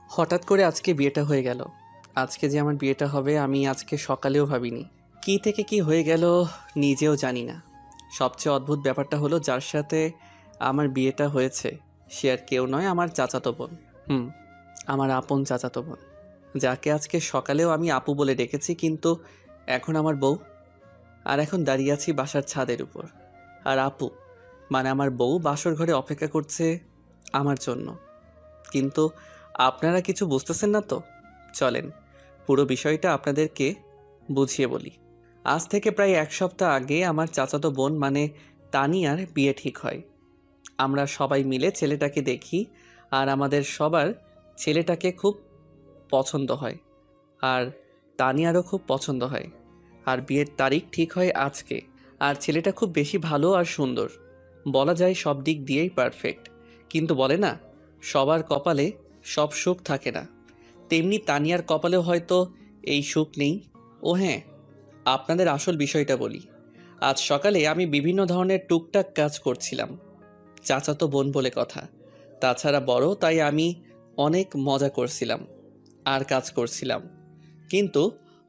হঠাৎ করে আজকে বিয়েটা হয়ে গেল। আজকে যে আমার বিয়েটা হবে আমি আজকে সকালেও ভাবিনি। কী থেকে কি হয়ে গেল নিজেও জানি না। সবচেয়ে অদ্ভুত ব্যাপারটা হলো যার সাথে আমার বিয়েটা হয়েছে সে আর কেউ নয়, আমার চাচাতো বোন। আমার আপন চাচাতো বোন, যাকে আজকে সকালেও আমি আপু বলে ডেকেছি, কিন্তু এখন আমার বউ। আর এখন দাঁড়িয়ে আছি বাসার ছাদের উপর, আর আপু মানে আমার বউ বাসর ঘরে অপেক্ষা করছে আমার জন্য। কিন্তু আপনারা কিছু বুঝতেছেন না তো। চলেন পুরো বিষয়টা আপনাদেরকে বুঝিয়ে বলি। আজ থেকে প্রায় এক সপ্তাহ আগে আমার চাচাতো বোন মানে তানিয়ার বিয়ে ঠিক হয়। আমরা সবাই মিলে ছেলেটাকে দেখি, আর আমাদের সবার ছেলেটাকে খুব পছন্দ হয়, আর তানিয়ারও খুব পছন্দ হয়। আর বিয়ের তারিখ ঠিক হয় আজকে। আর ছেলেটা খুব বেশি ভালো আর সুন্দর, বলা যায় সব দিক দিয়েই পারফেক্ট। কিন্তু বলে না, সবার কপালে সব সুখ থাকে না, তেমনি তানিয়ার কপালেও হয়তো এই সুখ নেই। ও হ্যাঁ, আপনাদের আসল বিষয়টা বলি। আজ সকালে আমি বিভিন্ন ধরনের টুকটাক কাজ করছিলাম, চাচাতো বোন বলে কথা, তাছাড়া বড়, তাই আমি অনেক মজা করছিলাম আর কাজ করছিলাম। কিন্তু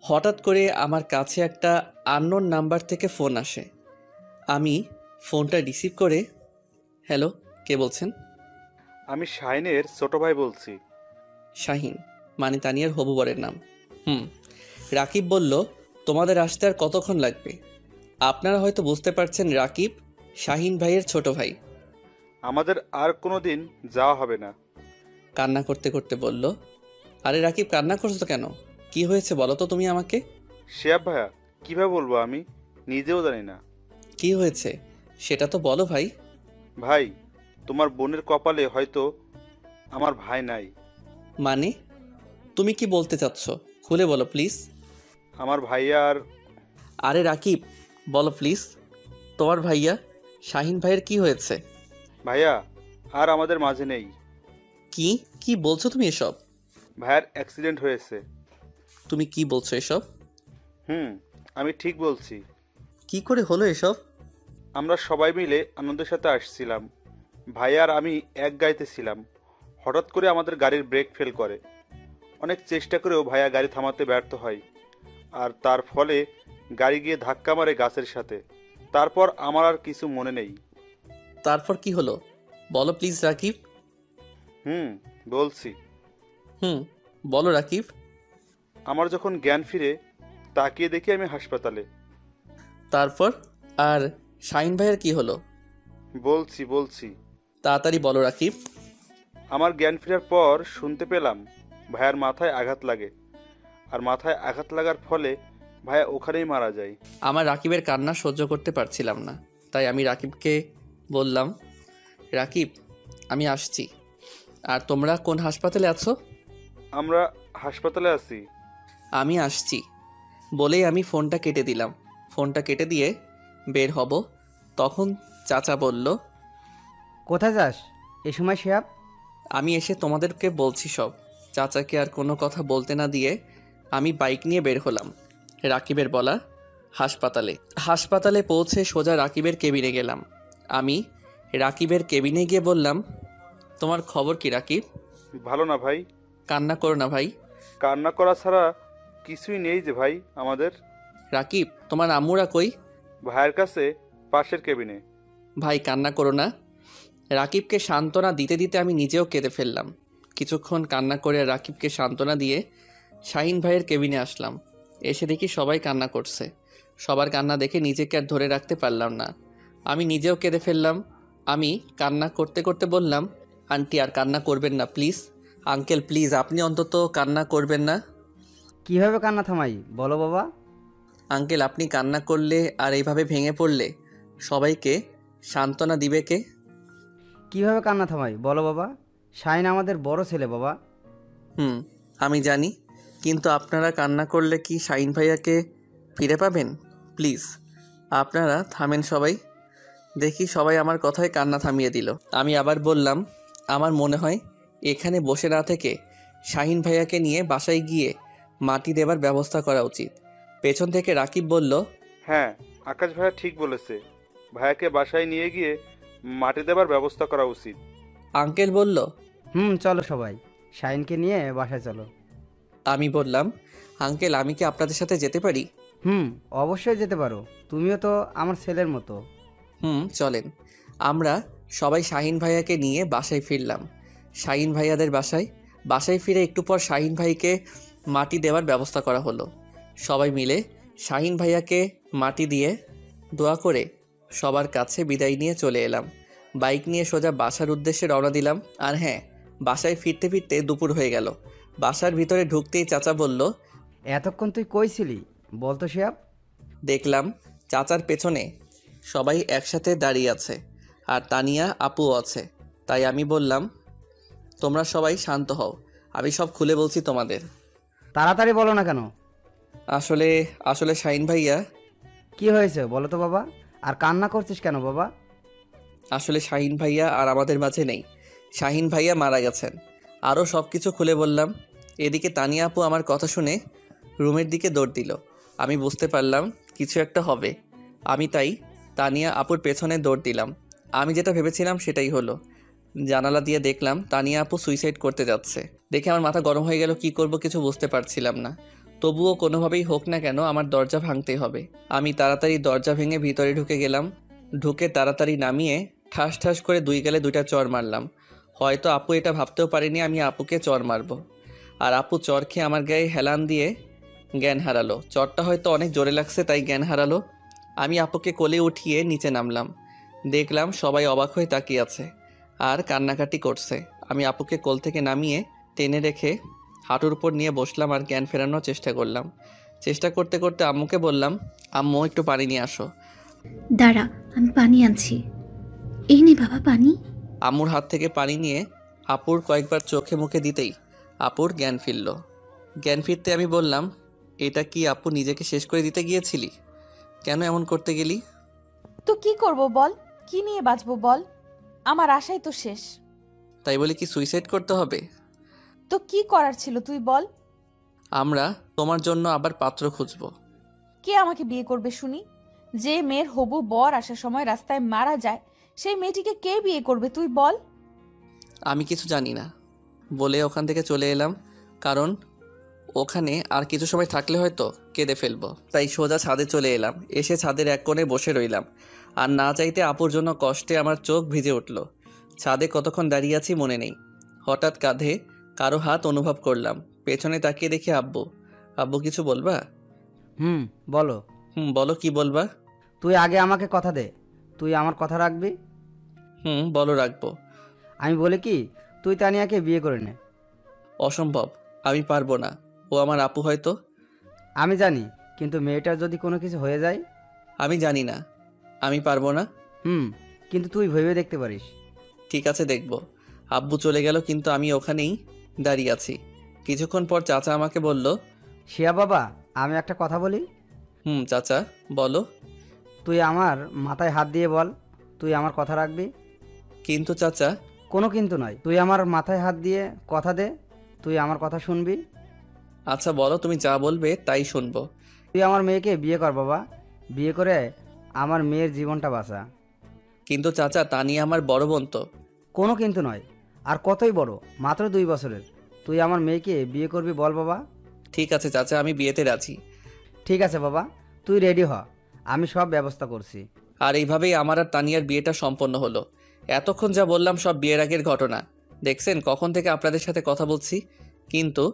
হঠাৎ করে আমার কাছে একটা আননোন নাম্বার থেকে ফোন আসে। আমি ফোনটা রিসিভ করে, হ্যালো, কে বলছেন? আমি শাহিনের ছোট ভাই বলছি। শাহিন মানে তানিয়ার হবু বরের নাম। হুম। রাকিব বলল, তোমাদের আসতে আর কতক্ষণ লাগবে? আপনারা হয়তো বুঝতে পারছেন, রাকিব শাহিন ভাইয়ের ছোট ভাই। আমাদের আর কোনো দিন যাওয়া হবে না। কান্না করতে করতে বলল। আরে রাকিব, কান্না করছো কেন? কি হয়েছে বলো তো তুমি আমাকে। শিয়াব ভাইয়া, কিভাবে বলবো, আমি নিজেও জানি না। কি হয়েছে সেটা তো বলো ভাই। ভাই, তোমার বোনের কপালে হয়তো আমার ভাই নাই। মানে তুমি কি বলতে চাচ্ছ? খুলে বলো প্লিজ। আমার ভাইয়া আর আরে রাকিব, বলো প্লিজ, তোমার ভাইয়া শাহিন ভাইয়ের কি হয়েছে? ভাইয়া আর আমাদের মাঝে নেই। কি কি বলছো তুমি এসব? ভাইয়ার অ্যাক্সিডেন্ট হয়েছে। তুমি কি বলছো এসব? হুম, আমি ঠিক বলছি। কি করে হলো এসব? আমরা সবাই মিলে আনন্দের সাথে আসছিলাম। ভাইয়া আর আমি এক গাড়িতে ছিলাম। হঠাৎ করে আমাদের গাড়ির ব্রেক ফেল করে। অনেক চেষ্টা করেও ভাইয়া গাড়ি থামাতে ব্যর্থ হয়, আর তার ফলে গাড়ি গিয়ে ধাক্কা মারে গাছের সাথে। তারপর আমার আর কিছু মনে নেই। তারপর কি হলো বলো প্লিজ রাকিব। হুম, বলছি। হুম, বলো রাকিব। আমার যখন জ্ঞান ফিরে, তাকিয়ে দেখি আমি হাসপাতালে। তারপর আর শাহিন ভাইয়ের কি হলো? বলছি। তাড়াতাড়ি বলো রাকিব। আমার জ্ঞান ফেরার পর শুনতে পেলাম ভাইয়ার মাথায় আঘাত লাগে, আর মাথায় আঘাত লাগার ফলে ভাইয়া ওখানেই মারা যায়। আমার রাকিবের কান্না সহ্য করতে পারছিলাম না, তাই আমি রাকিবকে বললাম, রাকিব আমি আসছি। আর তোমরা কোন হাসপাতালে আছো? আমরা হাসপাতালে আছি। আমি আসছি বলেই আমি ফোনটা কেটে দিলাম। ফোনটা কেটে দিয়ে বের হব, তখন চাচা বলল, কোথায় যাস এ সময় শিহাব? আমি এসে তোমাদেরকে বলছি সব। চাচাকে আর কোনো কথা বলতে না দিয়ে আমি বাইক নিয়ে বের হলাম রাকিবের বলা হাসপাতালে। হাসপাতালে পৌঁছে সোজা রাকিবের কেবিনে গেলাম। আমি রাকিবের কেবিনে গিয়ে বললাম, তোমার খবর কি রাকিব? ভালো না ভাই। কান্না করো না ভাই। কান্না করা ছাড়া কিছুই নেই যে ভাই আমাদের। রাকিব, তোমার আম্মুরা কই? ভাইয়ের কাছে, পাশের কেবিনে। ভাই কান্না করো না। রাকিবকে সান্ত্বনা দিতে দিতে আমি নিজেও কেঁদে ফেললাম। কিছুক্ষণ কান্না করে রাকিবকে সান্ত্বনা দিয়ে শাহিন ভাইয়ের কেবিনে আসলাম। এসে দেখি সবাই কান্না করছে। সবার কান্না দেখে নিজেকে আর ধরে রাখতে পারলাম না, আমি নিজেও কেঁদে ফেললাম। আমি কান্না করতে করতে বললাম, আন্টি আর কান্না করবেন না প্লিজ। আঙ্কেল প্লিজ আপনি অন্তত কান্না করবেন না। কিভাবে কান্না থামাই বলো বাবা? আঙ্কেল আপনি কান্না করলে আর এইভাবে ভেঙে পড়লে সবাইকে সান্ত্বনা দিবে কে? কিভাবে কান্না থামাই বলো বাবা? শাহিন আমাদের বড় ছেলে বাবা। আমি জানি, কিন্তু আপনারা কান্না করলে কি শাহিন ভাইয়াকে ফিরে পাবেন? প্লিজ আপনারা থামেন সবাই। দেখি সবাই আমার কথায় কান্না থামিয়ে দিল। আমি আবার বললাম, আমার মনে হয় এখানে বসে না থেকে শাহিন ভাইয়াকে নিয়ে বাসায় গিয়ে মাটি দেবার ব্যবস্থা করা উচিত। পেছন থেকে রাকিব বলল, হ্যাঁ, আকাশ ভাইয়া ঠিক বলেছে। ভাইয়াকে বাসায় নিয়ে গিয়ে মাটি দেবার ব্যবস্থা করা উচিত। আঙ্কেল বলল, চলো সবাই। শাহিনকে নিয়ে বাসায় চলো। আমি বললাম, আঙ্কেল আমি কি আপনাদের সাথে যেতে পারি? অবশ্যই যেতে পারো, তুমিও তো আমার ছেলের মতো। চলেন। আমরা সবাই শাহিন ভাইয়াকে নিয়ে বাসায় ফিরলাম। শাহিন ভাইয়াদের বাসায় ফিরে একটু পর শাহিন ভাইকে মাটি দেওয়ার ব্যবস্থা করা হলো। সবাই মিলে শাহিন ভাইয়াকে মাটি দিয়ে দোয়া করে সবার কাছে বিদায় নিয়ে চলে এলাম। বাইক নিয়ে সোজা বাসার উদ্দেশ্যে রওনা দিলাম। আর হ্যাঁ, বাসায় ফিরতে ফিরতে দুপুর হয়ে গেল। বাসার ভিতরে ঢুকতেই চাচা বলল, এতক্ষণ তুই কই ছিলি বলতো শিহাব? দেখলাম চাচার পেছনে সবাই একসাথে দাঁড়িয়ে আছে, আর তানিয়া আপুও আছে। তাই আমি বললাম, তোমরা সবাই শান্ত হও, আমি সব খুলে বলছি তোমাদের। তাড়াতাড়ি বলো না কেন? আসলে আসলে শাহিন ভাইয়া, কি হয়েছে বলো তো বাবা? আর কান্না করছিস কেন বাবা? আসলে শাহিন ভাইয়া আর আমাদের মাঝে নেই। শাহিন ভাইয়া মারা গেছেন। আরও সব কিছু খুলে বললাম। এদিকে তানিয়া আপু আমার কথা শুনে রুমের দিকে দৌড় দিল। আমি বুঝতে পারলাম কিছু একটা হবে। আমি তাই তানিয়া আপুর পেছনে দৌড় দিলাম। আমি যেটা ভেবেছিলাম সেটাই হলো। জানালা দিয়ে দেখলাম তানিয়া আপু সুইসাইড করতে যাচ্ছে। দেখে আমার মাথা গরম হয়ে গেল। কি করব কিছু বুঝতে পারছিলাম না। তবুও কোনোভাবেই হোক না কেন আমার দরজা ভাঙতেই হবে। আমি তাড়াতাড়ি দরজা ভেঙে ভিতরে ঢুকে গেলাম। ঢুকে তাড়াতাড়ি নামিয়ে ঠাস ঠাস করে দুই গালে দুইটা চর মারলাম। হয়তো আপু এটা ভাবতেও পারিনি আমি আপুকে চর মারবো। আর আপু চর খেয়ে আমার গায়ে হেলান দিয়ে জ্ঞান হারালো। চরটা হয়তো অনেক জোরে লাগছে তাই জ্ঞান হারালো। আমি আপুকে কোলে উঠিয়ে নিচে নামলাম। দেখলাম সবাই অবাক হয়ে তাকিয়ে আছে আর কান্নাকাটি করছে। আমি আপুকে কোল থেকে নামিয়ে টেনে রেখে হাঁটুর উপর নিয়ে বসলাম আর জ্ঞান ফেরানোর চেষ্টা করলাম। চেষ্টা করতে করতে আম্মুকে বললাম, আম্মু একটু পানি নিয়ে আসো। দাঁড়া, আমি পানি আনছি। এই নে বাবা পানি। আম্মুর হাত থেকে পানি নিয়ে আপুর কয়েকবার চোখে মুখে দিতেই আপুর জ্ঞান ফিরল। জ্ঞান ফিরতে আমি বললাম, এটা কি আপু নিজেকে শেষ করে দিতে গিয়েছিলি? কেন এমন করতে গেলি? তো কি করব বল, কি নিয়ে বাঁচবো বল, আমার আশাই তো শেষ। তাই বলে কি সুইসাইড করতে হবে? তো কি করার ছিল তুই বল। আমরা তোমার জন্য আবার পাত্র খুঁজব। কে আমাকে বিয়ে করবে শুনি? যে মেয়ের হবু বর আসার সময় রাস্তায় মারা যায়, সেই মেয়েটিকে কে বিয়ে করবে তুই বল। আমি কিছু জানি না বলে ওখান থেকে চলে এলাম, কারণ ওখানে আর কিছু সময় থাকলে হয়তো কেঁদে ফেলবো। তাই সোজা ছাদে চলে এলাম। এসে ছাদের এক কোণে বসে রইলাম। আর না চাইতে আপুর জন্য কষ্টে আমার চোখ ভিজে উঠল। ছাদে কতক্ষণ দাঁড়িয়ে আছি মনে নেই। হঠাৎ কাঁধে কারো হাত অনুভব করলাম। পেছনে তাকিয়ে দেখি আব্বু। আব্বু কিছু বলবা? বলো। বলো কি বলবা? তুই আগে আমাকে কথা দে, তুই আমার কথা রাখবি। বলো রাখবো। আমি বলি কি, তুই তানিয়াকে বিয়ে করে নে। অসম্ভব, আমি পারবো না। ও আমার আপু হয়তো। আমি জানি, কিন্তু মেয়েটার যদি কোনো কিছু হয়ে যায়? আমি জানি না, আমি পারবো না। কিন্তু তুই ভেবে দেখতে পারিস। ঠিক আছে দেখব। আব্বু চলে গেল কিন্তু আমি ওখানেই দাঁড়িয়ে আছি। কিছুক্ষণ পর চাচা আমাকে বলল, শিয়া বাবা, আমি একটা কথা বলি। চাচা বলো। তুই আমার মাথায় হাত দিয়ে বল, তুই আমার কথা রাখবি। কিন্তু চাচা। কোনো কিন্তু নয়, তুই আমার মাথায় হাত দিয়ে কথা দে, তুই আমার কথা শুনবি। আচ্ছা বলো, তুমি যা বলবে তাই শুনবো। তুই আমার মেয়েকে বিয়ে কর বাবা, বিয়ে করে আমার মেয়ের জীবনটা বাঁচা। কিন্তু চাচা, তা নিয়ে আমার বড় বোন তো। কোনো কিন্তু নয়, আর কতই বড়, মাত্র 2 বছরের। তুই আমার মেয়েকে বিয়ে করবি বল বাবা। ঠিক আছে চাচা, আমি বিয়েতে রাজি। ঠিক আছে বাবা, তুই রেডি হ, আমি সব ব্যবস্থা করছি। আর এইভাবেই আমার আর তানিয়ার বিয়েটা সম্পন্ন হলো। এতক্ষণ যা বললাম সব বিয়ের আগের ঘটনা। দেখছেন কখন থেকে আপনাদের সাথে কথা বলছি, কিন্তু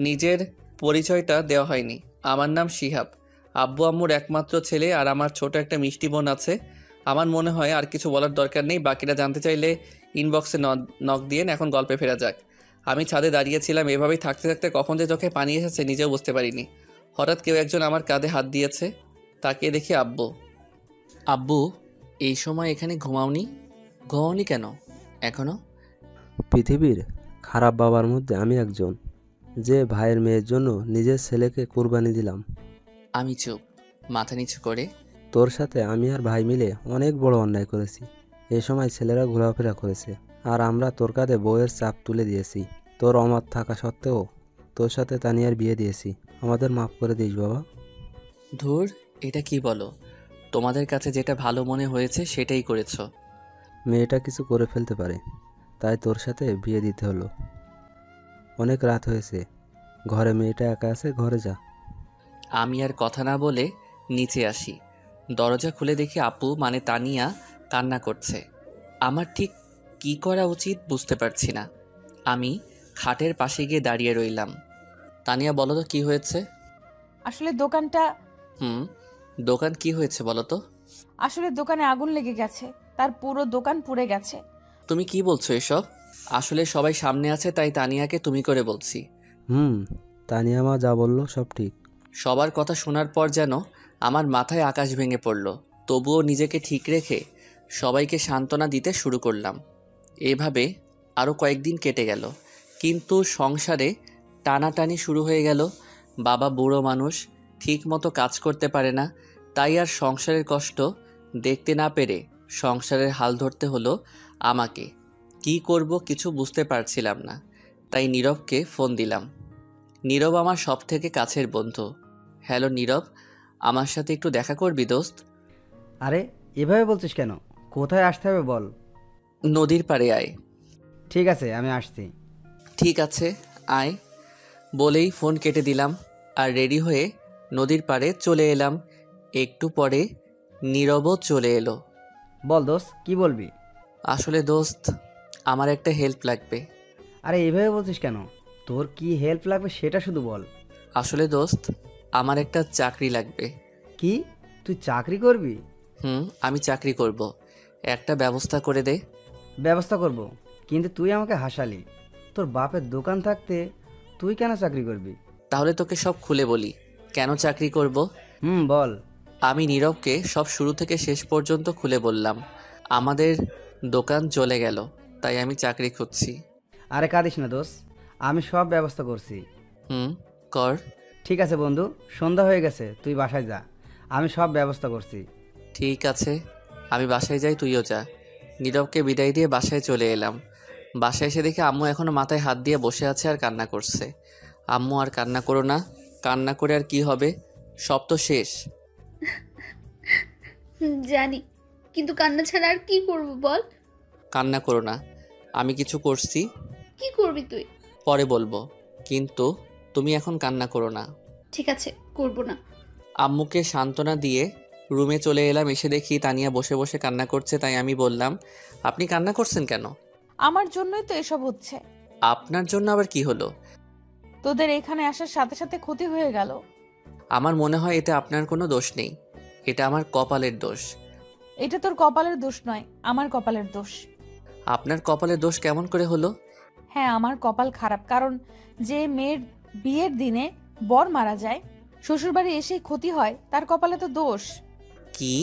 নিজের পরিচয়টা দেওয়া হয়নি। আমার নাম শিহাব, আব্বু আম্মুর একমাত্র ছেলে, আর আমার ছোট একটা মিষ্টি বোন আছে। আমার মনে হয় আর কিছু বলার দরকার নেই। বাকিটা জানতে চাইলে ইনবক্সে নক দিয়েন। এখন গল্পে ফেরা যাক। আমি ছাদে দাঁড়িয়েছিলাম, এভাবেই থাকতে থাকতে কখন যে চোখে পানি এসেছে নিজেও বুঝতে পারিনি। হঠাৎ কেউ একজন আমার কাঁধে হাত দিয়েছে। তাকিয়ে দেখি আব্বু। আব্বু, এই সময় এখানে ঘুমাওনি কেন এখনো? পৃথিবীর খারাপ বাবার মধ্যে আমি একজন, যে ভাইয়ের মেয়ের জন্য নিজের ছেলেকে কুরবানি দিলাম। আমি চুপ, মাথা নিচু করে। তোর সাথে আমি আর ভাই মিলে অনেক বড় অন্যায় করেছি। এ সময় ছেলেরা ঘোরাফেরা করেছে, আর আমরা তোর কাঁধে বউয়ের চাপ তুলে দিয়েছি। তোর অমত থাকা সত্ত্বেও তোর সাথে তানিয়ার বিয়ে দিয়েছি। আমাদের মাফ করে দিস বাবা। ধুর, এটা কি বলো? তোমাদের কাছে যেটা ভালো মনে হয়েছে সেটাই করেছো। মেয়েটা কিছু করে ফেলতে পারে, তাই তোর সাথে বিয়ে দিতে হলো। অনেক রাত হয়েছে, ঘরে মেয়েটা একা আছে, ঘরে যা। আমি আর কথা না বলে নিচে আসি। দরজা খুলে দেখি আপু মানে তানিয়া কান্না করছে। আমার ঠিক কী করা উচিত বুঝতে পারছি না। আমি খাটের পাশে গিয়ে দাঁড়িয়ে রইলাম। তানিয়া, বলো তো কী হয়েছে? আসলে দোকানটা দোকান কি হয়েছে বলো তো? আসলে দোকানে আগুন লেগে গেছে, তার পুরো দোকান পুড়ে গেছে। তুমি কি বলছো এসব? আসলে সবাই সামনে আছে তাই তানিয়াকে তুমি করে বলছি। তানিয়া মা যা বললো সব ঠিক। সবার কথা শোনার পর যেন আমার মাথায় আকাশ ভেঙে পড়ল। তবুও নিজেকে ঠিক রেখে সবাইকে সান্ত্বনা দিতে শুরু করলাম। এভাবে আরও কয়েকদিন কেটে গেল, কিন্তু সংসারে টানাটানি শুরু হয়ে গেল। বাবা বুড়ো মানুষ, ঠিক মতো কাজ করতে পারে না, তাই আর সংসারের কষ্ট দেখতে না পেরে সংসারের হাল ধরতে হলো আমাকে। কি করব কিছু বুঝতে পারছিলাম না, তাই নীরবকে ফোন দিলাম। নীরব আমার সব থেকে কাছের বন্ধু। হ্যালো নীরব, আমার সাথে একটু দেখা করবি দোস্ত? আরে এভাবে বলছিস কেন? কোথায় আসতে হবে বল। নদীর পাড়ে আয়। ঠিক আছে, আমি আসছি। ঠিক আছে আয় বলেই ফোন কেটে দিলাম আর রেডি হয়ে নদীর পাড়ে চলে এলাম। একটু পরে নীরবও চলে এলো। বল দোস্ত, কি বলবি? আসলে দোস্ত, আমার একটা হেল্প লাগবে। আরে এভাবে বলছিস কেন? তোর কি হেল্প লাগবে সেটা শুধু বল। আসলে দোস্ত, আমার একটা চাকরি লাগবে। কি? তুই চাকরি করবি? আমি চাকরি করব, একটা ব্যবস্থা করে দে। ব্যবস্থা করব, কিন্তু তুই আমাকে হাসালি। তোর বাপের দোকান থাকতে তুই কেন চাকরি করবি? তাহলে তোকে সব খুলে বলি কেন চাকরি করব। বল। আমি নীরবকে সব শুরু থেকে শেষ পর্যন্ত খুলে বললাম। আমাদের দোকান চলে গেল, তাই আমি চাকরি খুঁজছি। আরে কাঁদিস না দোস্ত, আমি সব ব্যবস্থা করছি। কর। ঠিক আছে বন্ধু, সন্ধ্যা হয়ে গেছে, তুই বাসায় যা, আমি সব ব্যবস্থা করছি। ঠিক আছে, আমি বাসায় যাই, তুইও যা। নীরবকে বিদায় দিয়ে বাসায় চলে এলাম। বাসায় এসে দেখি আম্মু এখনও মাথায় হাত দিয়ে বসে আছে আর কান্না করছে। আম্মু, আর কান্না করো না, কান্না করে আর কি হবে, সব তো শেষ। জানি, কিন্তু কান্না ছাড়া আর কি করব বল? কান্না করো না, আমি কিছু করছি, কি করবি তুই? পরে বলবো, কিন্তু তুমি এখন কান্না করো না। ঠিক আছে, করব না। আম্মুকে সান্ত্বনা দিয়ে রুমে চলে এলাম। এসে দেখি তানিয়া বসে বসে কান্না করছে, তাই আমি বললাম, আপনি কান্না করছেন কেন? আমার জন্যই তো এসব হচ্ছে। আপনার জন্য আবার কি হলো? তোদের এখানে আসার সাথে সাথে ক্ষতি হয়ে গেল। আমার মনে হয় এতে আপনার কোনো দোষ নেই, এটা আমার কপালের দোষ। এটা তোর কপালের দোষ নয়, আমার কপালের দোষ। আপনার কপালের দোষ কেমন করে হলো? হ্যাঁ, আমার কপাল খারাপ, কারণ যে মেয়ের বিয়ের দিনে বর মারা যায়, শ্বশুরবাড়ি এসে ক্ষতি হয়, তার কপালে তো দোষ। কি?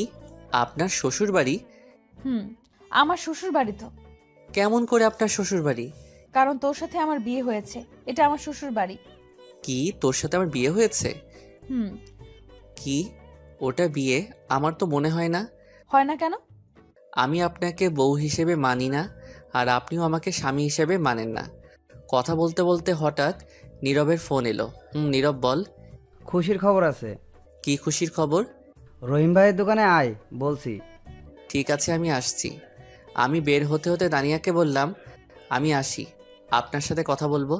আপনার শ্বশুর বাড়ি? আমার শ্বশুর বাড়ি তো। কেমন করে আপনার শ্বশুর বাড়ি? কারণ তোর সাথে আমার বিয়ে হয়েছে, এটা আমার শ্বশুর বাড়ি। কি, তোর সাথে আমার বিয়ে হয়েছে? কি? ওটা বিয়ে? আমার তো মনে হয় না। হয় না কেন? আমি আপনাকে বউ হিসেবে মানি না, আর আপনিও আমাকে স্বামী হিসেবে মানেন না। কথা বলতে বলতে হঠাৎ নীরবের ফোন এলো। নীরব, বল। খুশির খবর আছে। কি খুশির খবর? রহিম ভাইয়ের দোকানে আয় বলছি। ঠিক আছে, আমি আসছি। আমি বের হতে হতে দানিয়াকে বললাম, আমি আসি, আপনার সাথে কথা বলবো।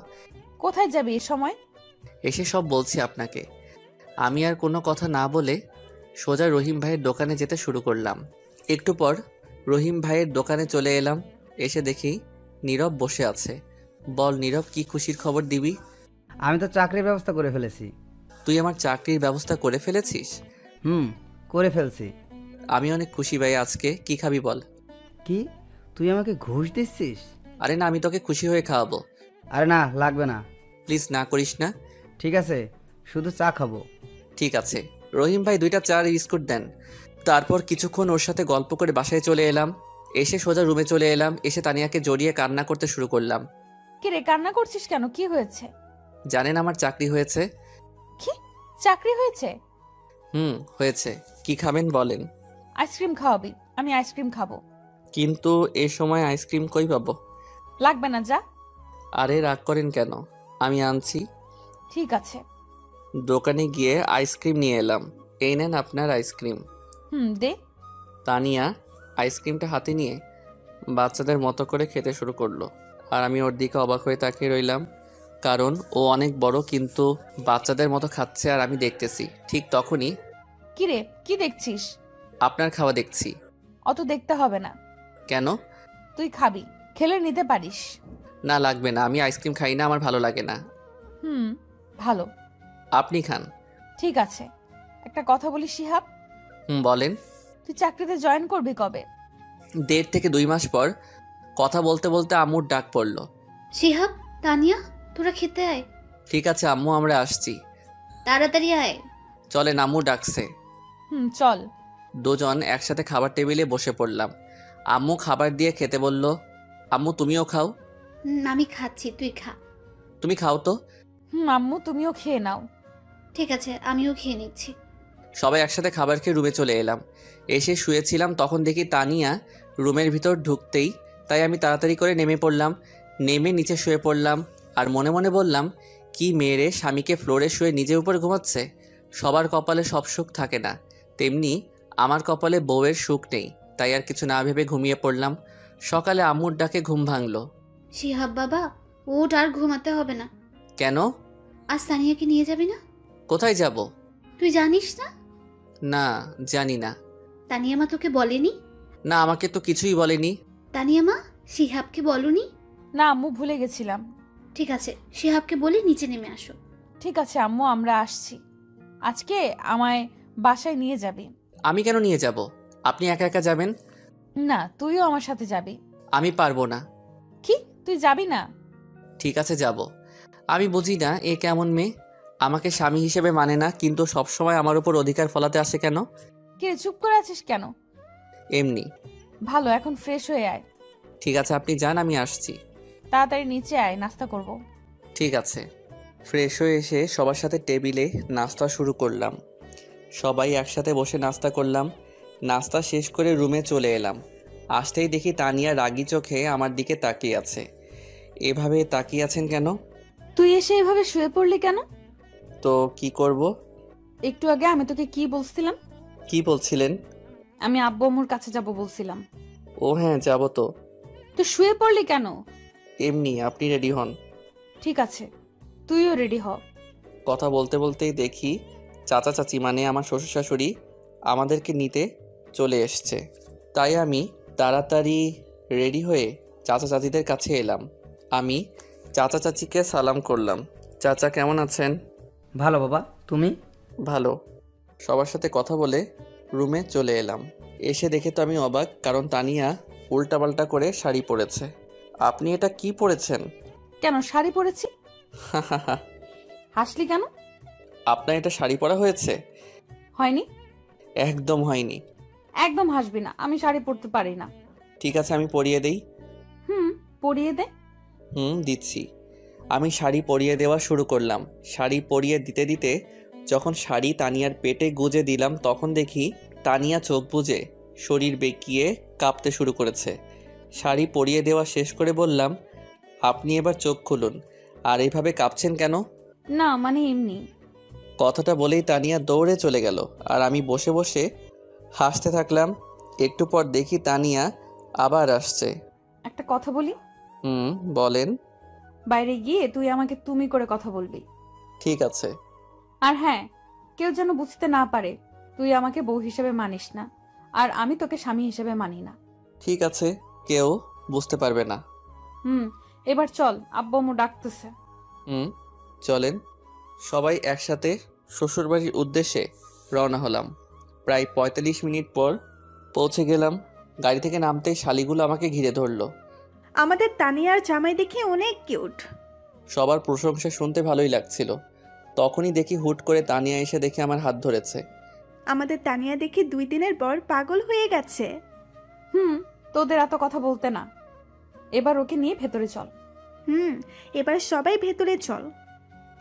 কোথায় যাবি এ সময়? এসে সব বলছি আপনাকে। আমি আর কোনো কথা না বলে সোজা রহিম ভাইয়ের দোকানে যেতে শুরু করলাম। একটু পর রহিম ভাইয়ের দোকানে চলে এলাম। এসে দেখি নীরব বসে আছে। বল নীরব, কি খুশির খবর দিবি? আমি তো চাকরির ব্যবস্থা করে ফেলেছি। তুই আমার চাকরির ব্যবস্থা করে ফেলেছিস? করে ফেলছি। আমি অনেক খুশি ভাই। আজকে কি খাবি বল? কি, তুই আমাকে ঘুষ দিচ্ছিস? আরে না, আমি তোকে খুশি হয়ে খাওয়াবো। আরে না, লাগবে না। প্লিজ না করিস না। ঠিক আছে, শুধু চা খাবো। ঠিক আছে। রহিম ভাই 2টা চা আর বিস্কুট দেন। তারপর কিছুক্ষণ ওর সাথে গল্প করে বাসায় চলে এলাম। এসে সোজা রুমে চলে এলাম। এসে তানিয়াকে জড়িয়ে কান্না করতে শুরু করলাম। কি রে, কান্না করছিস কেন? কি হয়েছে? জানেন আমার চাকরি হয়েছে। কি, চাকরি হয়েছে? হয়েছে। কি খাবেন বলেন? আইসক্রিম খাওয়াবি? আমি আইসক্রিম খাবো। কিন্তু এ সময় আইসক্রিম কই পাবো? লাগবে না, যা। আরে রাগ করেন কেন, আমি আনছি। ঠিক আছে। দোকানে গিয়ে আইসক্রিম নিয়ে এলাম। এই নেন আপনার আইসক্রিম। দে। তানিয়া আইসক্রিমটা হাতে নিয়ে বাচ্চাদের মতো করে খেতে শুরু করলো, আর আমি ওর দিকে অবাক হয়ে তাকিয়ে রইলাম। কারণ ও অনেক বড় কিন্তু বাচ্চাদের মতো খাচ্ছে আর আমি দেখতেছি। ঠিক তখনই কি রে, কি দেখছিস? আপনার খাওয়া দেখছি। অত দেখতে হবে না। কেন? তুই খাবি, খেলে নিতে পারিস। না লাগবে না, আমি আইসক্রিম খাই না, আমার ভালো লাগে না। ভালো। আপনি খান। ঠিক আছে, একটা কথা বলি শিহাব, বলেন। তুই চাকরিতে জয়েন করবি কবে? 1.5 থেকে 2 মাস পর। কথা বলতে বলতে আম্মুর ডাক পড়ল। শিহাব, তানিয়া, তোরা খেতে আয়। ঠিক আছে আম্মু, আমরা আসছি। তাড়াতাড়ি আয়। চলেন, আম্মু ডাকছে। চল। দুজন একসাথে খাবার টেবিলে বসে পড়লাম। আম্মু খাবার দিয়ে খেতে বলল। আম্মু তুমিও খাও। আমি খাচ্ছি, তুই খা। তুমি খাও তো। আম্মু তুমিও খেয়ে নাও। ঠিক আছে, আমিও খেয়ে নিচ্ছি। সবাই একসাথে খাবার খেয়ে রুমে চলে এলাম। এসে শুয়েছিলাম, তখন দেখি তানিয়া রুমের ভিতর ঢুকতেই, তাই আমি তাড়াতাড়ি করে নেমে পড়লাম। নেমে নিচে শুয়ে পড়লাম আর মনে মনে বললাম, কি মেয়েরে, স্বামীকে ফ্লোরে শুয়ে নিজের উপর ঘুমাচ্ছে। সবার কপালে সব সুখ থাকে না, তেমনি আমার কপালে বউয়ের সুখ নেই। তাই আর কিছু না ভেবে ঘুমিয়ে পড়লাম। সকালে আম্মুর ডাকে ঘুম ভাঙলো। শিহাব বাবা, ওঠ, আর ঘুমাতে হবে না। কেন? আজ তানিয়াকে নিয়ে যাবি না? কোথায় যাব? তুই জানিস না? না, জানি না। তানিয়া মা তোকে বলেনি? না, আমাকে তো কিছুই বলেনি। তানিয়া মা, শিহাবকে বলনি? না আম্মু, ভুলে গেছিলাম। ঠিক আছে, শিহাবকে বলে নিচে নেমে আসো। ঠিক আছে আম্মু, আমরা আসছি। আজকে আমায় বাসায় নিয়ে যাবি। আমি কেন নিয়ে যাব? আপনি একা একা যাবেন? না, তুইও আমার সাথে যাবি। আমি পারবো না। কি, তুই যাবি না? ঠিক আছে, যাব। আমি বুঝি না এ কেমন মেয়ে, আমাকে স্বামী হিসেবে মানে না, কিন্তু সবসময় আমার উপর অধিকার ফলাতে আসে কেন? কে, চুপ করে আছিস কেন? এমনি। ভালো, এখন ফ্রেশ হয়ে আয়। ঠিক আছে, আপনি যান, আমি আসছি। তাড়াতাড়ি নিচে আয়, নাস্তা করব। ঠিক আছে। ফ্রেশ হয়ে এসে সবার সাথে টেবিলে নাস্তা শুরু করলাম। সবাই একসাথে বসে নাস্তা করলাম। নাস্তা শেষ করে রুমে চলে এলাম। আসতেই দেখি তানিয়া রাগী চোখে আমার দিকে তাকিয়ে আছে। এভাবে তাকিয়ে আছেন কেন? তুই এসে এভাবে শুয়ে পড়লি কেন? তো কি করব? একটু আগে আমি তোকে কি বলছিলাম? কি বলছিলেন? আমি আব্বু আম্মুর কাছে যাব বলছিলাম। ও হ্যাঁ, যাব তো। তো শুয়ে পড়লি কেন? এমনি, আপনি রেডি হন। ঠিক আছে, তুইও রেডি হ। কথা বলতে বলতেই দেখি চাচা চাচি, মানে আমার শ্বশুর শাশুড়ি, আমাদেরকে নিতে চলে এসছে। তাই আমি তাড়াতাড়ি রেডি হয়ে চাচা চাচিদের কাছে এলাম। আমি চাচা চাচিকে সালাম করলাম। চাচা কেমন আছেন? ভালো বাবা, তুমি? ভালো। সবার সাথে কথা বলে রুমে চলে এলাম। এসে দেখে তো আমি অবাক, কারণ তানিয়া উল্টাপাল্টা করে শাড়ি পরেছে। আপনি এটা কি পরেছেন? কেন শাড়ি পরেছি? হাসলি কেন? আপনার এটা শাড়ি পরা হয়েছে? হয়নি। একদম হয়নি। একদম হাসবি না, আমি শাড়ি পরতে পারি না। ঠিক আছে, আমি পরিয়ে দেই। পরিয়ে দে। দিচ্ছি। আমি শাড়ি পরিয়ে দেওয়া শুরু করলাম। শাড়ি পরিয়ে দিতে দিতে যখন শাড়ি তানিয়ার পেটে গুজে দিলাম, তখন দেখি তানিয়া চোখ বুজে শরীর বেঁকিয়ে কাঁপতে শুরু করেছে। শাড়ি পরিয়ে দেওয়া শেষ করে বললাম, আপনি এবার চোখ খুলুন। আর এইভাবে কাঁপছেন কেন? না মানে এমনি। কথাটা বলেই তানিয়া দৌড়ে চলে গেল, আর আমি বসে বসে হাসতে থাকলাম। একটু পর দেখি তানিয়া আবার আসছে। একটা কথা বলি? বলেন। বাইরে গিয়ে তুই আমাকে তুমি করে কথা বলবি। ঠিক আছে। আর হ্যাঁ, কেউ যেন বুঝতে না পারে তুই আমাকে বউ হিসেবে মানিস না, আর আমি তোকে স্বামী হিসেবে মানি না। ঠিক আছে, কেউ বুঝতে পারবে না। এবার চল, আব্বু আম্মু ডাকতেছে। চলেন। সবাই একসাথে শ্বশুরবাড়ির উদ্দেশ্যে রওনা হলাম। প্রায় 45 মিনিট পর পৌঁছে গেলাম। গাড়ি থেকে নামতেই শালিগুলো আমাকে ঘিরে ধরলো। আমাদের তানিয়ার জামাই দেখে অনেক কিউট। সবার প্রশংসা শুনতে ভালোই লাগছিল। তখনই দেখি হুট করে তানিয়া এসে দেখে আমার হাত ধরেছে। আমাদের তানিয়া দেখে 2 দিনের পর পাগল হয়ে গেছে। তোদের এত কথা বলতে না, এবার ওকে নিয়ে ভেতরে চল। এবার সবাই ভেতরে চল।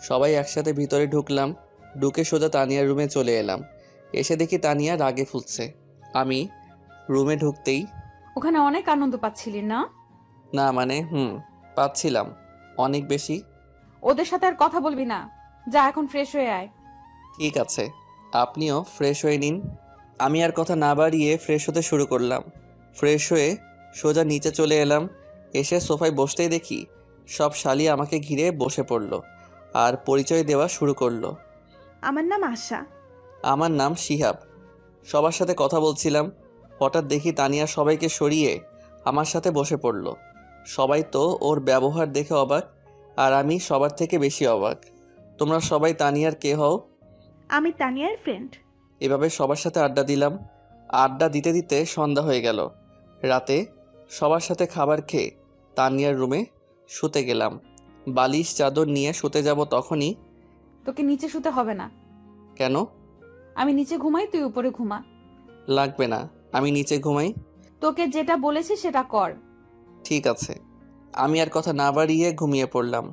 সবাই একসাথে ভিতরে ঢুকলাম। ঢুকে সোজা তানিয়ার রুমে চলে এলাম। এসে দেখি তানিয়া রাগে ফুটছে। আমি রুমে ঢুকতেই, ওখানে অনেক আনন্দ পাচ্ছিলি না? না মানে পাচ্ছিলাম অনেক বেশি। ওদের সাথে আর কথা বলবি না, যা এখন ফ্রেশ হয়ে আয়। ঠিক আছে, আপনিও ফ্রেশ হয়ে নিন। আমি আর কথা না বাড়িয়ে ফ্রেশ হতে শুরু করলাম। ফ্রেশ হয়ে সোজা নিচে চলে এলাম। এসে সোফায় বসতেই দেখি সব শালি আমাকে ঘিরে বসে পড়ল আর পরিচয় দেওয়া শুরু করলো। আমার নাম আশা। আমার নাম শিহাব। সবার সাথে কথা বলছিলাম, হঠাৎ দেখি তানিয়া সবাইকে সরিয়ে আমার সাথে বসে পড়ল। সবাই তো ওর ব্যবহার দেখে অবাক, আর আমি সবার থেকে বেশি অবাক। তোমরা সবাই তানিয়ার কে হও? আমি তানিয়ার ফ্রেন্ড। এভাবে সবার সাথে আড্ডা দিলাম। আড্ডা দিতে দিতে সন্ধ্যা হয়ে গেল। রাতে সবার সাথে খাবার খেয়ে তানিয়ার রুমে শুতে গেলাম। বালিশ চাদর নিয়ে শুতে যাব তখনই। তোকে নিচে শুতে হবে না। কেন? আমি নিচে ঘুমাই, তুই উপরে ঘুমা। লাগবে না, আমি নিচে ঘুমাই। তোকে যেটা বলেছি সেটা কর। ঠিক আছে। আমি আর কথা না বাড়িয়ে ঘুমিয়ে পড়লাম।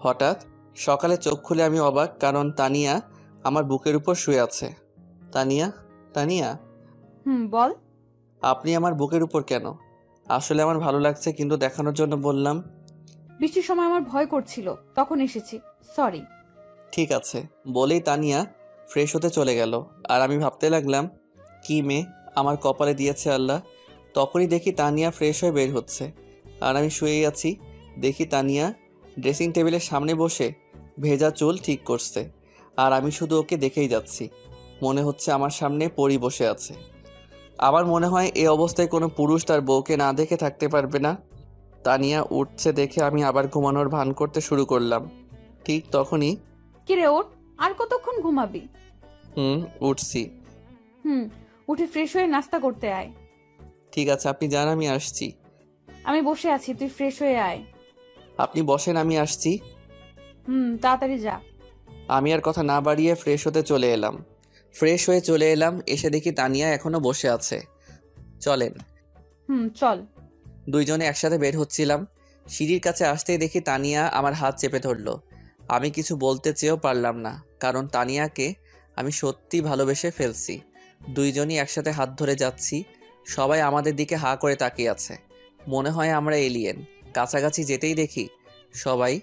হঠাৎ সকালে চোখ খুলে আমি অবাক, কারণ তানিয়া আমার বুকের উপর শুয়ে আছে। তানিয়া, তানিয়া, বল। আপনি আমার বুকের উপর কেন? আসলে আমার ভালো লাগছে, কিন্তু দেখানোর জন্য বললাম। বৃষ্টির সময় আমার ভয় করছিল, তখন এসেছি, সরি। ঠিক আছে বলেই তানিয়া ফ্রেশ হতে চলে গেল। আর আমি ভাবতে লাগলাম, কি মেয়ে আমার কপালে দিয়েছে আল্লাহ। তখনই দেখি তানিয়া ফ্রেশ হয়ে বের হচ্ছে, আর আমি শুয়েই আছি। দেখি তানিয়া ড্রেসিং টেবিলের সামনে বসে ভেজা চুল ঠিক করছে, আর আমি শুধু ওকে দেখেই যাচ্ছি। মনে হচ্ছে আমার সামনে পরি বসে আছে। আমার মনে হয় এই অবস্থায় কোনো পুরুষ তার বউকে না দেখে থাকতে পারবে না। তানিয়া উঠছে দেখে আমি আবার ঘুমানোর ভান করতে শুরু করলাম। ঠিক তখনই, কিরে ওঠ, আর কতক্ষণ ঘুমাবি? উঠছি। উঠে ফ্রেশ হয়ে নাস্তা করতে আয়। ঠিক আছে, আপনি যান, আমি আসছি। আমি বসে আছি, তুই ফ্রেশ হয়ে আয়। আপনি বসেন, আমি আসছি। তাড়াতাড়ি যা। আমি আর কথা না বাড়িয়ে ফ্রেশ হতে চলে এলাম। এসে দেখি তানিয়া এখনো বসে আছে। চলেন। চল। দুইজনে একসাথে বের হচ্ছিলাম। সিঁড়ির কাছে আসতেই দেখি তানিয়া আমার হাত চেপে ধরলো। আমি কিছু বলতে চেয়েও পারলাম না, কারণ তানিয়াকে আমি সত্যি ভালোবেসে ফেলছি। দুইজনই একসাথে হাত ধরে যাচ্ছি। সবাই আমাদের দিকে হা করে তাকিয়ে আছে, মনে হয় আমরা এলিয়েন। কাছাকাছি যেতেই দেখি সবাই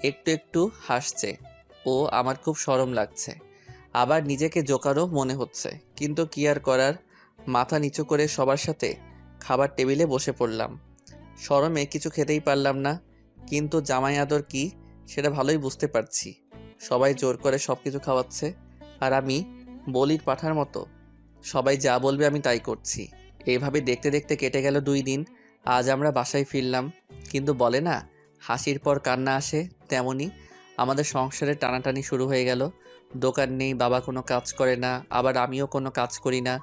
একটু একটু হাসছে। ও আমার খুব শরম লাগছে, আবার নিজেকে জোকারও মনে হচ্ছে, কিন্তু কি আর করার। মাথা নিচু করে সবার সাথে খাবার টেবিলে বসে পড়লাম। শরমে কিছু খেতেই পারলাম না, কিন্তু জামাই আদর কি সেটা ভালোই বুঝতে পারছি। সবাই জোর করে সব কিছু খাওয়াচ্ছে, আর আমি বলির পাঠার মতো সবাই যা বলবে আমি তাই করছি। এইভাবে দেখতে দেখতে কেটে গেল 2 দিন। আজ আমরা বাসায় ফিরলাম, কিন্তু বলে না হাসির পর কান্না আসে, তেমনি আমাদের সংসারে টানাটানি শুরু হয়ে গেল। দোকান নেই, বাবা কোনো কাজ করে না, আবার আমিও কোনো কাজ করি না।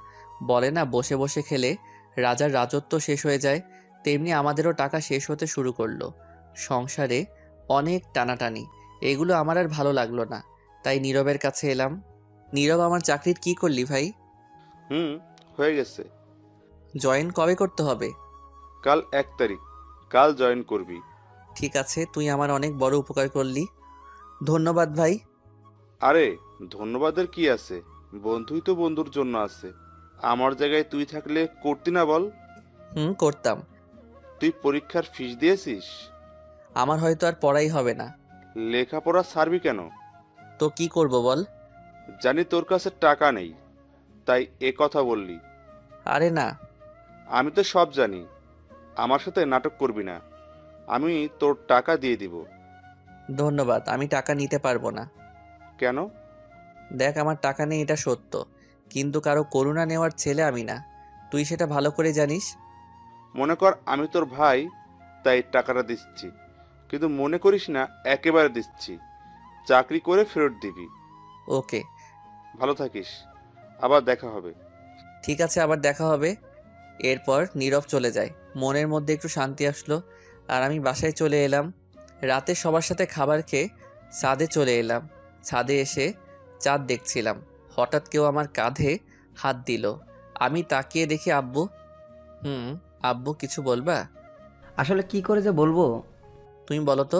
বলে না বসে বসে খেলে রাজার রাজত্ব শেষ হয়ে যায়, তেমনি আমাদেরও টাকা শেষ হতে শুরু করলো। সংসারে অনেক টানাটানি, এগুলো আমার আর ভালো লাগলো না, তাই নীরবের কাছে এলাম। নীরব, আমার চাকরির কি করলি ভাই? হয়ে গেছে। জয়েন কবে করতে হবে? কাল 1 তারিখ। কাল জয়েন করবি। ঠিক আছে, তুই আমার অনেক বড় উপকার করলি, ধন্যবাদ ভাই। আরে ধন্যবাদের কি আছে, বন্ধুই তো বন্ধুর জন্য আছে। আমার জায়গায় তুই থাকলে করতি না বল? করতাম। তুই পরীক্ষার ফিস দিয়েছিস? আমার হয়তো আর পড়াই হবে না। লেখাপড়া ছাড়বি কেন? তো কি করব বল? জানি তোর কাছে টাকা নেই, তাই এ কথা বললি। আরে না। আমি তো সব জানি। আমার সাথে নাটক করবি না, আমি তোর টাকা দিয়ে দিব। ধন্যবাদ, আমি টাকা নিতে পারবো না। কেন? দেখ, আমার টাকা নেই এটা সত্য, কিন্তু কারো করুণা নেওয়ার ছেলে আমি না, তুই সেটা ভালো করে জানিস। মনে কর আমি তোর ভাই, তাই টাকাটা দিচ্ছি, কিন্তু মনে করিস না একেবারে দিচ্ছি। চাকরি করে ফেরত দিবি। ওকে। ভালো থাকিস, আবার দেখা হবে। ঠিক আছে, আবার দেখা হবে। এরপর নীরব চলে যায়। মনের মধ্যে একটু শান্তি আসলো, আর আমি বাসায় চলে এলাম। রাতে সবার সাথে খাবার খেয়ে ছাদে চলে এলাম। ছাদে এসে চাঁদ দেখছিলাম, হঠাৎ কেউ আমার কাঁধে হাত দিল। আমি তাকিয়ে দেখি আব্বু। আব্বু, কিছু বলবা? আসলে কি করে যে বলবো। তুমি বলো তো।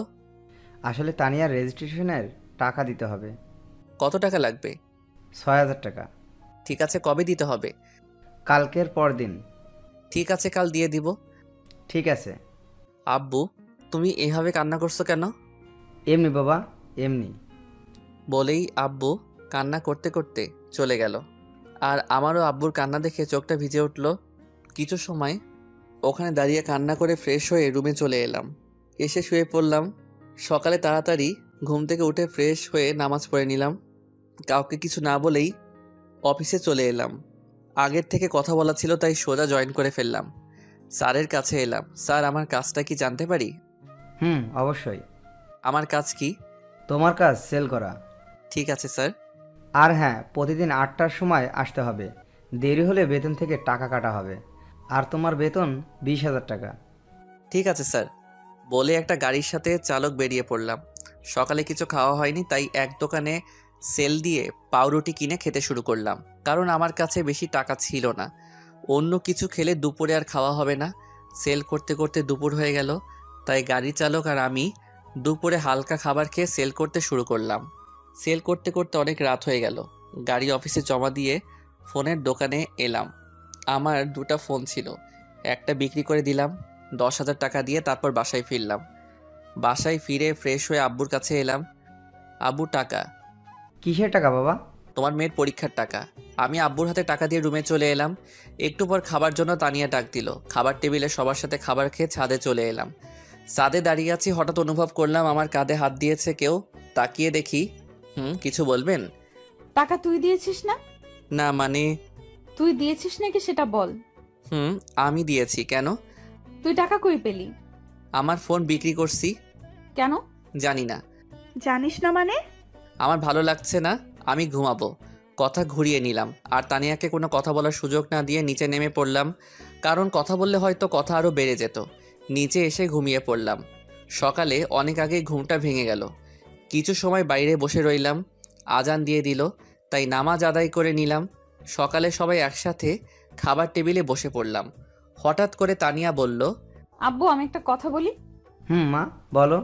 আসলে তানিয়ার রেজিস্ট্রেশনের টাকা দিতে হবে। কত টাকা লাগবে? 6000 টাকা। ঠিক আছে, কবে দিতে হবে? কালকের পর দিন। ঠিক আছে, কাল দিয়ে দিব। ঠিক আছে। আব্বু, তুমি এভাবে কান্না করছো কেন? এমনি বাবা, এমনি। বলেই আব্বু কান্না করতে করতে চলে গেল। আর আমারও আব্বুর কান্না দেখে চোখটা ভিজে উঠল। কিছু সময় ওখানে দাঁড়িয়ে কান্না করে ফ্রেশ হয়ে রুমে চলে এলাম। এসে শুয়ে পড়লাম। সকালে তাড়াতাড়ি ঘুম থেকে উঠে ফ্রেশ হয়ে নামাজ পড়ে নিলাম। কাউকে কিছু না বলেই অফিসে চলে এলাম। আগের থেকে কথা বলা ছিল তাই সোজা জয়েন করে ফেললাম। স্যারের কাছে এলাম। স্যার, আমার কাজটা কি জানতে পারি? অবশ্যই। আমার কাজ কি? তোমার কাজ সেল করা। ঠিক আছে স্যার। আর হ্যাঁ, প্রতিদিন 8টার সময় আসতে হবে। দেরি হলে বেতন থেকে টাকা কাটা হবে। আর তোমার বেতন 20,000 টাকা। ঠিক আছে স্যার বলে একটা গাড়ির সাথে চালক বেরিয়ে পড়লাম। সকালে কিছু খাওয়া হয়নি তাই এক দোকানে সেল দিয়ে পাউরুটি কিনে খেতে শুরু করলাম, কারণ আমার কাছে বেশি টাকা ছিল না। অন্য কিছু খেলে দুপুরে আর খাওয়া হবে না। সেল করতে করতে দুপুর হয়ে গেল, তাই গাড়ি চালক আর আমি দুপুরে হালকা খাবার খেয়ে সেল করতে শুরু করলাম। সেল করতে করতে অনেক রাত হয়ে গেল। গাড়ি অফিসে জমা দিয়ে ফোনের দোকানে এলাম। আমার দুটো ফোন ছিল, একটা বিক্রি করে দিলাম 10,000 টাকা দিয়ে। তারপর বাসায় ফিরলাম। বাসায় ফিরে ফ্রেশ হয়ে আব্বুর কাছে এলাম। আব্বু, টাকা। কিসের টাকা বাবা? তোমার মেয়ের পরীক্ষার টাকা। আমি আব্বুর হাতে টাকা দিয়ে রুমে চলে এলাম। একটু পর খাবার জন্য তানিয়া ডাক দিল। খাবার টেবিলে সবার সাথে খাবার খেয়ে ছাদে চলে এলাম। ছাদে দাঁড়িয়ে আছি, হঠাৎ অনুভব করলাম আমার কাঁধে হাত দিয়েছে কেউ। তাকিয়ে দেখি। কিছু বলবেন? টাকা তুই দিয়েছিস না? না মানে? তুই দিয়েছিস নাকি সেটা বল। আমি দিয়েছি। কেন? তুই টাকা কই পেলি? আমার ফোন বিক্রি করছি। কেন? জানি না। জানিস না মানে? আমার ভালো লাগছে না, আমি ঘুমাবো। কথা ঘুরিয়ে নিলাম। আর তানিয়াকে কোনো কথা বলার সুযোগ না দিয়ে নিচে নেমে পড়লাম, কারণ কথা বললে হয়তো কথা আরও বেড়ে যেত। নিচে এসে ঘুমিয়ে পড়লাম। সকালে অনেক আগেই ঘুমটা ভেঙে গেল। কিছু সময় বাইরে বসে রইলাম। আজান দিয়ে দিল, তাই নামাজ আদায় করে নিলাম। সকালে সবাই একসাথে খাবার টেবিলে বসে পড়লাম। হঠাৎ করে তানিয়া বলল, আব্বু, আমি একটা কথা বলি। মা বলো।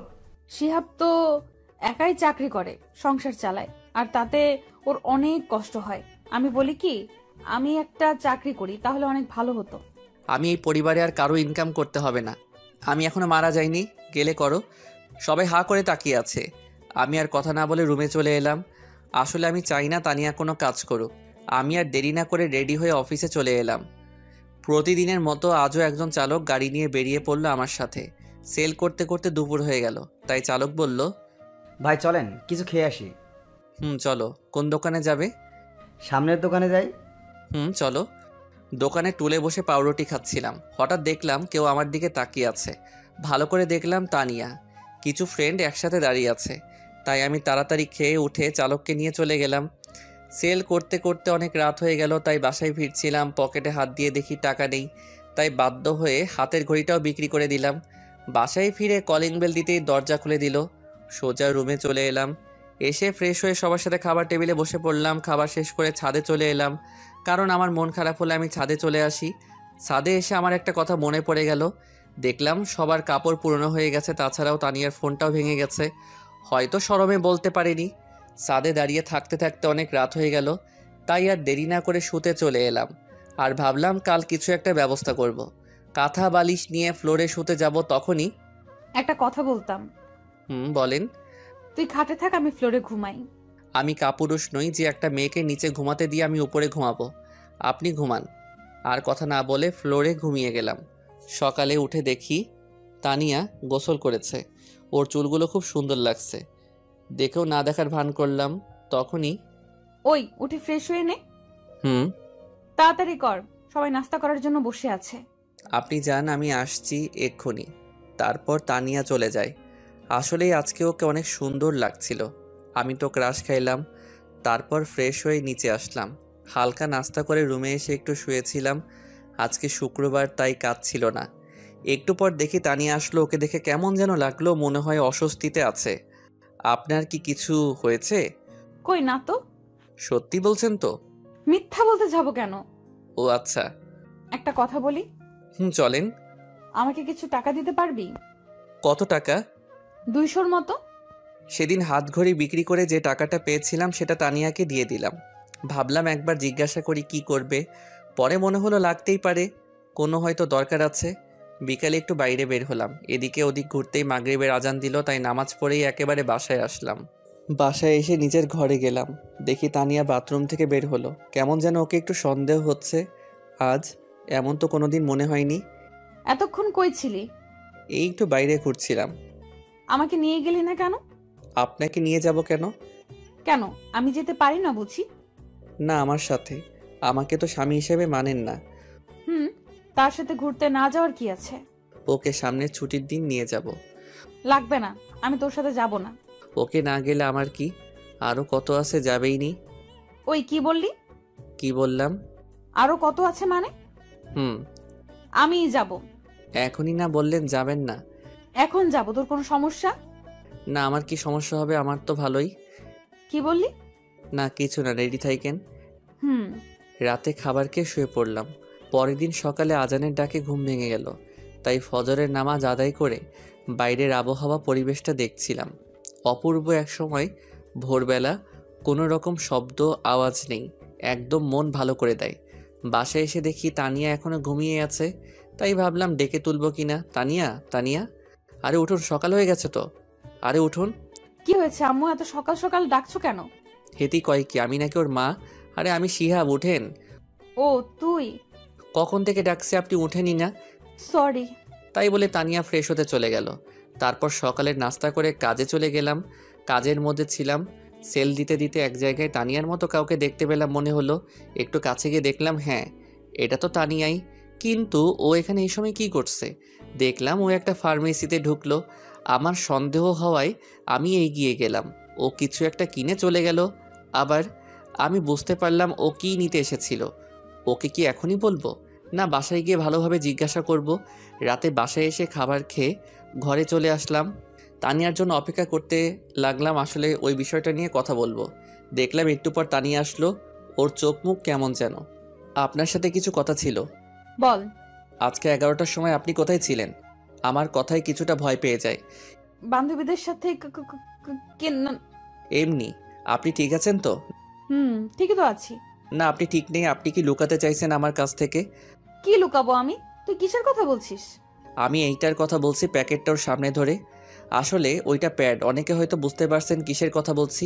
শিহাব তো একাই চাকরি করে, সংসার চালায়, আর তাতে ওর অনেক কষ্ট হয়। আমি বলি কি, আমি একটা চাকরি করি, তাহলে অনেক ভালো হতো। আমি এই পরিবারে আর কারো ইনকাম করতে হবে না। আমি এখনো মারা যাইনি, গেলে করো। সবাই হা করে তাকিয়ে আছে। আমি আর কথা না বলে রুমে চলে এলাম। আসলে আমি চাই না তানিয়া কোনো কাজ করুক। আমি আর দেরি না করে রেডি হয়ে অফিসে চলে এলাম। প্রতিদিনের মতো আজও একজন চালক গাড়ি নিয়ে বেরিয়ে পড়লো আমার সাথে। সেল করতে করতে দুপুর হয়ে গেল, তাই চালক বলল, ভাই চলেন কিছু খেয়ে আসি। চলো। কোন দোকানে যাবে? সামনের দোকানে যাই। চলো। দোকানে টুলে বসে পাউরুটি খাচ্ছিলাম। হঠাৎ দেখলাম কেউ আমার দিকে তাকিয়ে আছে। ভালো করে দেখলাম তানিয়া। কিছু ফ্রেন্ড একসাথে দাঁড়িয়ে আছে, তাই আমি তাড়াতাড়ি খেয়ে উঠে চালককে নিয়ে চলে গেলাম। সেল করতে করতে অনেক রাত হয়ে গেল, তাই বাসায় ফিরছিলাম। পকেটে হাত দিয়ে দেখি টাকা নেই, তাই বাধ্য হয়ে হাতের ঘড়িটাও বিক্রি করে দিলাম। বাসায় ফিরে কলিং বেল দিতেই দরজা খুলে দিল। সোজা রুমে চলে এলাম। এসে ফ্রেশ হয়ে সবার সাথে খাবার টেবিলে বসে পড়লাম। খাবার শেষ করে ছাদে চলে এলাম, কারণ আমার মন খারাপ হলে আমি ছাদে চলে আসি। ছাদে এসে আমার একটা কথা মনে পড়ে গেল। দেখলাম সবার কাপড় পুরনো হয়ে গেছে, তাছাড়াও তানিয়ার ফোনটাও ভেঙে গেছে। হয়তো শরমে বলতে পারিনি। ছাদে দাঁড়িয়ে থাকতে থাকতে অনেক রাত হয়ে গেল, তাই আর দেরি না করে শুতে চলে এলাম। আর ভাবলাম কাল কিছু একটা ব্যবস্থা করব। কাঁথা বালিশ নিয়ে ফ্লোরে শুতে যাব, তখনই একটা কথা বলতাম। বলেন। তুই খাটে থাক, আমি ফ্লোরে ঘুমাই। আমি কাপুরুষ নই যে একটা মেয়েকে নিচে ঘুমাতে দিয়ে আমি উপরে ঘুমাবো। আপনি ঘুমান। আর কথা না বলে ফ্লোরে ঘুমিয়ে গেলাম। সকালে উঠে দেখি তানিয়া গোসল করেছে। ওর চুলগুলো খুব সুন্দর লাগছে। দেখেও না দেখার ভান করলাম। তখনই, ওই উঠে ফ্রেশ হয়ে নে। তাড়াতাড়ি কর, সবাই নাস্তা করার জন্য বসে আছে। আপনি যান, আমি আসছি এক্ষুনি। তারপর তানিয়া চলে যায়। আসলেই আজকে ওকে অনেক সুন্দর লাগছিল। আমি তো ক্রাশ খাইলাম। তারপর ফ্রেশ হয়ে নিচে আসলাম। হালকা নাস্তা করে রুমে এসে একটু শুয়েছিলাম। আজকে শুক্রবার, তাই কাজ ছিল না। একটু পর দেখি তানিয়া আসলো। ওকে দেখে কেমন যেন লাগলো, মনে হয় অস্বস্তিতে আছে। আপনার কি কিছু হয়েছে? কই না তো। সত্যি বলছেন তো? মিথ্যা বলতে যাব কেন? ও আচ্ছা। একটা কথা বলি। চলেন। আমাকে কিছু টাকা দিতে পারবি? কত টাকা? 200-র মতো। সেদিন হাত ঘড়ি বিক্রি করে যে টাকাটা পেয়েছিলাম সেটা তানিয়াকে দিয়ে দিলাম। ভাবলাম একবার জিজ্ঞাসা করি কি করবে। পরে মনে হলো লাগতেই পারে, কোনো হয়তো দরকার আছে। বিকালে একটু বাইরে বের হলাম। এদিকে ওদিক ঘুরতেই মাগরিবের আজান দিল, তাই নামাজ পড়েই একেবারে বাসায় আসলাম। বাসায় এসে নিজের ঘরে গেলাম। দেখি তানিয়া বাথরুম থেকে বের হলো। কেমন যেন ওকে একটু সন্দেহ হচ্ছে আজ। এমন তো কোনোদিন মনে হয়নি। এতক্ষণ কই ছিলি? এই একটু বাইরে ঘুরছিলাম। আমাকে নিয়ে গেলি না কেন? আপনাকে নিয়ে যাব কেন? কেন, আমি যেতে পারি না বুঝি? না, আমার সাথে। আমাকে তো স্বামী হিসেবে মানেন না। হুম, তার সাথে ঘুরতে না যাওয়ার কি আছে? ওকে সামনের ছুটির দিন নিয়ে যাব। লাগবে না, আমি তোর সাথে যাব না। ওকে না গেলে আমার কি? আরও কত আছে, যাবেই নি। ওই কি বললি? কি বললাম? আরো কত আছে মানে? হুম। আমিই যাব। এখনই না বললেন যাবেন না? এখন যাব, তোর কোনো সমস্যা? না, আমার কি সমস্যা হবে? আমার তো ভালোই। কি বললি? না কিছু না, রেডি থাকেন। হুম। রাতে খাবার খেয়ে শুয়ে পড়লাম। পরের দিন সকালে আজানের ডাকে ঘুম ভেঙে গেল। তাই ফজরের নামাজ আদায় করে বাইরের আবহাওয়া পরিবেশটা দেখছিলাম। অপূর্ব এক সময় ভোরবেলা, কোনো রকম শব্দ আওয়াজ নেই, একদম মন ভালো করে দেয়। বাসায় এসে দেখি তানিয়া এখনো ঘুমিয়ে আছে। তাই ভাবলাম ডেকে তুলবো কিনা। তানিয়া, তানিয়া, আরে উঠুন, সকাল হয়ে গেছে তো। আরে উঠুন। কি হয়েছে আম্মু, এত সকাল সকাল ডাকছো কেন? হেতি কয় কি, আমি নাকি ওর মা? আরে আমি শিহাব, উঠেন। ও তুই? কখন থেকে ডাকছি, আপনি উঠেনই না। সরি। তাই বলে তানিয়া ফ্রেশ হতে চলে গেল। তারপর সকালের নাস্তা করে কাজে চলে গেলাম। কাজের মধ্যে ছিলাম, সেল দিতে দিতে এক জায়গায় তানিয়ার মতো কাউকে দেখতে পেলাম মনে হলো। একটু কাছে গিয়ে দেখলাম, হ্যাঁ এটা তো তানিয়াই। কিন্তু ও এখানে এই সময় কী করছে? দেখলাম ও একটা ফার্মেসিতে ঢুকলো। আমার সন্দেহ হওয়ায় আমি এগিয়ে গেলাম। ও কিছু একটা কিনে চলে গেল। আবার আমি বুঝতে পারলাম ও কী নিতে এসেছিল। ওকে কি এখনই বলবো, না বাসায় গিয়ে ভালোভাবে জিজ্ঞাসা করব? রাতে বাসায় এসে খাবার খেয়ে ঘরে চলে আসলাম। তানিয়ার জন্য অপেক্ষা করতে লাগলাম, আসলে ওই বিষয়টা নিয়ে কথা বলবো। দেখলাম একটু পর তানিয়া আসলো। ওর চোখ মুখ কেমন যেন। আপনার সাথে কিছু কথা ছিল। বল। আজকে 11টার সময় আপনি কোথায় ছিলেন? আমার কথায় কিছুটা ভয় পেয়ে যায়। বান্ধবীদের সাথে এমনি। আপনি ঠিক আছেন তো? হুম, ঠিকই তো আছি। না আপনি ঠিক নেই। আপনি কি লুকাতে চাইছেন আমার কাছ থেকে? কি লুকাবো আমি? তুই কিসের কথা বলছিস? আমি এইটার কথা বলছি, প্যাকেটটার সামনে ধরে। আসলে ওইটা প্যাড। অনেকে হয়তো বুঝতে পারছেন কিসের কথা বলছি।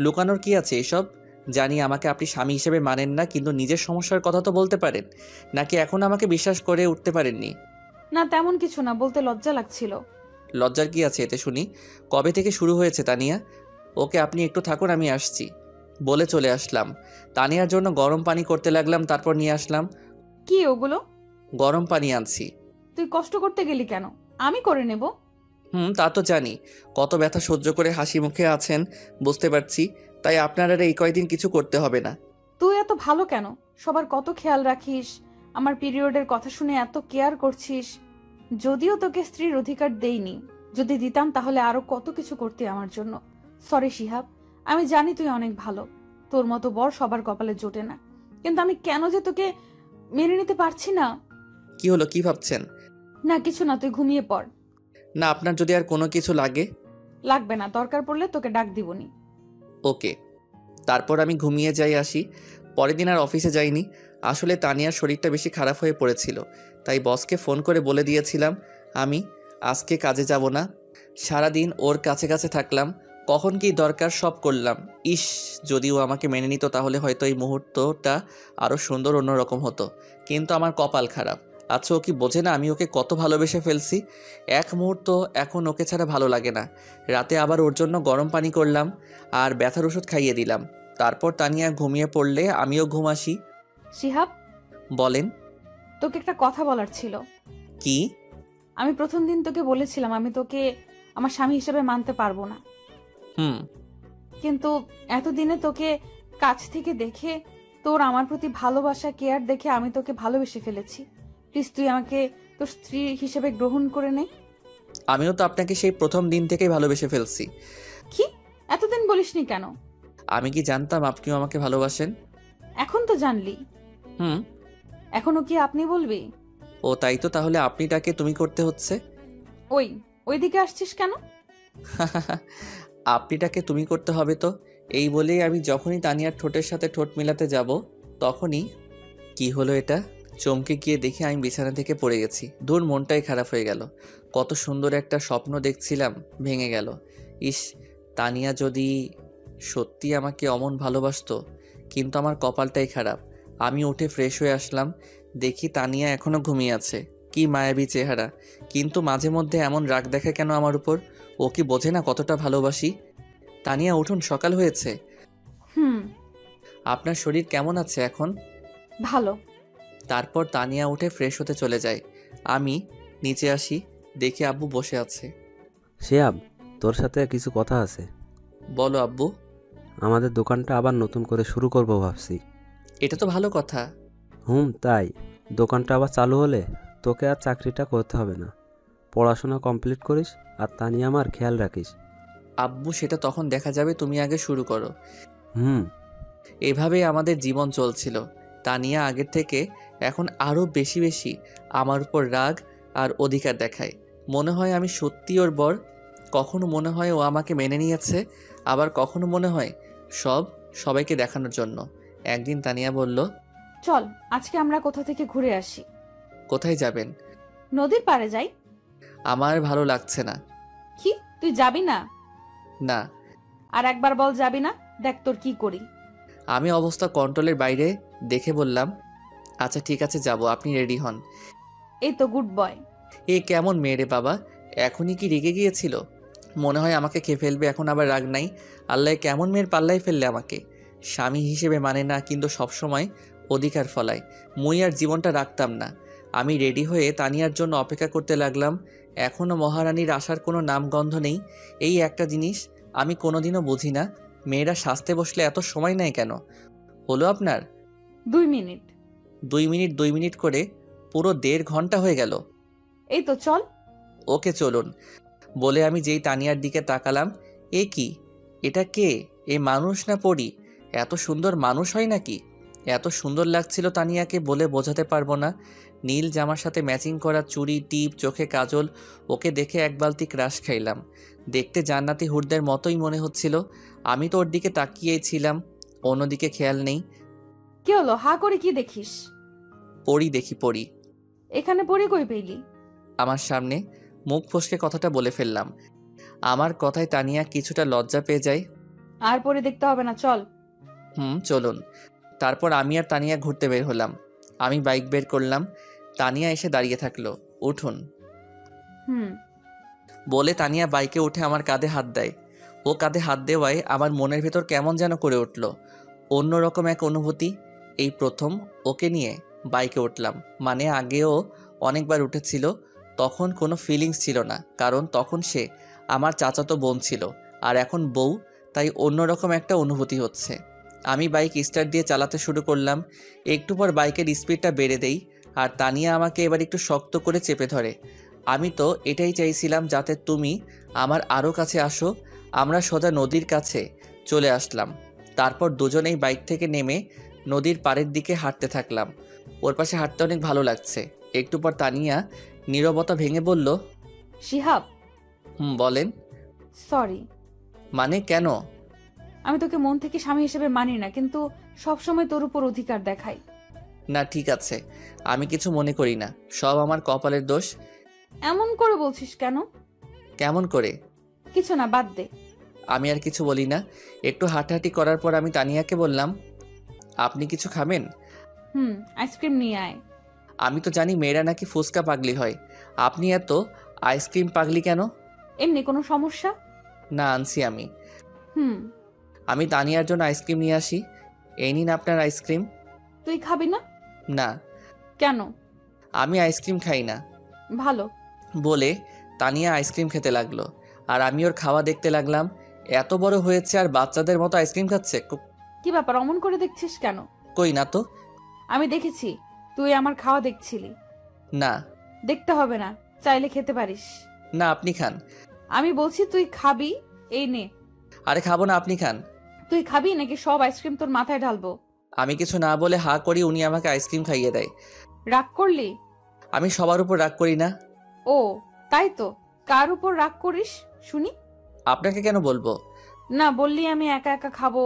লুকানোর কি আছে এসব? জানি আমাকে আপনি স্বামী হিসেবে মানেন না, কিন্তু নিজের সমস্যার কথা তো বলতে পারেন। নাকি এখন আমাকে বিশ্বাস করে উঠতে পারেননি? না তেমন কিছু না, বলতে লজ্জা লাগছিল। লজ্জার কি আছে এতে শুনি? কবে থেকে শুরু হয়েছে তানিয়া? ওকে আপনি একটু থাকুন, আমি আসছি বলে চলে আসলাম। তানিয়ার জন্য গরম পানি করতে লাগলাম, তারপর নিয়ে আসলাম। কি ওগুলো? গরম পানি আনছি। তুই কষ্ট করতে গেলি কেন? আমি করে নেব। তা তো জানি। কত ব্যথা সহ্য করে হাসি মুখে আছেন বুঝতে পারছি। তাই আপনার আর এই কয়দিন কিছু করতে হবে না। তুই এত ভালো কেন? সবার কত খেয়াল রাখিস, আমার পিরিয়ডের কথা শুনে এত কেয়ার করছিস। যদিও তোকে স্ত্রীর অধিকার দেইনি, যদি দিতাম তাহলে আরো কত কিছু করতে আমার জন্য। সরি শিহাব, আমি জানি তুই অনেক ভালো, তোর মতো বর সবার কপালে জোটে না, কিন্তু আমি কেন যে তোকে মেনে নিতে পারছি না। কি হলো, কি ভাবছেন? না কিছু না, তুই ঘুমিয়ে পড়। না আপনার যদি আর কোনো কিছু লাগে। লাগবে না, দরকার পড়লে তোকে ডাক দিবনি। ওকে। তারপর আমি ঘুমিয়ে যাই আসি। পরের দিন আর অফিসে যাইনি। আসলে তানিয়ার শরীরটা বেশি খারাপ হয়ে পড়েছিল। তাই বসকে ফোন করে বলে দিয়েছিলাম আমি আজকে কাজে যাব না। সারাদিন ওর কাছে কাছে থাকলাম, কখন কি দরকার সব করলাম। ইস, যদিও আমাকে মেনে নিত তাহলে হয়তো এই মুহূর্তটা আরও সুন্দর অন্যরকম হতো। কিন্তু আমার কপাল খারাপ। আচ্ছা ও কি বোঝে না আমি ওকে কত ভালোবেসে ফেলছি? এক মুহূর্ত এখন ওকে ছাড়া ভালো লাগে না। রাতে আবার ওর জন্য গরম পানি করলাম আর ব্যথার ওষুধ খাইয়ে দিলাম। তারপর তানিয়া ঘুমিয়ে পড়লে আমিও ঘুম আসি। শিহাব, বলেন। তোকে একটা কথা বলার ছিল। কি? আমি প্রথম দিন তোকে বলেছিলাম আমি তোকে আমার স্বামী হিসেবে মানতে পারবো না, হুম। কিন্তু এতদিনে তোকে কাছ থেকে দেখে, তোর আমার প্রতি ভালোবাসা কেয়ার দেখে আমি তোকে ভালোবেসে ফেলেছি। প্লিজ তুই আমাকে তোর স্ত্রী হিসেবে গ্রহণ করে নে। আমিও তো আপনাকে সেই প্রথম দিন থেকেই ভালোবেসে ফেলছি। কি এতদিন বলিসনি কেন? আমি কি জানতাম আপনিও আমাকে ভালোবাসেন? এখন তো জানলি। হুম। এখনো কি আপনি বলবি? ও তাই তো, তাহলে আপনিটাকে তুমি করতে হচ্ছে। ওইদিকে আসছিস কেন? আপনিটাকে তুমি করতে হবে তো। এই বলেই আমি যখনই তানিয়ার ঠোঁটের সাথে ঠোঁট মিলাতে যাব তখনই কি হলো, এটা চমকে গিয়ে দেখি আমি বিছানা থেকে পড়ে গেছি। দূর, মনটাই খারাপ হয়ে গেল। কত সুন্দর একটা স্বপ্ন দেখছিলাম, ভেঙে গেল। ইস, তানিয়া যদি সত্যি আমাকে অমন ভালোবাসতো। কিন্তু আমার কপালটাই খারাপ। আমি উঠে ফ্রেশ হয়ে আসলাম, দেখি তানিয়া এখনো ঘুমিয়ে আছে। কি মায়াবী চেহারা, কিন্তু মাঝে মধ্যে এমন রাগ দেখে কেন আমার উপর? ও কি বোঝে না কতটা ভালোবাসি? তানিয়া উঠুন, সকাল হয়েছে। হুম। আপনার শরীর কেমন আছে এখন? ভালো। তারপর তানিয়া উঠে ফ্রেশ হতে চলে যায়। আমি নিচে আসি, দেখি আব্বু বসে আছে। শিহাব, তোর সাথে কিছু কথা আছে। বলো আব্বু। আমাদের দোকানটা আবার নতুন করে শুরু করব ভাবছি। এটা তো ভালো কথা। তাই দোকানটা আবার চালু হলে তোকে আর চাকরিটা করতে হবে না। পড়াশোনা কমপ্লিট করিস আর তানিয়া আমার খেয়াল রাখিস। আব্বু সেটা তখন দেখা যাবে, তুমি আগে শুরু করো। হুম। এভাবেই আমাদের জীবন চলছিল। তানিয়া আগের থেকে এখন আরও বেশি বেশি আমার উপর রাগ আর অধিকার দেখায়। মনে হয় আমি সত্যি ওর বর। কখনো মনে হয় ও আমাকে মেনে নিয়েছে, আবার কখনো মনে হয় সবাইকে দেখানোর জন্য। একদিন তানিয়া বলল, চল আজকে আমরা কোথা থেকে ঘুরে আসি। কোথায় যাবেন? নদীর পাড়ে যাই। আমার ভালো লাগছে না। কি, তুই যাবি না? না। আর একবার বল যাবি না, দেখ তোর কি করি। আমি অবস্থা কন্ট্রোলের বাইরে দেখে বললাম, আচ্ছা ঠিক আছে যাব, আপনি রেডি হন। এই তো গুড বয়। এ কেমন মেয়ে রে বাবা, এখনই কি রেগে গিয়েছিল? মনে হয় আমাকে খেয়ে ফেলবে, এখন আবার রাগ নাই। আল্লাহ কেমন মেয়ের পাল্লায় ফেললে আমাকে। স্বামী হিসেবে মানে না, কিন্তু সবসময় অধিকার ফলায়। মুই আর জীবনটা রাখতাম না। আমি রেডি হয়ে তানিয়ার জন্য অপেক্ষা করতে লাগলাম। এখনও মহারানীর আসার কোনো নামগন্ধ নেই। এই একটা জিনিস আমি কোনোদিনও বুঝি না, মেয়েরা সাজতে বসলে এত সময় নেয় কেন? হলো আপনার 2 মিনিট। 2 মিনিট করে পুরো 1.5 ঘন্টা হয়ে গেল। এই তো চল। ওকে চলুন বলে আমি যেই তানিয়ার দিকে তাকালাম, এ কি, এটা কে? এ মানুষ না পরী? এত সুন্দর মানুষ হয় নাকি? এত সুন্দর লাগছিল তানিয়াকে বলে বোঝাতে পারবো না। নীল জামার সাথে ম্যাচিং করা চুড়ি, টিপ, চোখে কাজল, ওকে দেখে এক বালতি ক্রাশ খাইলাম। দেখতে জান্নাতি হুরদের মতোই মনে হচ্ছিল। আমি তো ওর দিকে তাকিয়েই ছিলাম, অন্যদিকে খেয়াল নেই। কি হলো, হা করে কি দেখিস? পরী দেখি, পরী। এখানে পড়ে কই পেলি? আমার সামনে। মুখ ফসকে কথাটা বলে ফেললাম। আমার কথায় তানিয়া কিছুটা লজ্জা পেয়ে যায়। আর পরে দেখতে হবে না, চল। চলুন। তারপর আমি আর তানিয়া ঘুরতে বের হলাম। আমি বাইক বের করলাম, তানিয়া এসে দাঁড়িয়ে থাকলো। উঠুন হুম। বলে তানিয়া বাইকে উঠে আমার কাঁধে হাত দেয়। ও কাঁধে হাত দেওয়ায় আমার মনের ভেতর কেমন যেন করে উঠল, অন্যরকম এক অনুভূতি। এই প্রথম ওকে নিয়ে বাইকে উঠলাম। মানে আগেও অনেকবার উঠেছিল, তখন কোনো ফিলিংস ছিল না, কারণ তখন সে আমার চাচাতো বোন ছিল, আর এখন বউ, তাই অন্যরকম একটা অনুভূতি হচ্ছে। আমি বাইক স্টার্ট দিয়ে চালাতে শুরু করলাম। একটু পর বাইকের স্পিডটা বেড়ে দেই, আর তানিয়া আমাকে এবার একটু শক্ত করে চেপে ধরে। আমি তো এটাই চাইছিলাম, যাতে তুমি আমার আরও কাছে আসো। আমরা সোজা নদীর কাছে চলে আসলাম। তারপর দুজনেই বাইক থেকে নেমে নদীর পাড়ের দিকে হাঁটতে থাকলাম। ওর পাশে হাঁটতে অনেক ভালো লাগছে। একটু পর তানিয়া নীরবতা ভেঙে বলল, শিহাব। বলেন। সরি। মানে কেন? আমি তোকে মন থেকে স্বামী হিসেবে মানি না, কিন্তু সবসময় তোর উপর অধিকার দেখাই। না ঠিক আছে, আমি কিছু মনে করি না, সব আমার কপালের দোষ। এমন করে বলছিস কেন? কেমন করে? কিছু না, বাদ দে। আমি আর কিছু বলি না। একটু হাঁটাহাঁটি করার পর আমি তানিয়াকে বললাম, আপনি কিছু খাবেন? আইসক্রিম নিয়ে আয়। আমি তো জানি মেয়েরা নাকি ফুচকা পাগলি হয়, আপনি এত আইসক্রিম পাগলি কেন? এমনি কোনো সমস্যা? না, আনছি আমি। হুম। আমি তানিয়ার জন্য আইসক্রিম নিয়ে আসি। এই নিন আপনার আইসক্রিম। তুই খাবি না? না। কেন? আমি আইসক্রিম খাই না। ভালো। বলে তানিয়া আইসক্রিম খেতে লাগলো, আর আমি ওর খাওয়া দেখতে লাগলাম। এত বড় হয়েছে আর বাচ্চাদের মতো আইসক্রিম খাচ্ছে। কি ব্যাপার, অমন করে দেখছিস কেন? কই না তো। আমি দেখেছি, তুই আমার খাওয়া দেখছিলি। না। দেখতে হবে না, চাইলে খেতে পারিস। না, আপনি খান। আমি বলছি তুই খাবি, এই নে। আরে খাবো না, আপনি খান। তুই খাবি নাকি সব আইসক্রিম তোর মাথায় ঢালবো? আমি কিছু না বলে হা করি, উনি আমাকে আইসক্রিম খাইয়ে দেয়। রাগ করলি? আমি সবার উপর রাগ করি না। ও তাই তো, কার উপর রাগ করিস শুনি? আপনাকে কেন বলবো? না বললি আমি একা একা খাবো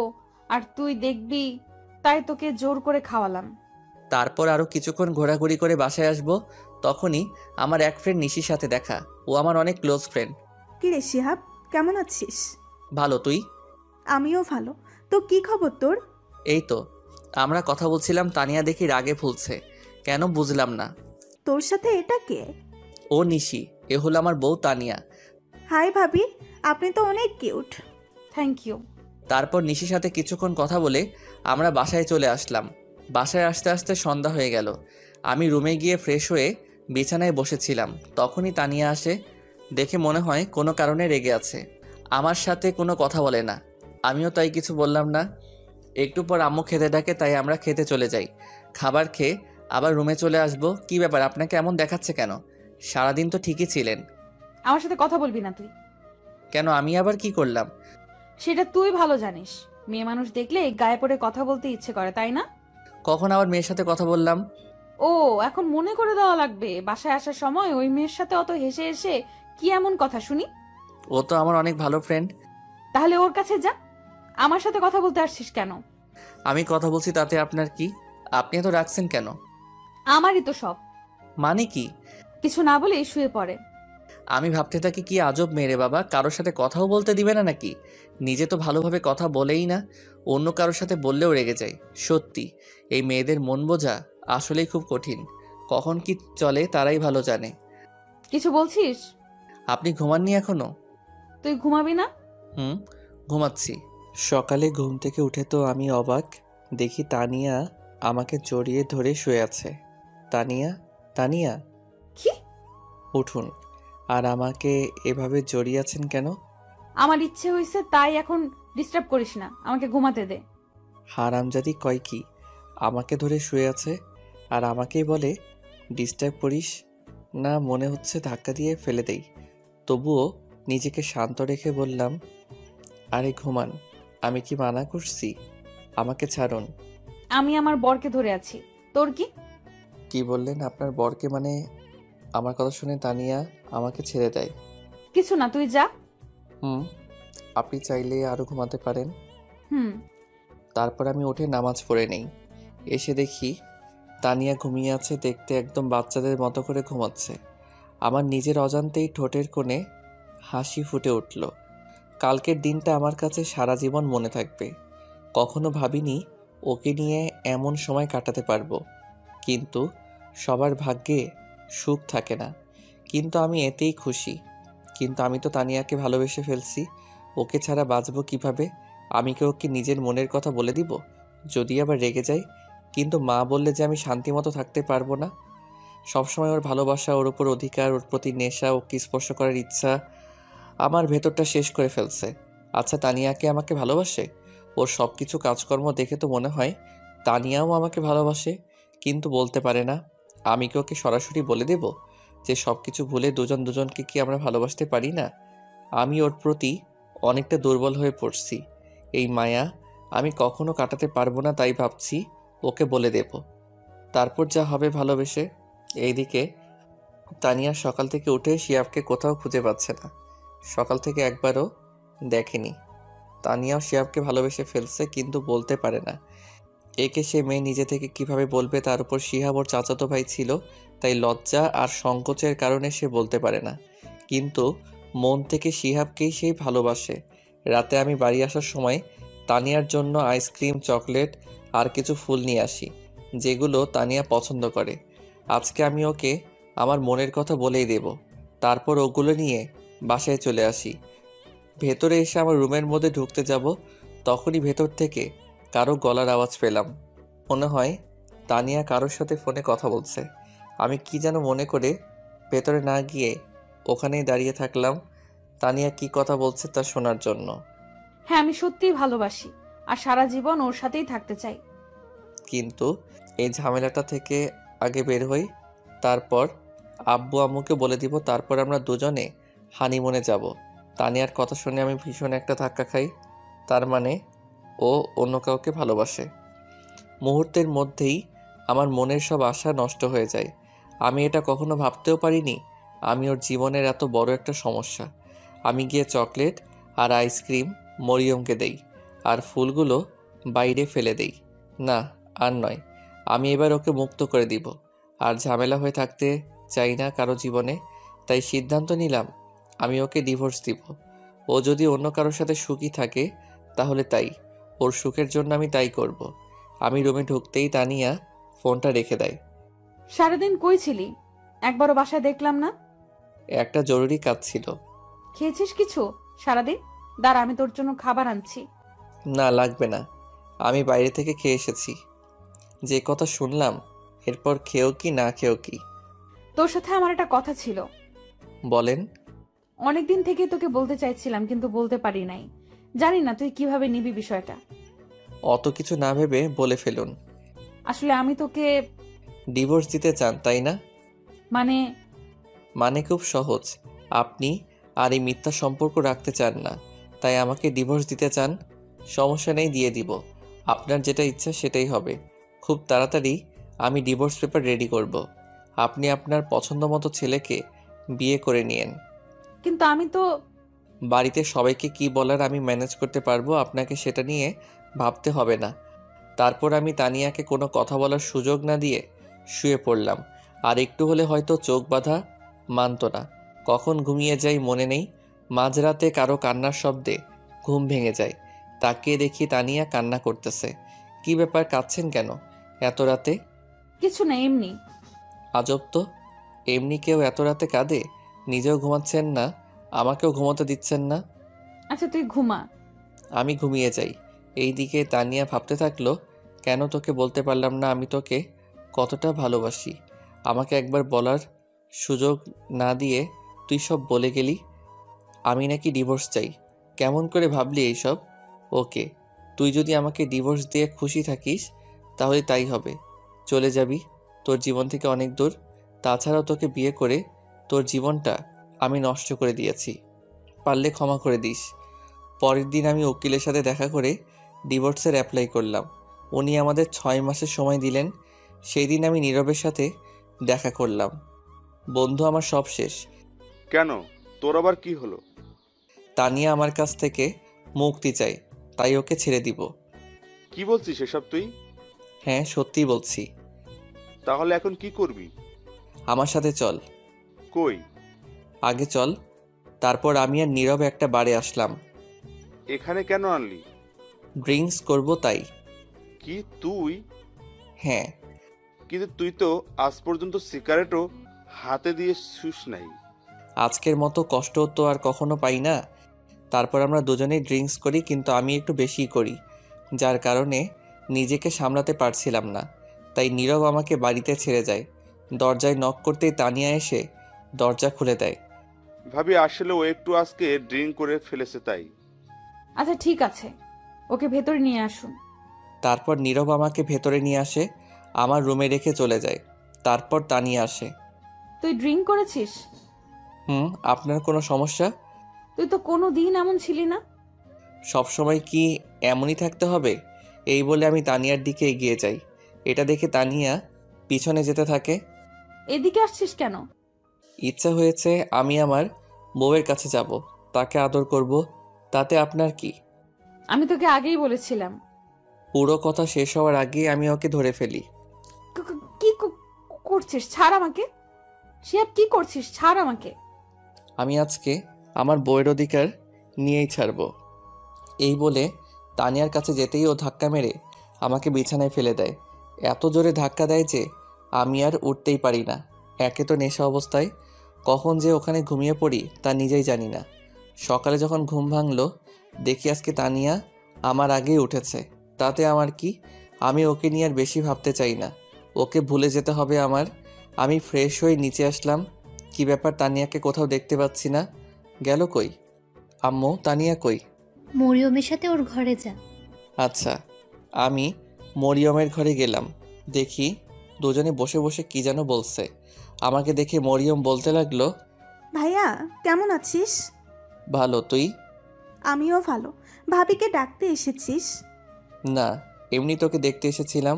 আর তুই দেখবি, তাই তোকে জোর করে খাওয়ালাম। তারপর আরো কিছুক্ষণ ঘোরাঘুরি করে বাসায় আসবো। তখনই আমার এক ফ্রেন্ড নিশির সাথে দেখা। ও আমার অনেক ক্লোজ ফ্রেন্ড। কিরে শিহাব, কেমন আছিস? ভালো, তুই? আমিও ভালো। তো কি খবর তোর? এই তো আমরা কথা বলছিলাম, তানিয়া দেখি রাগে ফুলছে। কেন বুঝলাম না। তোর সাথে এটা কে? ও নিশি, এ হলো আমার বউ তানিয়া। হাই ভাবি, আপনি তো অনেক কিউট। Thank you. তারপর নিশির সাথে কিছুক্ষণ কথা বলে আমরা বাসায় চলে আসলাম। বাসায় আসতে আসতে সন্ধ্যা হয়ে গেল। আমি রুমে গিয়ে ফ্রেশ হয়ে বিছানায় বসেছিলাম, তখনই তানিয়া আসে। দেখে মনে হয় কোনো কারণে রেগে আছে, আমার সাথে কোনো কথা বলে না। আমিও তাই কিছু বললাম না। একটু পর আম্মু খেতে ডাকে, তাই আমরা খেতে চলে যাই। খাবার খেয়ে আবার রুমে চলে আসব। কি ব্যাপার, আপনাকে এমন দেখাচ্ছে কেন? সারাদিন তো ঠিকই ছিলেন। আমার সাথে কথা বলবি না তুই। কেন, আমি আবার কি করলাম? সেটা তুই ভালো জানিস। মেয়ে মানুষ দেখলে গায়ে পড়ে কথা বলতে ইচ্ছে করে, তাই না? কখন আবার মেয়ের সাথে কথা বললাম? ও, এখন মনে করে দেওয়া লাগবে? বাসায় আসার সময় ওই মেয়ের সাথে অত হেসে হেসে কি এমন কথা শুনি? ও তো আমার অনেক ভালো ফ্রেন্ড। তাহলে ওর কাছে যা। আমার সাথে কথা বলতে আসছিস কেন? আমি কথা বলছি তাতে আপনার কি? আপনি এত রাখছেন কেন? আমারই তো সব। মানে কি? কিছু না বলেই শুয়ে পড়ে। আমি ভাবতে থাকি কি আজব মেয়ে রে বাবা, কারোর সাথে কথাও বলতে দিবে না নাকি? নিজে তো ভালোভাবে কথা বলেই না, অন্য কারোর সাথে বললেও রেগে যায়। সত্যি এই মেয়েদের মন বোঝা আসলেই খুব কঠিন। কখন কি চলে তারাই ভালো জানে। কিছু বলছিস? আপনি ঘুমাননি এখনো? তুই ঘুমাবি না? ঘুমাচ্ছি। সকালে ঘুম থেকে উঠে তো আমি অবাক, দেখি তানিয়া আমাকে জড়িয়ে ধরে শুয়ে আছে। তানিয়া, তানিয়া কি? উঠুন। আর আমাকে এভাবে জড়িয়ে আছেন কেন? আমার ইচ্ছে হয়েছে তাই, এখন ডিস্টার্ব করিস না, আমাকে ঘুমাতে দে। হারামজাদি কয় কি? আমাকে ধরে শুয়ে আছে আর আমাকেই বলে ডিস্টার্ব করিস না। মনে হচ্ছে ধাক্কা দিয়ে ফেলে দেই। তবুও নিজেকে শান্ত রেখে বললাম, আরে ঘুমান, আমি কি মানা করছি? আমাকে ছাড়ুন। আমি আমার বরকে ধরে আছি, তোর কি? কি বললেন? আপনার বরকে? মানে? আমার কথা শুনে তানিয়া আমাকে ছেড়ে দেয়। কিছু না, তুই যা। আপনি চাইলে আরো ঘুমাতে পারেন। হুম। তারপর আমি উঠে নামাজ পড়ে নেই। এসে দেখি তানিয়া ঘুমিয়ে আছে, দেখতে একদম বাচ্চাদের মতো করে ঘুমাচ্ছে। আমার নিজের অজান্তেই ঠোঁটের কোণে হাসি ফুটে উঠল। কালকের দিনটা আমার কাছে সারা জীবন মনে থাকবে। কখনো ভাবিনি ওকে নিয়ে এমন সময় কাটাতে পারবো। কিন্তু সবার ভাগ্যে সুখ থাকে না, কিন্তু আমি এতেই খুশি। কিন্তু আমি তো তানিয়াকে ভালোবেসে ফেলছি, ওকে ছাড়া বাঁচবো কিভাবে? আমি কি ওকে নিজের মনের কথা বলে দিব? যদি আবার রেগে যাই? কিন্তু মা বললে যে আমি শান্তিমতো থাকতে পারবো না। সবসময় ওর ভালোবাসা, ওর উপর অধিকার, ওর প্রতি নেশা, ওকে স্পর্শ করার ইচ্ছা আমার ভেতরটা শেষ করে ফেলছে। আচ্ছা, তানিয়াকে আমাকে ভালোবাসে? ওর সব কিছু কাজকর্ম দেখে তো মনে হয় তানিয়াও আমাকে ভালোবাসে, কিন্তু বলতে পারে না। আমি কি ওকে সরাসরি বলে দেব যে সব কিছু ভুলে দুজন দুজনকে কি আমরা ভালোবাসতে পারি না? আমি ওর প্রতি অনেকটা দুর্বল হয়ে পড়ছি। এই মায়া আমি কখনো কাটাতে পারবো না, তাই ভাবছি ওকে বলে দেব, তারপর যা হবে ভালোবেসে। এইদিকে তানিয়া সকাল থেকে উঠে শিয়াবকে কোথাও খুঁজে পাচ্ছে না। সকাল থেকে একবারও দেখেনি। তানিয়াও শিয়াবকে ভালোবেসে ফেলছে, কিন্তু বলতে পারে না। একে সে মেয়ে নিজে থেকে কিভাবে বলবে? তার উপর শিহাব ওর চাচাতো ভাই ছিল, তাই লজ্জা আর সংকোচের কারণে সে বলতে পারে না। কিন্তু মন থেকে শিহাবকেই সেই ভালোবাসে। রাতে আমি বাড়ি আসার সময় তানিয়ার জন্য আইসক্রিম, চকলেট আর কিছু ফুল নিয়ে আসি, যেগুলো তানিয়া পছন্দ করে। আজকে আমি ওকে আমার মনের কথা বলেই দেব। তারপর ওগুলো নিয়ে বাসায় চলে আসি। ভেতরে এসে আমার রুমের মধ্যে ঢুকতে যাব, তখনই ভেতর থেকে কারো গলার আওয়াজ পেলাম। মনে হয় তানিয়া কারোর সাথে ফোনে কথা বলছে। আমি কি যেন মনে করে ভেতরে না গিয়ে ওখানেই দাঁড়িয়ে থাকলাম, তানিয়া কি কথা বলছে তা শোনার জন্য। হ্যাঁ, আমি সত্যিই ভালোবাসি আর সারা জীবন ওর সাথেই থাকতে চাই। কিন্তু এই ঝামেলাটা থেকে আগে বের হই, তারপর আব্বু আম্মুকে বলে দিব, তারপর আমরা দুজনে হানিমুনে যাব। তানিয়ার কথা শুনে আমি ভীষণ একটা ধাক্কা খাই। তার মানে ও অন্য কাউকে ভালোবাসে। মুহূর্তের মধ্যেই আমার মনের সব আশা নষ্ট হয়ে যায়। আমি এটা কখনো ভাবতেও পারিনি আমি ওর জীবনের এত বড় একটা সমস্যা। আমি গিয়ে চকলেট আর আইসক্রিম মরিয়মকে দেই, আর ফুলগুলো বাইরে ফেলে দেই। না, আর নয়, আমি এবার ওকে মুক্ত করে দিব। আর ঝামেলা হয়ে থাকতে চাই না কারো জীবনে, তাই সিদ্ধান্ত নিলাম আমি ওকে ডিভোর্স দিব। ও যদি অন্য কারোর সাথে সুখী থাকে তাহলে তাই, ওর সুখের জন্য আমি তাই করব। আমি রুমে ঢুকতেই তানিয়া ফোনটা রেখে দেয়। সারাদিন কই ছিলি? একবারও বাসায় দেখলাম না। একটা জরুরি কাজ ছিল। খেয়েছিস কিছু সারাদিন? দাঁড়া, আমি তোর জন্য খাবার আনছি। না, লাগবে না, আমি বাইরে থেকে খেয়ে এসেছি। যে কথা শুনলাম, এরপর খেয়েও কি না খেয়েও কি। তোর সাথে আমার একটা কথা ছিল। বলেন। অনেকদিন থেকে তোকে বলতে চাইছিলাম, কিন্তু বলতে পারি নাই। জানি না তুই কিভাবে নিবি বিষয়টা। অত কিছু না ভেবে বলে ফেলুন। আসলে আমি তোকে ডিভোর্স দিতে চান, তাই না? মানে মানে খুব সহজ, আপনি আর এই মিথ্যা সম্পর্ক রাখতে চান না, তাই আমাকে ডিভোর্স দিতে চান। সমস্যা নেই, দিয়ে দিব। আপনার যেটা ইচ্ছা সেটাই হবে। খুব তাড়াতাড়ি আমি ডিভোর্স পেপার রেডি করব। আপনি আপনার পছন্দ মতো ছেলেকে বিয়ে করে নিয়েন। কিন্তু আমি তো বাড়িতে সবাইকে কি বলার আমি ম্যানেজ করতে পারবো, আপনাকে সেটা নিয়ে ভাবতে হবে না। তারপর আমি তানিয়াকে কোনো কথা বলার সুযোগ না দিয়ে শুয়ে পড়লাম। আর একটু হলে হয়তো চোখ বাঁধা মানত না। কখন ঘুমিয়ে যাই মনে নেই। মাঝরাতে কারো কান্নার শব্দে ঘুম ভেঙে যায়। তাকিয়ে দেখি তানিয়া কান্না করতেছে। কি ব্যাপার, কাঁদছেন কেন এত রাতে? কিছু না, এমনি। আজব তো, এমনি কেউ এত রাতে কাঁদে? নিজেও ঘুমাচ্ছেন না, আমাকেও ঘুমোতে দিচ্ছেন না। আচ্ছা তুই ঘুমা। আমি ঘুমিয়ে যাই। এইদিকে তানিয়া ভাবতে থাকলো, কেন তোকে বলতে পারলাম না আমি তোকে কতটা ভালোবাসি। আমাকে একবার বলার সুযোগ না দিয়ে তুই সব বলে গেলি। আমি নাকি ডিভোর্স চাই। কেমন করে ভাবলি এইসব? ওকে, তুই যদি আমাকে ডিভোর্স দিয়ে খুশি থাকিস তাহলে তাই হবে। চলে যাবি তোর জীবন থেকে অনেক দূর। তাছাড়াও তোকে বিয়ে করে তোর জীবনটা আমি নষ্ট করে দিয়েছি। পারলে ক্ষমা করে দিস। পরের দিন আমি উকিলের সাথে দেখা করে ডিভোর্সের অ্যাপ্লাই করলাম। উনি আমাদের 6 মাসের সময় দিলেন। সেই দিন আমি নীরবের সাথে দেখা করলাম। বন্ধু, আমার সব শেষ। কেন, তোর আবার কি হলো? তানিয়া আমার কাছ থেকে মুক্তি চাই, তাই ওকে ছেড়ে দিব। কি বলছিস এসব তুই? হ্যাঁ, সত্যি বলছি। তাহলে এখন কি করবি? আমার সাথে চল। কই? আগে চল। তারপর আমি আর নীরব একটা বারে আসলাম। এখানে কেন আনলি? ড্রিঙ্কস করব তাই। কি তুই? হ্যাঁ। কিন্তু তুই তো আজ পর্যন্ত সিগারেটও হাতে দিয়ে শুস নাই। আজকের মতো কষ্ট তো আর কখনো পাই না। তারপর আমরা দুজনেই ড্রিঙ্কস করি, কিন্তু আমি একটু বেশিই করি, যার কারণে নিজেকে সামলাতে পারছিলাম না। তাই নীরব আমাকে বাড়িতে ছেড়ে যায়। দরজায় নক করতেই তানিয়া এসে দরজা খুলে দেয়। ভাবি আসলে ও একটু আজকে ড্রিঙ্ক করে ফেলেছে তাই। আচ্ছা ঠিক আছে, ওকে ভেতরে নিয়ে আসুন। তারপর নীরব আমাকে ভেতরে নিয়ে আসে, আমার রুমে রেখে চলে যায়। তারপর তানিয়া আসে। তুই ড্রিঙ্ক করেছিস? আপনার কোনো সমস্যা? তুই তো কোনো দিন এমন ছিলি না। সবসময় কি এমনই থাকতে হবে? এই বলে আমি তানিয়ার দিকে এগিয়ে যাই। এটা দেখে তানিয়া পিছনে যেতে থাকে। এদিকে আসছিস কেন? ইচ্ছা হয়েছে আমি আমার বউয়ের কাছে যাব, তাকে আদর করব। তাতে আপনার কি? আমি তোকে আগেই বলেছিলাম। পুরো কথা শেষ হওয়ার আগেই আমি ওকে ধরে ফেলি। কি করছিস? ছাড় আমাকে। শিয়াব, কি করছিস? ছাড় আমাকে। আমি আজকে আমার বউয়ের অধিকার নিয়েই ছাড়ব। এই বলে তানিয়ার কাছে যেতেই ও ধাক্কা মেরে আমাকে বিছানায় ফেলে দেয়। এত জোরে ধাক্কা দেয় যে আমি আর উঠতেই পারি না। একে তো নেশা অবস্থায়, কখন যে ওখানে ঘুমিয়ে পড়ি তা নিজেই জানি না। সকালে যখন ঘুম ভাঙলো, দেখি আজকে তানিয়া আমার আগেই উঠেছে। তাতে আমার কি? আমি ওকে নিয়ে আর বেশি ভাবতে চাই না। ওকে ভুলে যেতে হবে আমার। আমি ফ্রেশ হয়ে নিচে আসলাম। কি ব্যাপার, তানিয়াকে কোথাও দেখতে পাচ্ছি না। গেল কই? আম্মু, তানিয়া কই? মরিয়মের সাথে ওর ঘরে যা। আচ্ছা। আমি মরিয়মের ঘরে গেলাম। দেখি দুজনে বসে বসে কি যেন বলছে। আমাকে দেখে মরিয়ম বলতে লাগলো, ভাইয়া কেমন আছিস? ভালো, তুই? আমিও ভালো। ভাবিকে ডাকতে এসেছিস? না, এমনি তোকে দেখতে এসেছিলাম।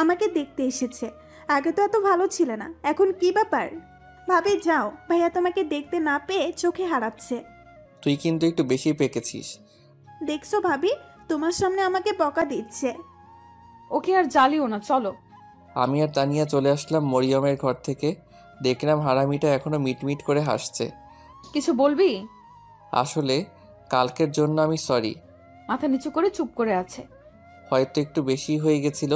আমাকে দেখতে এসেছে। আগে তো এত ভালো ছিল না, এখন কি ব্যাপার? ভাবি যাও, ভাইয়া তোমাকে দেখতে না পেয়ে চোখে হারাচ্ছে। তুই কিন্তু একটু বেশি পেকেছিস। দেখছো ভাবি, তোমার সামনে আমাকে বকা দিচ্ছে। ওকে আর জ্বালিও না, চলো। আমি আর তানিয়া চলে আসলাম মরিয়মের ঘর থেকে। দেখলাম হারামিটা এখনো মিটমিট করে হাসছে। কিছু বলবি? আসলে কালকের জন্য আমি সরি। মাথা নিচু করে চুপ করে আছে। হয়তো একটু বেশি হয়ে গেছিল।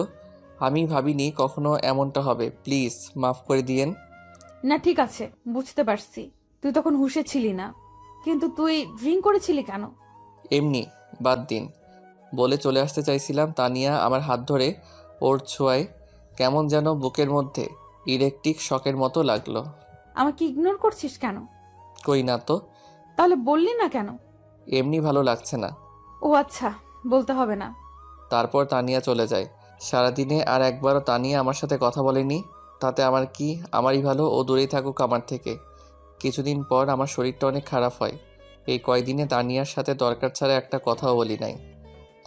আমি ভাবিনি কখনো এমনটা হবে, প্লিজ মাফ করে দিয়েন। না ঠিক আছে, বুঝতে পারছি তুই তখন হুঁশে ছিলি না, কিন্তু তুই ড্রিঙ্ক করেছিলি কেন? এমনি, বাদ দিন। বলে চলে আসতে চাইছিলাম, তানিয়া আমার হাত ধরে ওর ছোঁয়ায় কেমন যেন বুকের মধ্যে ইলেকট্রিক শকের মতো লাগলো। আমাকে ইগনোর করছিস কেন? কই না তো। তাহলে বললি না কেন? এমনি ভালো লাগছে না। ও আচ্ছা, বলতে হবে না। তারপর তানিয়া চলে যায়। সারাদিনে আর একবারও তানিয়া আমার সাথে কথা বলেনি। তাতে আমার কি, আমারই ভালো, ও দূরেই থাকুক আমার থেকে। কিছুদিন পর আমার শরীরটা অনেক খারাপ হয়। এই কয়দিনে তানিয়ার সাথে দরকার ছাড়া একটা কথাও বলি নাই।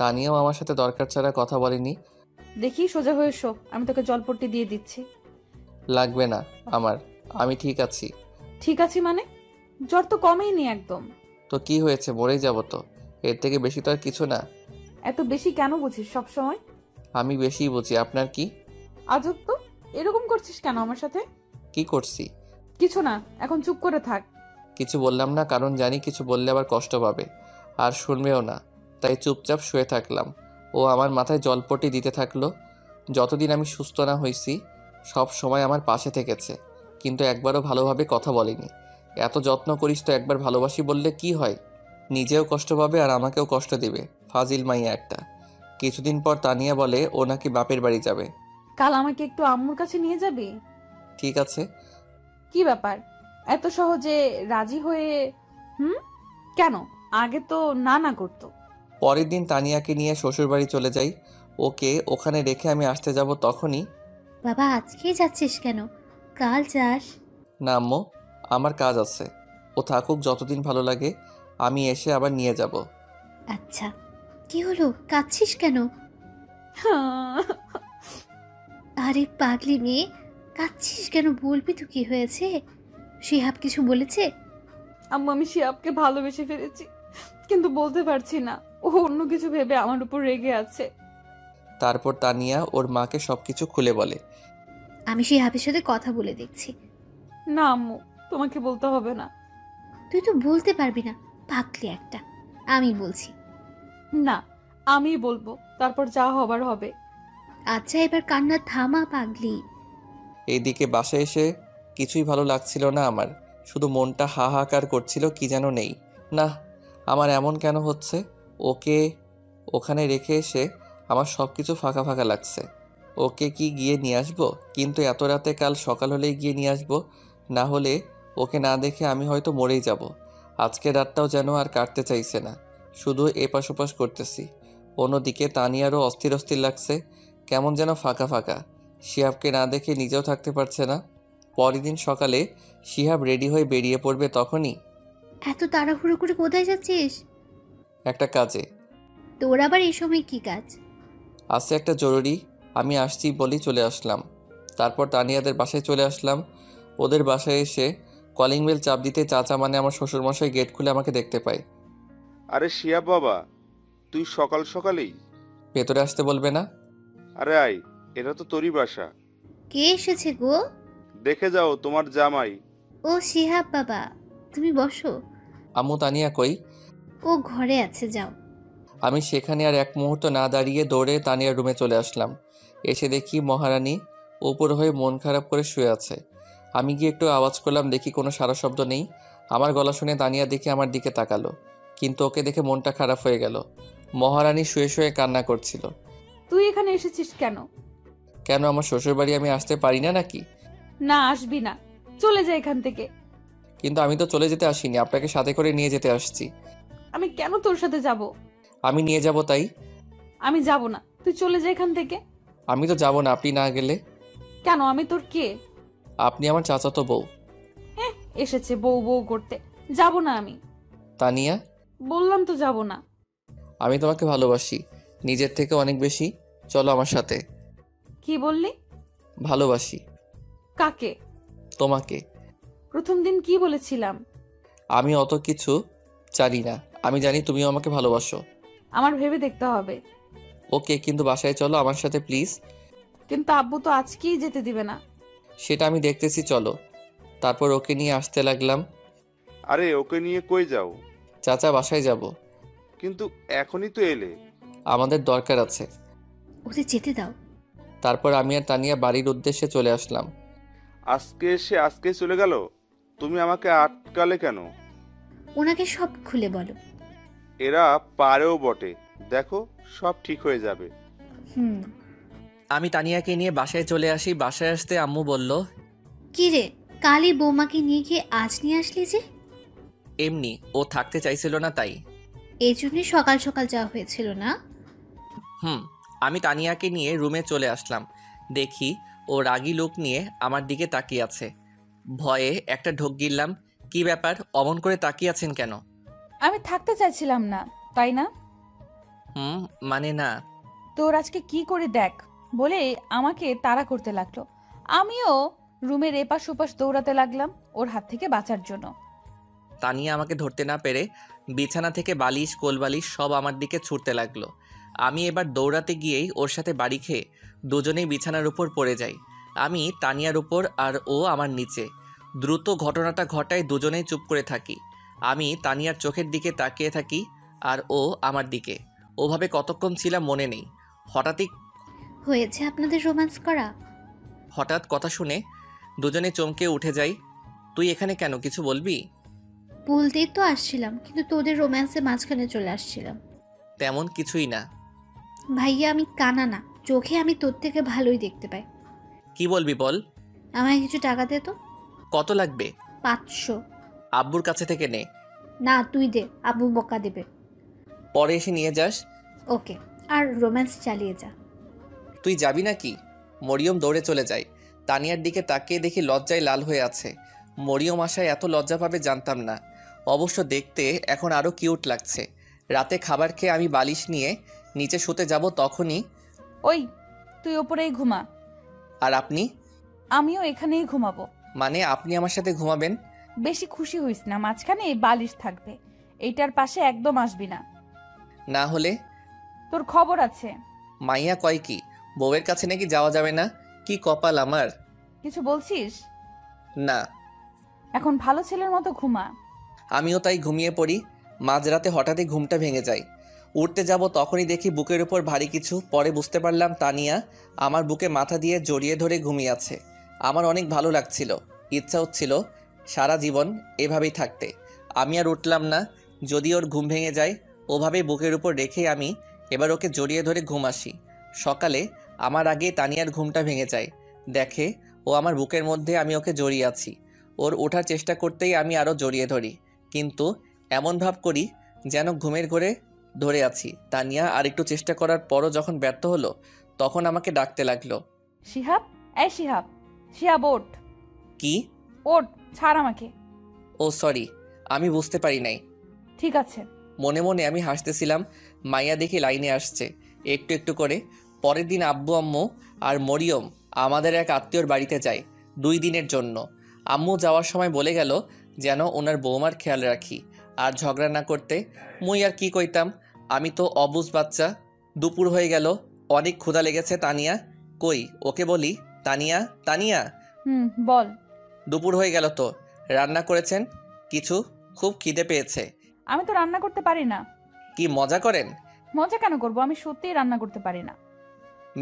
তানিয়াও আমার সাথে দরকার ছাড়া কথা বলেনি। দেখি সোজা হয়ে শো, আমি তোকে জলপট্টি দিয়ে দিচ্ছি। লাগবে না আমার, আমি ঠিক আছি। ঠিক আছে মানে? জ্বর তো কমেইনি একদম। তো কি হয়েছে, মরেই যাব তো, এর থেকে বেশি তো আর কিছু না। এত বেশি কেন বুঝিস সব সময়? আমি বেশিই বুঝি, আপনার কি? আজব তো, এরকম করছিস কেন আমার সাথে? কি করছি? কিছু না, এখন চুপ করে থাক। কিছু বললাম না, কারণ জানি কিছু বললে আবার কষ্ট পাবে আর শুনবেও না, তাই চুপচাপ শুয়ে থাকলাম। ও আমার মাথায় জলপটি দিতে থাকলো। যতদিন আমি সুস্থ না হয়েছি সব সময় আমার পাশে থেকেছে, কিন্তু একবারও ভালোভাবে কথা বলেনি। এত যত্ন করিস তো একবার ভালোবাসি বললে কি হয়? নিজেও কষ্ট পাবে আর আমাকেও কষ্ট দিবে, ফাজিল মাইয়া একটা। কিছুদিন পর তানিয়া বলে ও নাকি বাপের বাড়ি যাবে। কাল আমাকে একটু আম্মুর কাছে নিয়ে যাবি? ঠিক আছে। কি ব্যাপার, এত সহজে রাজি হয়ে? কেন? আগে তো না না করতো। পরের দিন তানিয়াকে নিয়ে শ্বশুরবাড়ি চলে যাই। ওকে ওখানে রেখে আমি আসতে যাব, তখনই বাবা আজকেই যাচ্ছিস কেন? কাল যাস। না আম্মু, আমার কাজ আছে। ও থাকুক যতদিন ভালো লাগে, আমি এসে আবার নিয়ে যাব। আচ্ছা, কি হলো, কাঁদছিস কেন? আরে পাগলি মেয়ে, কাঁদছিস কেন? বলবি তো কি হয়েছে? শিহাব কিছু বলেছে? আম্মু, আমি শিয়াবকে ভালোবেসে ফেলেছি, কিন্তু বলতে পারছি না। ও অন্য কিছু ভেবে আমার উপর রেগে আছে। তারপর তানিয়া ওর মাকে সবকিছু খুলে বলে। আমি শিহাবের সাথে কথা বলে দেখছি। না আম্মু, তোমাকে বলতে হবে না। তুই তো বলতে পারবি না, পাগলি একটা। আমি বলছি। না, আমি বলবো, তারপর যা হবার হবে। আচ্ছা এবার কান্না থামা পাগলি। এইদিকে বাসায় এসে কিছুই ভালো লাগছিল না আমার, শুধু মনটা হাহাকার করছিল কি যেন নেই। না, আমার এমন কেন হচ্ছে? ওকে ওখানে রেখে এসে আমার সব কিছু ফাঁকা ফাঁকা লাগছে। ওকে কি গিয়ে নিয়ে আসবো? কিন্তু এত রাতে, কাল সকাল হলেই গিয়ে নিয়ে আসবো, না হলে ওকে না দেখে আমি হয়তো মরেই যাব। আজকে রাতটাও যেন আর কাটতে চাইছে না, শুধু এপাশ ওপাশ করতেছি। অন্যদিকে তানিয়ারও অস্থির অস্থির লাগছে, কেমন যেন ফাঁকা ফাঁকা। শিহাবকে না দেখে নিজেও থাকতে পারছে না। পরের দিন সকালে শিহাব রেডি হয়ে বেরিয়ে পড়বে, তখনই এত তাড়াহুড়ো করে কোথায় যাচ্ছিস? একটা কাজে। তোর আবার এই সময় কি কাজ? আছে একটা জরুরি, আমি আসছি বলেই চলে আসলাম। তারপর তানিয়াদের বাসায় চলে আসলাম। ওদের বাসায় এসে কলিং বেল চাপ দিতে চাচা মানে আমার শ্বশুরমশাই গেট খুলে আমাকে দেখতে পায়। আরে শিয়াব বাবা, তুই সকাল সকালেই? ভেতরে আসতে বলবে না? আরে আয়, এটা তো তোরই বাসা। কে এসেছে গো? দেখে যাও, তোমার জামাই। ও শিহাব বাবা, তুমি বসো। আম্মু তানিয়া কই? ও ঘরে আছে, যাও। আমি সেখানে আর এক মুহূর্ত না দাঁড়িয়ে দৌড়ে তানিয়ার রুমে চলে আসলাম। এসে দেখি মহারানী উপর হয়ে মন খারাপ করে শুয়ে আছে। আমি গিয়ে একটু আওয়াজ করলাম, দেখি কোনো সারা শব্দ নেই। আমার গলা শুনে তানিয়া দেখে আমার দিকে তাকালো, কিন্তু ওকে দেখে মনটা খারাপ হয়ে গেল। মহারানী শুয়ে শুয়ে কান্না করছিল। তুই এখানে এসেছিস কেন? কেন, আমার শ্বশুরবাড়ি আমি আসতে পারি না নাকি? না, আসবি না, চলে যা এখান থেকে। কিন্তু আমি তো চলে যেতে আসিনি, আপনাকে সাথে করে নিয়ে যেতে আসছি। আমি কেন তোর সাথে যাব? আমি নিয়ে যাব তাই। আমি যাব না, তুই চলে যা এখান থেকে। আমি তো যাব না আপনি না গেলে। কেন, আমি তোর কে? আপনি আমার চাচাতো বউ। এসেছে বউ বউ করতে। যাব না আমি। তানিয়া, বললাম তো যাব না। আমি তোমাকে ভালোবাসি, নিজের থেকে অনেক বেশি। চলো আমার সাথে। কি বললি? ভালোবাসি। কাকে? তোমাকে। প্রথম দিন কি বলেছিলাম? আমি অত কিছু জানি না, আমি জানি তুমিও আমাকে ভালোবাসো। আমার ভেবে দেখতে হবে। ওকে, কিন্তু বাসায় চলো আমার সাথে প্লিজ। কিন্তু আব্বু তো আজকেই যেতে দিবে না। সেটা আমি দেখতেছি, চলো। তারপর ওকে নিয়ে আসতে লাগলাম। আরে ওকে নিয়ে কই যাও? চাচা বাসায় যাব। কিন্তু এখনই তো এলে। আমাদের দরকার আছে। ওদের যেতে দাও। তারপর আমি আর তানিয়া বাড়ির উদ্দেশ্যে চলে আসলাম। আজকে এসে আজকেই চলে গেল? তুমি আমাকে আটকালে কেন? ওনাকে সব খুলে বলো। এরা পারেও বটে, দেখো সব ঠিক হয়ে যাবে। হুম। আমি তানিয়াকে নিয়ে বাসায় চলে আসি। বাসায় আসতে আম্মু বলল, কি রে, কালই বৌমাকে নিয়ে গিয়ে আজ নিয়ে আসলি যে? এমনি, ও থাকতে চাইছিল না তাই। এই জন্যই সকাল সকাল যাওয়া হয়েছিল না? আমি তানিয়াকে নিয়ে রুমে চলে আসলাম। দেখি ও রাগী লোক নিয়ে আমার দিকে তাকিয়ে আছে। ভয়ে একটা ঢোক গিললাম। কি ব্যাপার, অমন করে তাকিয়ে আছেন কেন? আমি থাকতে চাইছিলাম না, তাই না? মানে না। তোর আজকে কি করে দেখ বলে আমাকে তাড়া করতে লাগলো। আমিও রুমের এপাশ ওপাশ দৌড়াতে লাগলাম ওর হাত থেকে বাঁচার জন্য। তানিয়া আমাকে ধরতে না পেরে বিছানা থেকে বালিশ কোলবালিশ সব আমার দিকে ছুটতে লাগলো। আমি এবার দৌড়াতে গিয়েই ওর সাথে বাড়ি খেয়ে দুজনেই বিছানার উপর পড়ে যাই। আমি তানিয়ার উপর আর ও আমার নিচে। দ্রুত ঘটনাটা ঘটায় দুজনেই চুপ করে থাকি। আমি তানিয়ার চোখের দিকে তাকিয়ে থাকি আর ও আমার দিকে। ওভাবে কতক্ষণ ছিলাম মনে নেই। হয়েছে আপনাদের রোম্যান্স করা? হঠাৎ কথা শুনে দুজনে চমকে উঠে যাই। তুই এখানে কেন, কিছু বলবি? বলতেই তো আসছিলাম, কিন্তু তোদের রোম্যান্সের মাঝখানে চলে আসছিলাম। তেমন কিছুই না। ভাইয়া আমি কানা না, চোখে আমি তোর থেকে ভালোই দেখতে পাই। কি বলবি বল। আমায় কিছু টাকা দে তো। কত লাগবে? 500। আব্বুর কাছে থেকে নে। না তুই দে, আব্বু বকা দেবে। পরে এসে নিয়ে যাস। ওকে, আর রোম্যান্স চালিয়ে যা। তুই যাবি নাকি? মরিয়ম দৌড়ে চলে যায়। তানিয়ার দিকে তাকিয়ে দেখি লজ্জায় লাল হয়ে আছে। মরিয়ম আসায় এত লজ্জা পাবে জানতাম না। অবশ্য দেখতে এখন আরও কিউট লাগছে। রাতে খাবার খেয়ে আমি বালিশ নিয়ে নিচে শুতে যাব, তখনই ওই তুই ওপরেই ঘুমা। আর আপনি? আমিও এখানেই ঘুমাবো। মানে আপনি আমার সাথে ঘুমাবেন? বেশি খুশি হইস না, মাঝখানে বালিশ থাকবে, এইটার পাশে একদম আসবি না। না হলে? তোর খবর আছে। মাইয়া কয় কি, বউয়ের কাছে নাকি যাওয়া যাবে না? কি কপাল আমার। কিছু বলছিস? না। এখন ভালো ছেলের মতো ঘুমা। আমিও তাই ঘুমিয়ে পড়ি। মাঝরাতে হঠাৎই ঘুমটা ভেঙে যায়। উঠতে যাব তখনই দেখি বুকের উপর ভারী কিছু। পরে বুঝতে পারলাম তানিয়া আমার বুকে মাথা দিয়ে জড়িয়ে ধরে ঘুমিয়ে আছে। আমার অনেক ভালো লাগছিল, ইচ্ছা হচ্ছিল সারা জীবন এভাবেই থাকতে। আমি আর উঠলাম না। যদি ওর ঘুম ভেঙে যায়, ওভাবেই বুকের উপর রেখে আমি এবার ওকে জড়িয়ে ধরে ঘুম আসি। সকালে আমার আগে তানিয়ার ঘুমটা ভেঙে যায়। দেখে ও আমার বুকের মধ্যে, আমি ওকে জড়িয়ে আছি। ওর ওঠার চেষ্টা করতেই আমি আরও জড়িয়ে ধরি, কিন্তু এমন ভাব করি যেন ঘুমের ঘোরে ধরে আছি। তানিয়া আর একটু চেষ্টা করার পরও যখন ব্যর্থ হলো, তখন আমাকে ডাকতে লাগলো। শিহাব, এই শিহাব, শিহাব ওঠ। কি? ওঠ, ছাড় আমাকে। ও সরি, আমি বুঝতে পারি নাই। ঠিক আছে। মনে মনে আমি হাসতেছিলাম। মাইয়া দেখি লাইনে আসছে একটু একটু করে। পরের দিন আব্বু আম্মু আর মরিয়ম আমাদের এক আত্মীয়র বাড়িতে যায় 2 দিনের জন্য। আম্মু যাওয়ার সময় বলে গেল যেন ওনার বৌমার খেয়াল রাখি আর ঝগড়া না করতে। মুই আর কি কইতাম, আমি তো অবুঝ বাচ্চা। দুপুর হয়ে গেল, অনেক ক্ষুধা লেগেছে। তানিয়া কই, ওকে বলি তানিয়া তানিয়া। বল। দুপুর হয়ে গেল তো, রান্না করেছেন কিছু? খুব খিদে পেয়েছে। আমি তো রান্না করতে পারি না। কি মজা করেন? মজা কেন করব, আমি সত্যিই রান্না করতে পারি না।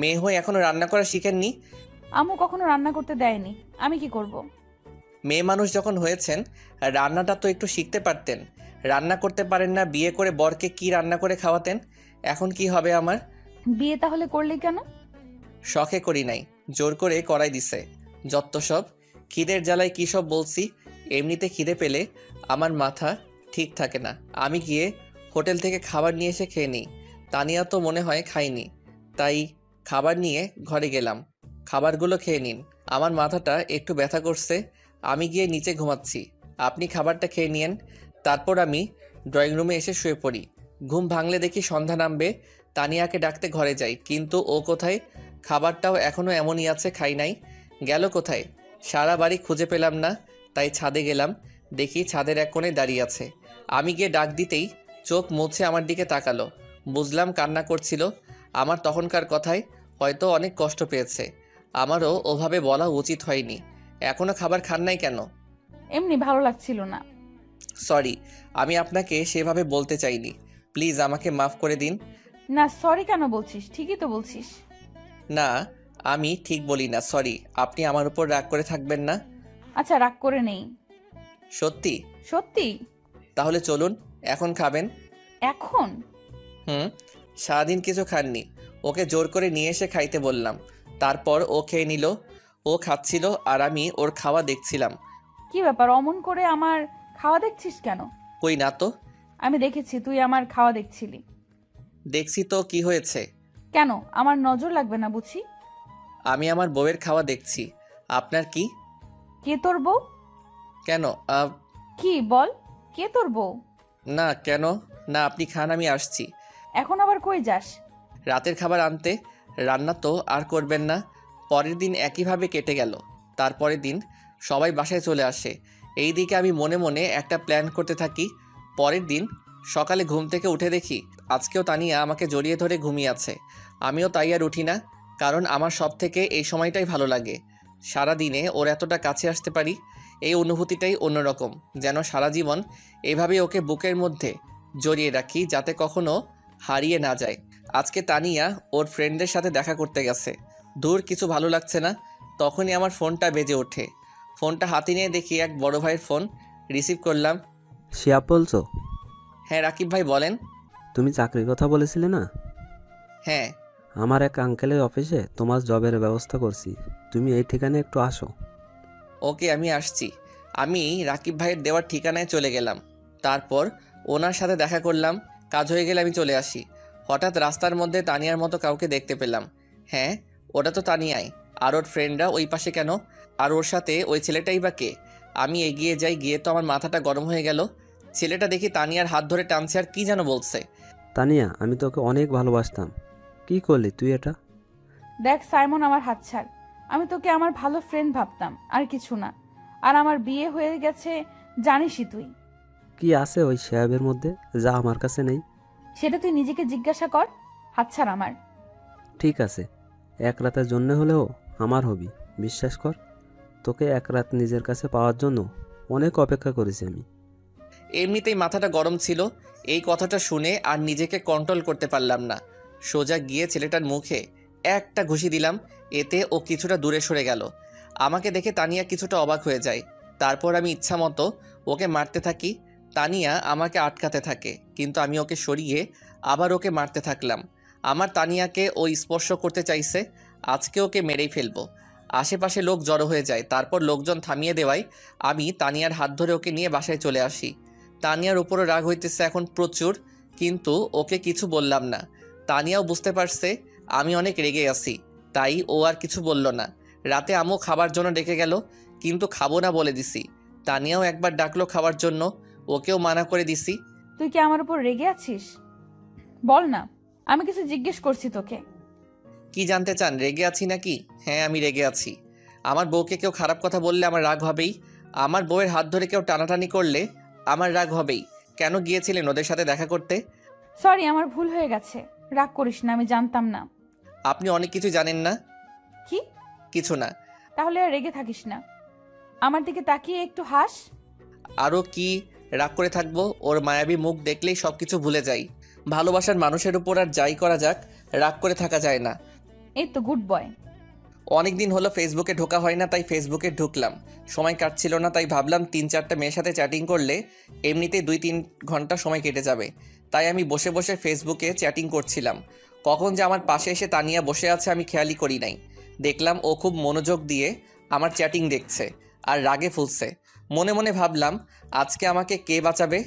মেয়ে হয়ে এখনো রান্না করা শিখেননি? আম্মু কখনো রান্না করতে দেয়নি, আমি কি করব? মেয়ে মানুষ যখন হয়েছেন, রান্নাটা তো একটু শিখতে পারতেন। রান্না করতে পারেন না, বিয়ে করে বরকে কি রান্না করে খাওয়াতেন? এখন কি হবে আমার? বিয়ে তাহলে করলি কেন? শখে করি নাই, জোর করে করাই দিছে। যত সব খিদের জ্বালায় কী সব বলছি। এমনিতে খিদে পেলে আমার মাথা ঠিক থাকে না। আমি গিয়ে হোটেল থেকে খাবার নিয়ে এসে খেয়ে নিই। তানিয়া তো মনে হয় খাইনি, তাই খাবার নিয়ে ঘরে গেলাম। খাবারগুলো খেয়ে নিন, আমার মাথাটা একটু ব্যথা করছে। আমি গিয়ে নিচে ঘুমাচ্ছি, আপনি খাবারটা খেয়ে নিন। তারপর আমি ড্রয়িং রুমে এসে শুয়ে পড়ি। ঘুম ভাঙলে দেখি সন্ধ্যা নামবে। তানিয়াকে ডাকতে ঘরে যাই, কিন্তু ও কোথায়? খাবারটাও এখনও এমনই আছে, খাই নাই। গেল কোথায়? সারা বাড়ি খুঁজে পেলাম না, তাই ছাদে গেলাম। দেখি ছাদের এক কোণে দাঁড়িয়ে আছে। আমি গিয়ে ডাক দিতেই চোখ মুছে আমার দিকে তাকালো। বুঝলাম কান্না করছিল। আমার তখনকার কথায় হয়তো অনেক কষ্ট পেয়েছে। আমারও ওভাবে বলা উচিত হয়নি। এখনও খাবার খান নাই কেন? এমনি ভালো লাগছিল না। সরি, আমি আপনাকে সেভাবে বলতে চাইনি। প্লিজ আমাকে মাফ করে দিন। না সরি কেন বলছিস, ঠিকই তো বলছিস। না, আমি ঠিক বলি না, সরি। আপনি আমার উপর রাগ করে থাকবেন না। আচ্ছা, রাগ করে নেই। সত্যি? সত্যি। তাহলে চলুন, এখন খাবেন। এখন? হুম। সারাদিন কিছু খাননি, ওকে জোর করে নিয়ে এসে খাইতে বললাম। তারপর ও খেয়ে নিল। ও খাচ্ছিল আর আমি ওর খাওয়া দেখছিলাম। কি ব্যাপার, অমন করে আমার খাওয়া দেখছিস কেন? কই না তো। আমি দেখেছি তুই আমার খাওয়া দেখছিলি। দেখছি তো, কি হয়েছে? কেন, আমার নজর লাগবে না বুঝি? আমি আমার বউয়ের খাওয়া দেখছি, আপনার কি? কে তোর বউ? কেন? কি বল, কে তোর বউ? না, কেন না, আপনি খান, আমি আসছি। এখন আবার কই যাস? রাতের খাবার আনতে। রান্না তো আর করবেন না। পরের দিন একইভাবে কেটে গেল। তারপরের দিন সবাই বাসায় চলে আসে। এই দিকে আমি মনে মনে একটা প্ল্যান করতে থাকি। পরের দিন সকালে ঘুম থেকে উঠে দেখি আজকেও তানিয়া আমাকে জড়িয়ে ধরে ঘুমিয়ে আছে। আমিও তাই আর উঠি না, কারণ আমার সব থেকে এই সময়টাই ভালো লাগে। সারা দিনে ওর এতটা কাছে আসতে পারি, এই অনুভূতিটাই অন্যরকম। যেন সারা জীবন এভাবেই ওকে বুকের মধ্যে জড়িয়ে রাখি, যাতে কখনো হারিয়ে না যায়। আজকে তানিয়া ওর ফ্রেন্ডদের সাথে দেখা করতে গেছে। দূর কিছু ভালো লাগছে না। তখনই আমার ফোনটা বেজে ওঠে। ফোনটা হাতে নিয়ে দেখি এক বড় ভাইয়ের ফোন। রিসিভ করলাম। শিহাব বলছো? হ্যাঁ রাকিব ভাই, বলেন। তুমি চাকরির কথা বলেছিলে না? হ্যাঁ। আমার এক আঙ্কেলের অফিসে তোমার জবের ব্যবস্থা করছি, তুমি এই ঠিকানায় একটু আসো। ওকে, আমি আসছি। আমি রাকিব ভাইয়ের দেওয়ার ঠিকানায় চলে গেলাম। তারপর ওনার সাথে দেখা করলাম। কাজ হয়ে গেলে আমি চলে আসি। হঠাৎ রাস্তার মধ্যে তানিয়ার মতো কাউকে দেখতে পেলাম। হ্যাঁ, ওটা তো তানিয়াই। আর ওর ফ্রেন্ডরা ওই পাশে কেন? আর ওর সাথে ওই ছেলেটাই বা কে? আমি এগিয়ে যাই, গিয়ে তো আমার মাথাটা গরম হয়ে গেল। ছেলেটা দেখি তানিয়ার হাত ধরে টানছে আর কি যেন বলছে। তানিয়া, আমি তোকে অনেক ভালোবাসতাম, কি করলি তুই এটা? দেখ সাইমন, আমার হাত ছাড়। আমি তোকে আমার ভালো ফ্রেন্ড ভাবতাম, আর কিছু না। আর আমার বিয়ে হয়ে গেছে, জানিসই তুই। কি আছে ওই শিহাবের মধ্যে যা আমার কাছে নেই? সেটা তুই নিজেকে জিজ্ঞাসা কর। হাত ছাড় আমার। ঠিক আছে, এক রাতের জন্য হলেও আমার হবি, বিশ্বাস কর। তোকে এক রাত নিজের কাছে পাওয়ার জন্য অনেক অপেক্ষা করেছি আমি। এমনিতেই মাথাটা গরম ছিল। এই কথাটা শুনে আর নিজেকে কন্ট্রোল করতে পারলাম না। সোজা গিয়ে ছেলেটার মুখে একটা ঘুষি দিলাম। এতে ও কিছুটা দূরে সরে গেল। আমাকে দেখে তানিয়া কিছুটা অবাক হয়ে যায়। তারপর আমি ইচ্ছা মতো ওকে মারতে থাকি। তানিয়া আমাকে আটকাতে থাকে, কিন্তু আমি ওকে সরিয়ে আবার ওকে মারতে থাকলাম। আমার তানিয়াকে ও স্পর্শ করতে চাইছে। আজকে ওকে মেরেই ফেলবো। আশেপাশে লোক জড়ো হয়ে যায়। তারপর লোকজন থামিয়ে দেওয়ায় আমি তানিয়ার হাত ধরে ওকে নিয়ে বাসায় চলে আসি। তানিয়ার উপরে রাগ হইতেছে এখন প্রচুর, কিন্তু ওকে কিছু বললাম না। তানিয়াও বুঝতে পারছে আমি অনেক রেগে আছি, তাই ও আর কিছু বলল না। রাতে আম্মু খাবার জন্য ডেকে গেল, কিন্তু খাবো না বলে দিছি। তানিয়াও একবার ডাকলো খাওয়ার জন্য, ওকেও মানা করে দিছি। তুই কি আমার উপর রেগে আছিস? বল না, আমি কিছু জিজ্ঞেস করছি তোকে। কি জানতে চান, রেগে আছি নাকি? হ্যাঁ, আমি রেগে আছি। আমার বউকে কেউ খারাপ কথা বললে আমার রাগ হবেই। আমার বউয়ের হাত ধরে কেউ টানাটানি করলে আমার রাগ হবেই। কেন গিয়েছিলেন ওদের সাথে দেখা করতে? সরি, আমার ভুল হয়ে গেছে। রাগ করিস না, আমি জানতাম না। আপনি অনেক কিছু জানেন না। কি? কিছু না। তাহলে আর রেগে থাকিস না, আমার দিকে তাকিয়ে একটু হাস। আরও কি রাগ করে থাকবো? ওর মায়াবী মুখ দেখলেই সব কিছু ভুলে যাই। ভালোবাসার মানুষের উপর আর যাই করা যাক, রাগ করে থাকা যায় না। এই তো গুড বয়। অনেক দিন হলো ফেসবুকে ঢোকা হয় না, তাই ফেসবুকে ঢুকলাম। সময় কাটছিল না, তাই ভাবলাম 3-4টা মেয়ের সাথে চ্যাটিং করলে এমনিতেই 2-3 ঘন্টা সময় কেটে যাবে। তাই আমি বসে বসে ফেসবুকে চ্যাটিং করছিলাম। কখন যে আমার পাশে এসে তানিয়া বসে আছে আমি খেয়ালই করি নাই। দেখলাম ও খুব মনোযোগ দিয়ে আমার চ্যাটিং দেখছে আর রাগে ফুলছে। মনে মনে ভাবলাম আজকে আমাকে কে বাঁচাবে?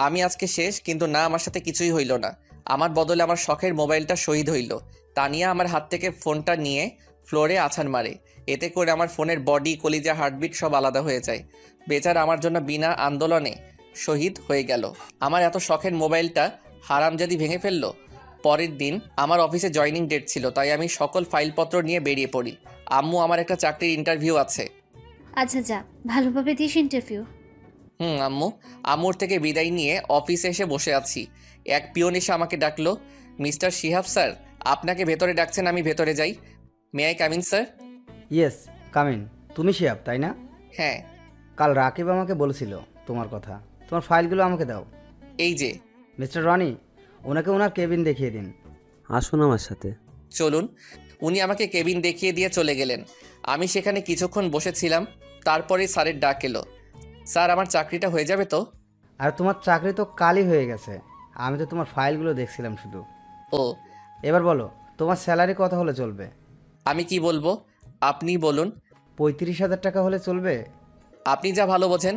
আমি আজকে শেষ। কিন্তু না, আমার সাথে কিছুই হইল না। আমার বদলে আমার শখের মোবাইলটা শহীদ হইল। তানিয়া আমার হাত থেকে ফোনটা নিয়ে ফ্লোরে আছাড় মারে। এতে করে আমার ফোনের বডি, কলিজা, হার্টবিট সব আলাদা হয়ে যায়। বেচারা আমার জন্য বিনা আন্দোলনে শহীদ হয়ে গেল। আমার এত শখের মোবাইলটা হারামজাদি ভেঙে ফেললো। পরের দিন আমার অফিসে জয়েনিং ডেট ছিল, তাই আমি সকল ফাইলপত্র নিয়ে বেরিয়ে পড়ি। আম্মু, আমার একটা চাকরির ইন্টারভিউ আছে। আচ্ছা যা, ভালোভাবে দিস ইন্টারভিউ। আম্মু। আম্মুর থেকে বিদায় নিয়ে অফিসে এসে বসে আছি। এক পিয়ন এসে আমাকে ডাকলো। মিস্টার শিহাব স্যার, আপনাকে ভেতরে ডাকছেন, আমি ভেতরে যাই। May I come in sir? Yes, come in. তুমি শিহাব তাই না? হ্যাঁ। কাল রাকিব আমাকে বলেছিল তোমার কথা। তোমার ফাইলগুলো আমাকে দাও। এই যে। মিস্টার রনি, ওনাকে ওনার কেবিন দেখিয়ে দিন। আসুন আমার সাথে। চলুন। উনি আমাকে কেবিন দেখিয়ে দিয়ে চলে গেলেন। আমি সেখানে কিছুক্ষণ বসেছিলাম, তারপরে স্যারের ডাক এলো। স্যার, আমার চাকরিটা হয়ে যাবে তো? আর তোমার চাকরি তো কালই হয়ে গেছে, আমি তো তোমার ফাইলগুলো দেখছিলাম শুধু। ও, এবার বলো, তোমার স্যালারি কত হলে চলবে? আমি কি বলবো, আপনি বলুন। 35,000 টাকা হলে চলবে? আপনি যা ভালো বোঝেন।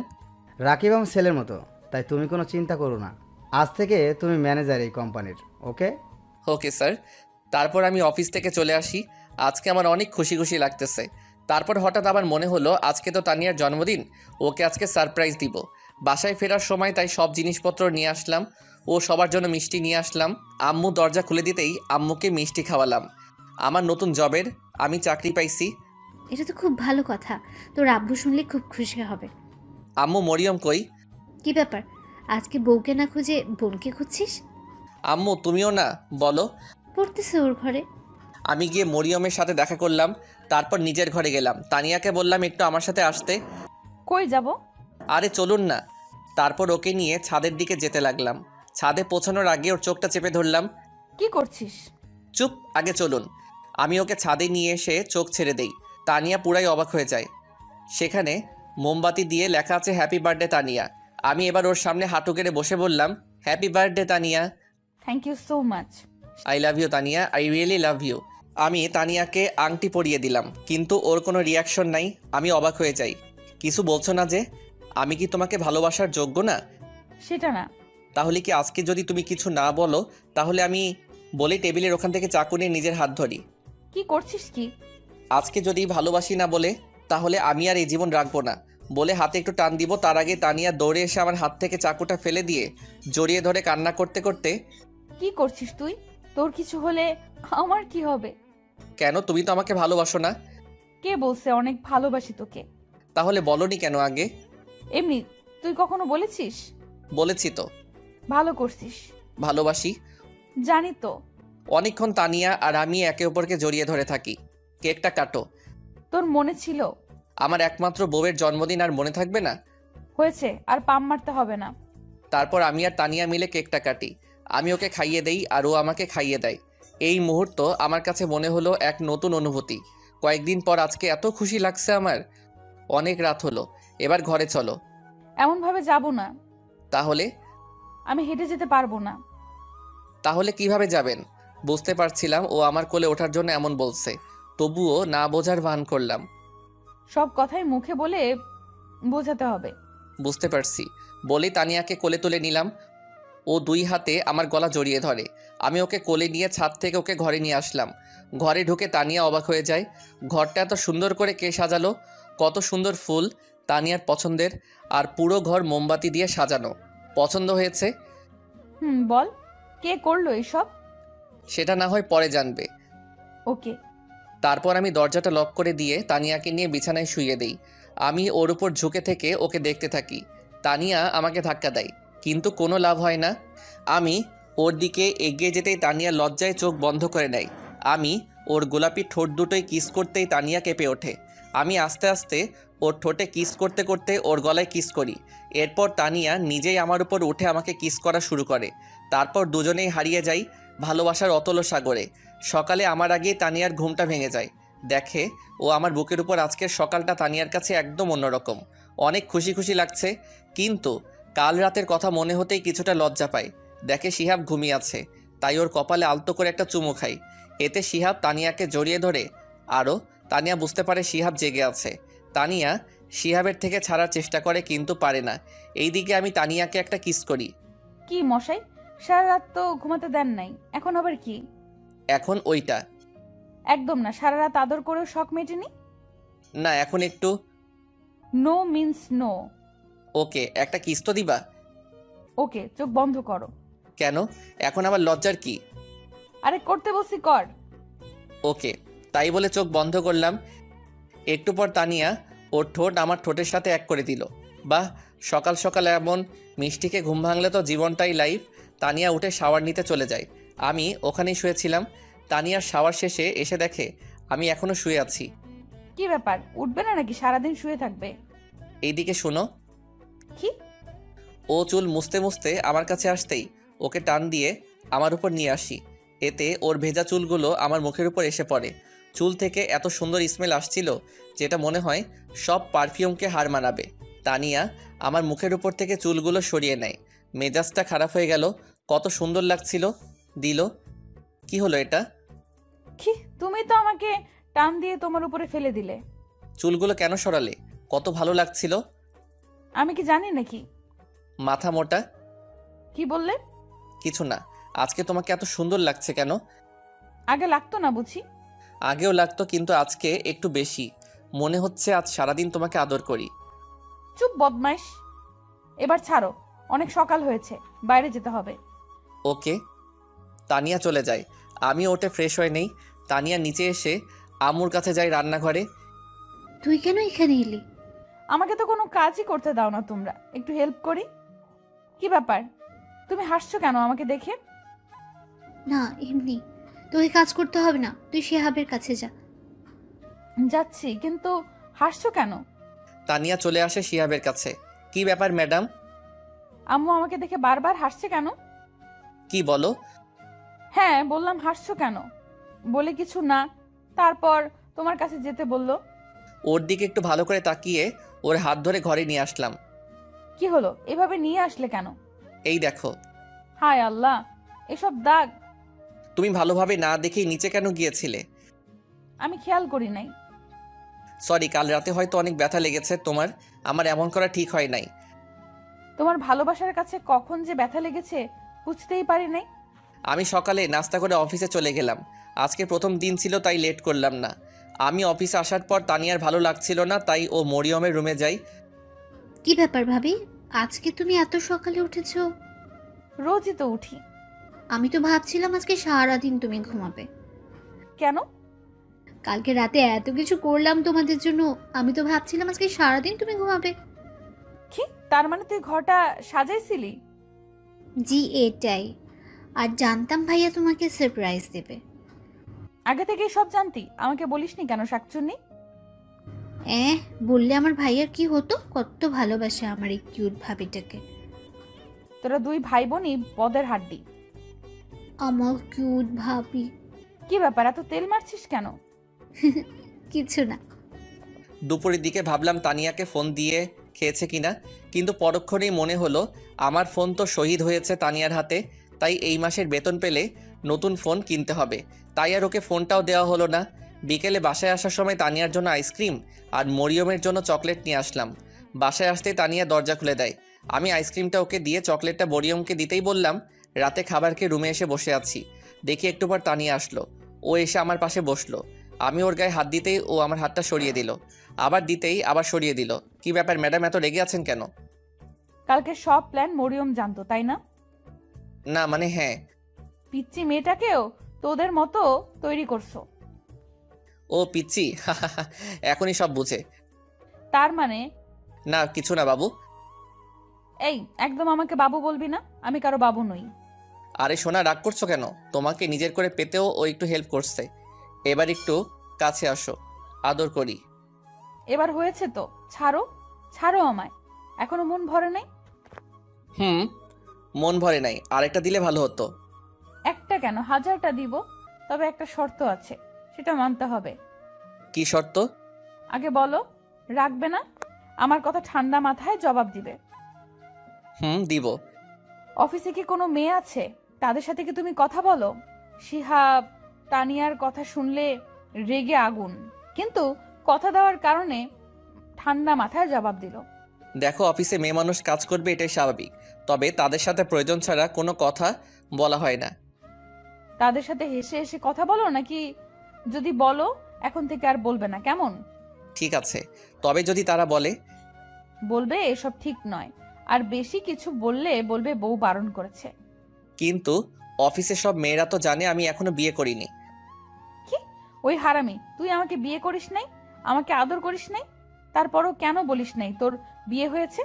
রাকিব আমার ছেলের মতো, তাই তুমি কোনো চিন্তা করো না। আজ থেকে তুমি ম্যানেজার এই কোম্পানির, ওকে? Okay sir. তারপর আমি অফিস থেকে চলে আসি। আজকে আমার অনেক খুশি খুশি লাগতেছে। তারপর হঠাৎ আমার মনে হলো আজকে তো তানিয়ার জন্মদিন, ওকে আজকে সারপ্রাইজ দিব। বাসায় ফেরার সময় তাই সব জিনিসপত্র নিয়ে আসলাম ও সবার জন্য মিষ্টি নিয়ে আসলাম। আম্মু দরজা খুলে দিতেই আম্মুকে মিষ্টি খাওয়ালাম। আমার নতুন জবের আমি চাকরি পাইছি। এটা তো খুব ভালো কথা, তোর আব্বু শুনলে খুব খুশি হবে। আম্মু, মরিয়ম কই? কি ব্যাপার, আজকে বউকে না খুঁজে বোনকে খুঁজছিস? আম্মু, তুমিও না বলো। পড়তেছে ওর ঘরে। আমি গিয়ে মরিয়মের সাথে দেখা করলাম, তারপর নিজের ঘরে গেলাম। তানিয়াকে বললাম একটু আমার সাথে আসতে। কই যাব? আরে চলুন না। তারপর ওকে নিয়ে ছাদের দিকে যেতে লাগলাম। ছাদে পৌঁছানোর আগে ওর চোখটা চেপে ধরলাম। কি করছিস? চুপ, আগে চলুন। আমি ওকে ছাদে নিয়ে এসে চোখ ছেড়ে দেই। তানিয়া পুরাই অবাক হয়ে যায়। সেখানে মোমবাতি দিয়ে লেখা আছে হ্যাপি বার্থডে তানিয়া। আমি এবার ওর সামনে হাঁটু গেড়ে বসে বললাম, happy birthday Tania. Thank you so much. I love you Tania, I really love you. আমি তানিয়াকে আংটি পরিয়ে দিলাম, কিন্তু ওর কোনো রিয়াকশন নাই। আমি অবাক হয়ে যাই। কিছু বলছো না যে? আমি কি তোমাকে ভালোবাসার যোগ্য না? সেটা না। তাহলে কি আজকে যদি তুমি কিছু না বলো, তাহলে আমি বলি টেবিলের ওখান থেকে চাকু নিয়ে নিজের হাত ধরি? কি করছিস কি? আজকে যদি ভালোবাসি না বলে, তাহলে আমি আর এই জীবন রাখবো না বলে হাতে একটু টান দিব। তার আগে তানিয়া দৌড়ে এসে আমার হাত থেকে চাকুটা ফেলে দিয়ে জড়িয়ে ধরে কান্না করতে করতে, কি করছিস তুই? তোর কিছু হলে আমার কি হবে? কেন, তুমি তো আমাকে ভালোবাসো না? কে বলছে অনেক ভালোবাসি তোকে? তাহলে বলনি কেন আগে? এমনি, তুই কখনো বলেছিস? বলেছি তো। ভালো করছিস। ভালোবাসি জানি তো। অনেকক্ষণ তানিয়া আর আমি একে অপরকে জড়িয়ে ধরে থাকি। কেকটা কাটো। তোর মনে ছিল? আমার একমাত্র বউয়ের জন্মদিন আর মনে থাকবে না? হয়েছে, আর পাম মারতে হবে না। তারপর আমি আর তানিয়া মিলে কেকটা কাটি। আমি ওকে খাইয়ে দেই আর ও আমাকে খাইয়ে দেয়। এই মুহূর্ত আমার কাছে মনে হলো এক নতুন অনুভূতি। কয়েকদিন পর আজকে এত খুশি লাগছে আমার। অনেক রাত হলো, এবার ঘরে চলো। এমন ভাবে যাব না। তাহলে? আমি হেঁটে যেতে পারবো না। তাহলে কিভাবে যাবেন? বুঝতে পারছিলাম ও আমার কোলে ওঠার জন্য এমন বলছে, তবুও না বোঝার ভান করলাম। সব কথাই মুখে বলে বোঝাতে হবে। বুঝতে পারছি। বলেই তানিয়াকে কোলে তুলে নিলাম। ও দুই হাতে আমার গলা জড়িয়ে ধরে। আমি ওকে কোলে নিয়ে ছাদ থেকে ওকে ঘরে নিয়ে আসলাম। ঘরে ঢুকে তানিয়া অবাক হয়ে যায়। ঘরটা এত সুন্দর করে কে সাজালো! কত সুন্দর ফুল, তানিয়ার পছন্দের। আর পুরো ঘর মোমবাতি দিয়ে সাজানো। পছন্দ হয়েছে? বল, কে করলো এইসব? সেটা না হয় পরে জানবে। ওকে। তারপর আমি দরজাটা লক করে দিয়ে তানিয়াকে নিয়ে বিছানায় শুইয়ে দেই। আমি ওর উপর ঝুঁকে থেকে ওকে দেখতে থাকি। তানিয়া আমাকে ধাক্কা দেয়, কিন্তু কোনো লাভ হয় না। আমি ওর দিকে এগিয়ে যেতেই তানিয়া লজ্জায় চোখ বন্ধ করে নেয়। আমি ওর গোলাপি ঠোঁট দুটোই কিস করতেই তানিয়া কেঁপে ওঠে। আমি আস্তে আস্তে ওর ঠোঁটে কিস করতে করতে ওর গলায় কিস করি। এরপর তানিয়া নিজেই আমার উপর উঠে আমাকে কিস করা শুরু করে। তারপর দুজনেই হারিয়ে যাই ভালোবাসার অতল সাগরে। সকালে আমার আগেই তানিয়ার ঘুমটা ভেঙে যায়। দেখে ও আমার বুকের উপর। আজকের সকালটা তানিয়ার কাছে একদম অন্যরকম। অনেক খুশি খুশি লাগছে, কিন্তু কাল রাতের কথা মনে হতেই কিছুটা লজ্জা পায়। দেখে শিহাব ঘুমিয়ে আছে, তাই ওর কপালে আলতো করে একটা চুমু খাই। এতে শিহাব তানিয়াকে জড়িয়ে ধরে আরও। তানিয়া বুঝতে পারে শিহাব জেগে আছে। তানিয়া শিহাবের থেকে ছাড়ার চেষ্টা করে, কিন্তু পারে না। এইদিকে আমি তানিয়াকে একটা কিস করি। কি মশাই, সারা রাত তো ঘুমাতে দেন নাই, এখন আবার কি? এখন ওইটা একদম না, সারা রাত আদর করেও শখ মেটেনি। না, এখন একটু। No means no. ওকে, একটা কিস তো দিবা? ওকে, চোখ বন্ধ করো। কেন, এখন আবার লজ্জার কি? আরে করতে বসি, কর। ওকে, তাই বলে চোখ বন্ধ করলাম। একটু পর তানিয়া ওর ঠোঁট আমার ঠোঁটের সাথে এক করে দিল। বাহ, সকাল সকাল এমন মিষ্টিকে ঘুম ভাঙলে তো জীবনটাই লাইফ। তানিয়া উঠে শাওয়ার নিতে চলে যায়। আমি ওখানেই শুয়েছিলাম। তানিয়ার শাওয়ার শেষে এসে দেখে আমি এখনও শুয়ে আছি। কি ব্যাপার, উঠবে না নাকি? সারাদিন শুয়ে থাকবে? এইদিকে শোনো। কি? ও চুল মুছতে মুছতে আমার কাছে আসতেই ওকে টান দিয়ে আমার উপর নিয়ে আসি। এতে ওর ভেজা চুলগুলো আমার মুখের উপর এসে পড়ে। চুল থেকে এত সুন্দর স্মেল আসছিল যেটা মনে হয় সব পারফিউমকে হার মানাবে। তানিয়া আমার মুখের উপর থেকে চুলগুলো সরিয়ে নেয়। মেজাজটা খারাপ হয়ে গেল। কত সুন্দর লাগছিল। দিল। কি হলো এটা? কি, তুমি তো আমাকে টান দিয়ে তোমার উপরে ফেলে দিলে। চুলগুলো কেন সরালে? কত ভালো লাগছিল। আমি কি জানি নাকি? মাথা মোটা। কি বললে? কিছু না। আজকে তোমাকে এত সুন্দর লাগছে কেন? আগে লাগতো না বুঝি? আগেও লাগতো, কিন্তু আজকে একটু বেশি। মনে হচ্ছে আজ সারাদিন তোমাকে আদর করি। চুপ বদমাইশ। এবার ছাড়ো, অনেক সকাল হয়েছে, বাইরে যেতে হবে। ওকে। তানিয়া চলে যায়। আমি ওঠে ফ্রেশ হয়ে নেই। তানিয়া নিচে এসে আম্মুর কাছে যাই রান্নাঘরে। তুই কেন এখানে এলি? আমাকে তো কোনো কাজই করতে দাও না তোমরা, একটু হেল্প করি। কি ব্যাপার, তুমি হাসছো কেন আমাকে দেখে? না এমনি, তোকে কাজ করতে হবে না, তুই শিহাবের কাছে যা। যাচ্ছি, কিন্তু হাসছো কেন? তানিয়া চলে আসে শিহাবের কাছে। কি ব্যাপার ম্যাডাম? আম্মু আমাকে দেখে বারবার হাসছে কেন? কি বলো? হ্যাঁ বললাম, হাসছো কেন? বলে কিছু না, তারপর তোমার কাছে যেতে বললো। ওর দিকে একটু ভালো করে তাকিয়ে ওর হাত ধরে ঘরে নিয়ে আসলাম। কি হলো, এভাবে নিয়ে আসলে কেন? এই দেখো। হায় আল্লাহ, এসব দাগ! তুমি ভালোভাবে না দেখেই নিচে কেন গিয়েছিলে? আমি খেয়াল করি নাই। সরি, কাল রাতে হয়তো অনেক ব্যথা লেগেছে তোমার। আমার এমন করা ঠিক হয় নাই। তোমার ভালোবাসার কাছে কখন যে ব্যথা লেগেছে বুঝতেই পারি নাই। আমি সকালে নাস্তা করে অফিসে চলে গেলাম। আজকে প্রথম দিন ছিল তাই লেট করলাম না। আমি অফিসে আসার পর তানিয়ার ভালো লাগছিল না, তাই ও মরিয়মের রুমে যাই। কি ব্যাপার ভাবি, আজকে তুমি এত সকালে উঠেছো? রোজই তো উঠি। আমি তো ভাবছিলাম আজকে সারাদিন তুমি ঘুমাবে। কেন? কালকে রাতে এত কিছু করলাম তোমাদের জন্য, আমি তো ভাবছিলাম আজকে সারাদিন তুমি ঘুমাবে। কি, তার মানে তুই ঘরটা সাজাইছিলি? জি এটাই। আর জানতাম ভাইয়া তোমাকে সারপ্রাইজ দেবে। আগে থেকেই সব জানতি, আমাকে বলিসনি কেন শাকচুন্নি? বললে আমার ভাইয়ার কি হতো, কত ভালোবাসে আমার এই কিউট ভাবিটাকে। তোরা দুই ভাই বোনই পদের হাড্ডি। আমার কিউট ভাবি। কি ব্যাপার, এত তেল মারছিস কেন? কিছু না। দুপুরের দিকে ভাবলাম তানিয়াকে ফোন দিয়ে খেয়েছে কিনা, কিন্তু পরক্ষণেই মনে হলো আমার ফোন তো শহীদ হয়েছে তানিয়ার হাতে, তাই এই মাসের বেতন পেলে নতুন ফোন কিনতে হবে। তাই আর ওকে ফোনটাও দেওয়া হলো না। বিকেলে বাসায় আসার সময় তানিয়ার জন্য আইসক্রিম আর মরিয়মের জন্য চকলেট নিয়ে আসলাম। বাসায় আসতেই তানিয়া দরজা খুলে দেয়। আমি আইসক্রিমটা ওকে দিয়ে চকলেটটা মরিয়মকে দিতেই বললাম রাতে খাবারকে রুমে এসে বসে আছি। দেখি একটু পর তানিয়া আসলো। ও এসে আমার পাশে বসলো। আমি ওর গায়ে হাত দিতেই ও আমার হাতটা সরিয়ে দিল, আবার দিতেই আবার সরিয়ে দিল। কি ব্যাপার ম্যাডাম, এত রেগে আছেন কেন? কালকে সব প্ল্যান মরিয়ম জানতো, তাই না? না মানে হ্যাঁ। পিচ্চি মেয়েটাকেও তোদের মতো তৈরি করছো। ও পিচ্চি, এখনই সব বুঝে। তার মানে? না কিছু না বাবু। এই, একদম আমাকে বাবু বলবি না, আমি কারো বাবু নই। আরে সোনা, রাগ করছো কেন? তোমাকে নিজের করে পেতেও ও একটু হেল্প করছে। এবার একটু কাছে আসো, আদর করি। এবার হয়েছে তো, ছাড়ো ছাড়ো আমায়। এখনো মন ভরে নাই? মন ভরে নাই, আরেকটা দিলে ভালো হতো। একটা কেন, 1000টা দিব। তবে একটা শর্ত আছে, সেটা মানতে হবে। কি শর্ত? আগে বলো, রাখবে না? আমার কথা ঠান্ডা মাথায় জবাব দিবে। দিব। অফিসে কি কোনো মেয়ে আছে? তাদের সাথে কি তুমি কথা বলো? শিহাব তানিয়ার কথা শুনলে রেগে আগুন, কিন্তু কথা দেওয়ার কারণে ঠান্ডা মাথায় জবাব দিল। দেখো, অফিসে মেয়ে মানুষ কাজ করবে, এটাই স্বাভাবিক। তবে তাদের সাথে প্রয়োজন ছাড়া কোনো কথা বলা হয় না। তাদের সাথে হেসে হেসে কথা বলো নাকি? যদি বলো এখন থেকে আর বলবে না, কেমন? ঠিক আছে, তবে যদি তারা বলে? বলবে এসব ঠিক নয়, আর বেশি কিছু বললে বলবে বউ বারণ করেছে। কিন্তু অফিসে সব মেয়েরা তো জানে আমি এখনো বিয়ে করিনি। কি? ওই হারামি, তুই আমাকে বিয়ে করিস নাই, আমাকে আদর করিস নাই, তারপরও কেন বলিস নাই তোর বিয়ে হয়েছে?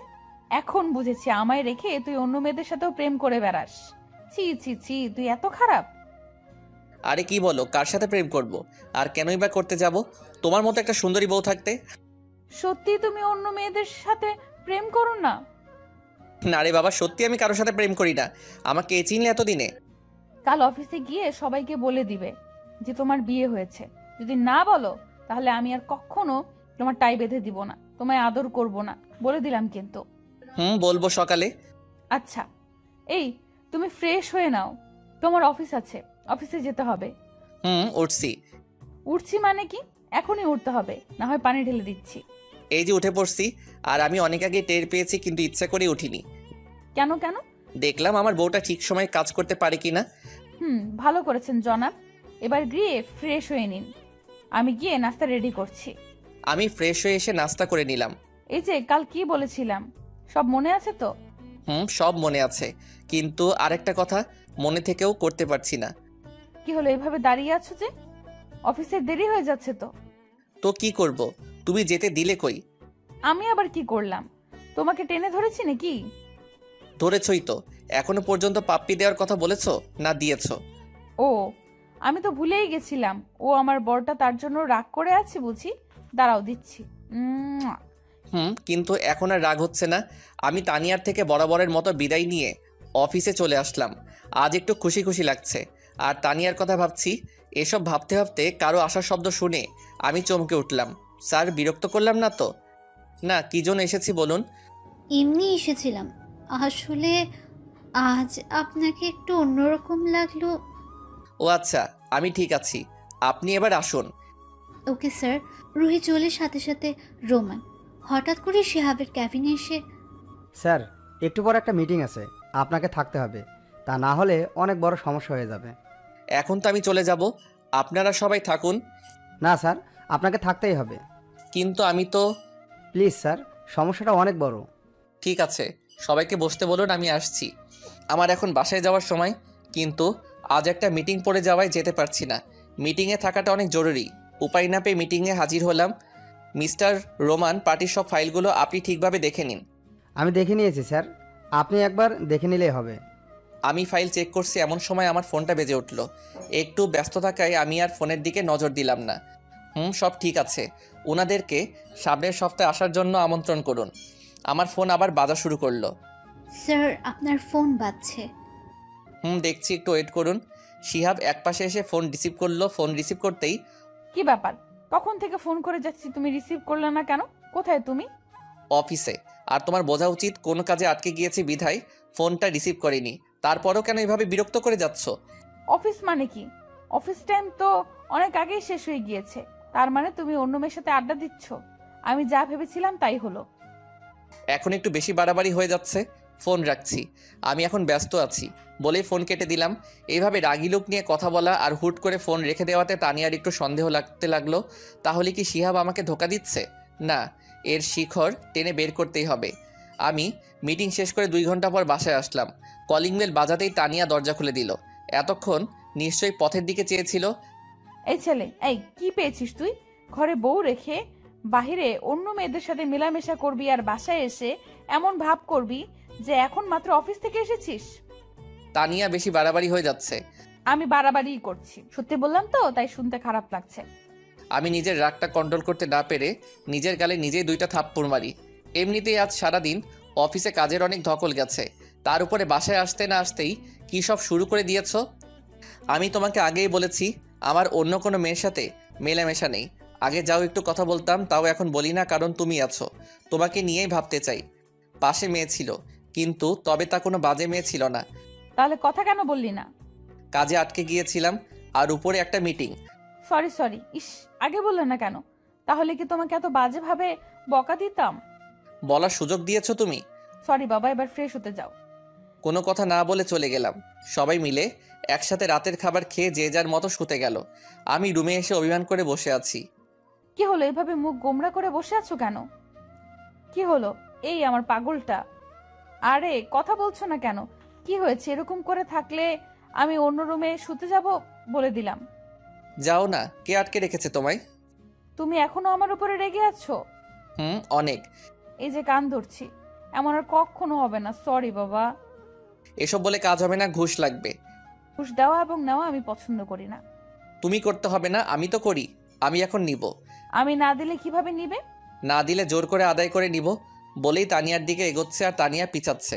এখন বুঝেছি, আমায় রেখে তুই অন্য মেয়েদের সাথেও প্রেম করে বেড়াস। ছি ছি ছি, তুই এত খারাপ। আরে কি বলো, কার সাথে প্রেম করব? আর কেনই বা করতে যাব তোমার মতো একটা সুন্দরী বউ থাকতে? সত্যি তুমি অন্য মেয়েদের সাথে প্রেম করো না? না রে বাবা, সত্যি আমি কারোর সাথে প্রেম করি না। আমাকে চিনলে এতদিনে? কাল অফিসে গিয়ে সবাইকে বলে দিবে যে তোমার বিয়ে হয়েছে, যদি না বলো তাহলে আমি আর কখনো তোমার টাই বেঁধে দিব না, তোমায় আদর করব না, বলে দিলাম কিন্তু। বলবো সকালে। আচ্ছা, এই তুমি ফ্রেশ হয়ে নাও, তোমার অফিস আছে, অফিসে যেতে হবে। উঠছি। উঠছি মানে কি? এখনই উঠতে হবে, না হয় পানি ঢেলে দিচ্ছি। এই যে উঠে পড়ছি, আর আমি অনেক আগে টের পেয়েছি, কিন্তু ইচ্ছা করে উঠিনি। কেন কেন? দেখলাম আমার বউটা ঠিক সময়ে কাজ করতে পারে কিনা। ভালো করেছেন জনাব। এবার গিয়ে ফ্রেশ হয়ে নিন, আমি গিয়ে নাস্তা রেডি করছি। আমি ফ্রেশ হয়ে এসে নাস্তা করে নিলাম। এই যে কাল কি বলেছিলাম সব মনে আছে তো? সব মনে আছে, কিন্তু আরেকটা কথা মনে থেকেও করতে পারছি না। কি হলো, এভাবে দাঁড়িয়ে আছো যে? অফিসের দেরি হয়ে যাচ্ছে তো। তো কি করব, তুমি যেতে দিলে কই? আমি আবার কি করলাম? তোমাকে টেনে ধরেছি নাকি? ধরেছই তো। এখনো পর্যন্ত পাপ্পি দেওয়ার কথা বলেছো না দিয়েছো? ও, আমি তো ভুলেই গেছিলাম। ও আমার বরটা, তার জন্য রাগ করে আছে বুঝি। দাঁড়াও দিচ্ছি। কিন্তু এখন আর রাগ হচ্ছে না। আমি তানিয়ার থেকে বরাবরের মতো বিদায় নিয়ে অফিসে চলে আসলাম। আজ একটু খুশি খুশি লাগছে। আর তানিয়ার কথা ভাবছি। এসব ভাবতে ভাবতে কারো আসার শব্দ শুনে আমি চমকে উঠলাম। স্যার, বিরক্ত করলাম না তো? না, কি জন্য এসেছি বলুন? এমনি এসেছিলাম। আসলে আজ আপনাকে একটু অন্যরকম লাগলো। ও আচ্ছা, আমি ঠিক আছি, আপনি এবার আসুন। Okay sir. রুহি চলে সাথে সাথে রোমান। হঠাৎ করে শিহাবের ক্যাবিনে এসে, স্যার, একটু পর একটা মিটিং আছে, আপনাকে থাকতে হবে, তা না হলে অনেক বড় সমস্যা হয়ে যাবে। এখন তো আমি চলে যাব, আপনারা সবাই থাকুন। না স্যার, আপনাকে থাকতেই হবে। কিন্তু আমি তো। প্লিজ স্যার, সমস্যাটা অনেক বড়। ঠিক আছে, সবাইকে বসতে বলুন, আমি আসছি। আমার এখন বাসায় যাওয়ার সময়, কিন্তু আজ একটা মিটিং পড়ে যাওয়ায় যেতে পারছি না। মিটিংয়ে থাকাটা অনেক জরুরি। উপায় না পেয়ে মিটিংয়ে হাজির হলাম। মিস্টার রোমান, পার্টির সব ফাইলগুলো আপনি ঠিকভাবে দেখে নিন। আমি দেখে নিয়েছি স্যার, আপনি একবার দেখে নিলেই হবে। আমি ফাইল চেক করছি, এমন সময় আমার ফোনটা বেজে উঠল। একটু ব্যস্ত থাকায় আমি আর ফোনের দিকে নজর দিলাম না। সব ঠিক আছে। ওনাদেরকে সামনের সপ্তাহে আসার জন্য আমন্ত্রণ করুন। আমার ফোন আবার বাজা শুরু করলো। স্যার আপনার ফোন বাজছে। দেখছি, একটু ওয়েট করুন। শিহাব একপাশে এসে ফোন রিসিভ করলো। ফোন রিসিভ করতেই, কি ব্যাপার? কখন থেকে ফোন করে যাচ্ছি, তুমি রিসিভ করলে না কেন? কোথায় তুমি? অফিসে। আর তোমার বোঝা উচিত কোনো কাজে আটকে গিয়েছি বিধায় ফোনটা রিসিভ করিনি। তারপরও কেন এভাবে বিরক্ত করে যাচ্ছ? অফিস মানে কি? অফিস টাইম তো অনেক আগেই শেষ হয়ে গিয়েছে। তার মানে তুমি অন্য মেয়ের সাথে আড্ডা দিচ্ছ? আমি যা ভেবেছিলাম তাই হলো। এখন একটু বেশি বাড়াবাড়ি হয়ে যাচ্ছে। ফোন রাখছি, আমি এখন ব্যস্ত আছি বলেই ফোন কেটে দিলাম। এইভাবে রাগী লোক নিয়ে কথা বলা আর হুট করে ফোন রেখে দেওয়াতে তানিয়ার একটু সন্দেহ লাগতে লাগলো। তাহলে কি শিহাব আমাকে ধোকা দিচ্ছে? না, এর শিখর টেনে বের করতেই হবে। আমি মিটিং শেষ করে 2 ঘন্টা পর বাসায় আসলাম। কলিং বেল বাজাতেই তানিয়া দরজা খুলে দিল। এতক্ষণ নিশ্চয়ই পথের দিকে চেয়েছিল। এই ছেলে, এই কি পেয়েছিস তুই? ঘরে বউ রেখে বাহিরে অন্য মেয়েদের সাথে মেলামেশা করবি, আর বাসায় এসে এমন ভাব করবি যে এখন মাত্র অফিস থেকে এসেছিস। তানিয়া বেশি বাড়াবাড়ি হয়ে যাচ্ছে। আমি বাড়াবাড়িই করছি, সত্যি বললাম তো, তাই শুনতে খারাপ লাগছে। আমি নিজের রাগটা কন্ট্রোল করতে না পেরে নিজের গালে নিজেই 2টা থাপ্পড় মারি। এমনিতেই আজ সারাদিন অফিসে কাজের অনেক ধকল গেছে, তার উপরে বাসায় আসতে না আসতেই কী সব শুরু করে দিয়েছ। আমি তোমাকে আগেই বলেছি আমার অন্য কোনো মেয়ের সাথে মেলামেশা নেই। আগে যাও একটু কথা বলতাম, তাও এখন বলি না, কারণ তুমি আছো। তোমাকে নিয়েই ভাবতে চাই। পাশে মেয়ে ছিল, কিন্তু তবে তা কোনো বাজে মেয়ে ছিল না। তাহলে কথা কেন বললি না? কাজে আটকে গিয়েছিলাম, আর উপরে একটা মিটিং। সরি সরি, ইস, আগে বললে না কেন? তাহলে কি তোমাকে এত বাজে ভাবে বকা দিতাম? বলার সুযোগ দিয়েছো তুমি। সরি বাবা, এবার ফ্রেশ হতে যাও। কোনো কথা না বলে চলে গেলাম। সবাই মিলে একসাথে রাতের খাবার খেয়ে যে যার মতো শুতে গেল। আমি রুমে এসে অভিমান করে বসে আছি। কি হলো, এভাবে মুখ গোমরা করে বসে আছো কেন? কি হলো? এই আমার পাগলটা, আরে কথা বলছো না কেন? কি হয়েছে? এরকম করে থাকলে আমি অন্য রুমে শুতে যাব বলে দিলাম। যাও না, কে আটকে রেখেছে তোমায়? তুমি এখনো আমার উপরে রেগে আছো? অনেক। এই যে কান ধরছি, এমন আর কখনো হবে না। সরি বাবা। এসব বলে কাজ হবে না, ঘুষ লাগবে। ঘুষ দেওয়া এবং নেওয়া আমি পছন্দ করি না। তুমি করতে হবে না, আমি তো করি। আমি এখন নিব। আমি না দিলে কিভাবে নিবে? না দিলে জোর করে আদায় করে নিব বলেই তানিয়ার দিকে এগোচ্ছে, আর তানিয়া পিছাচ্ছে।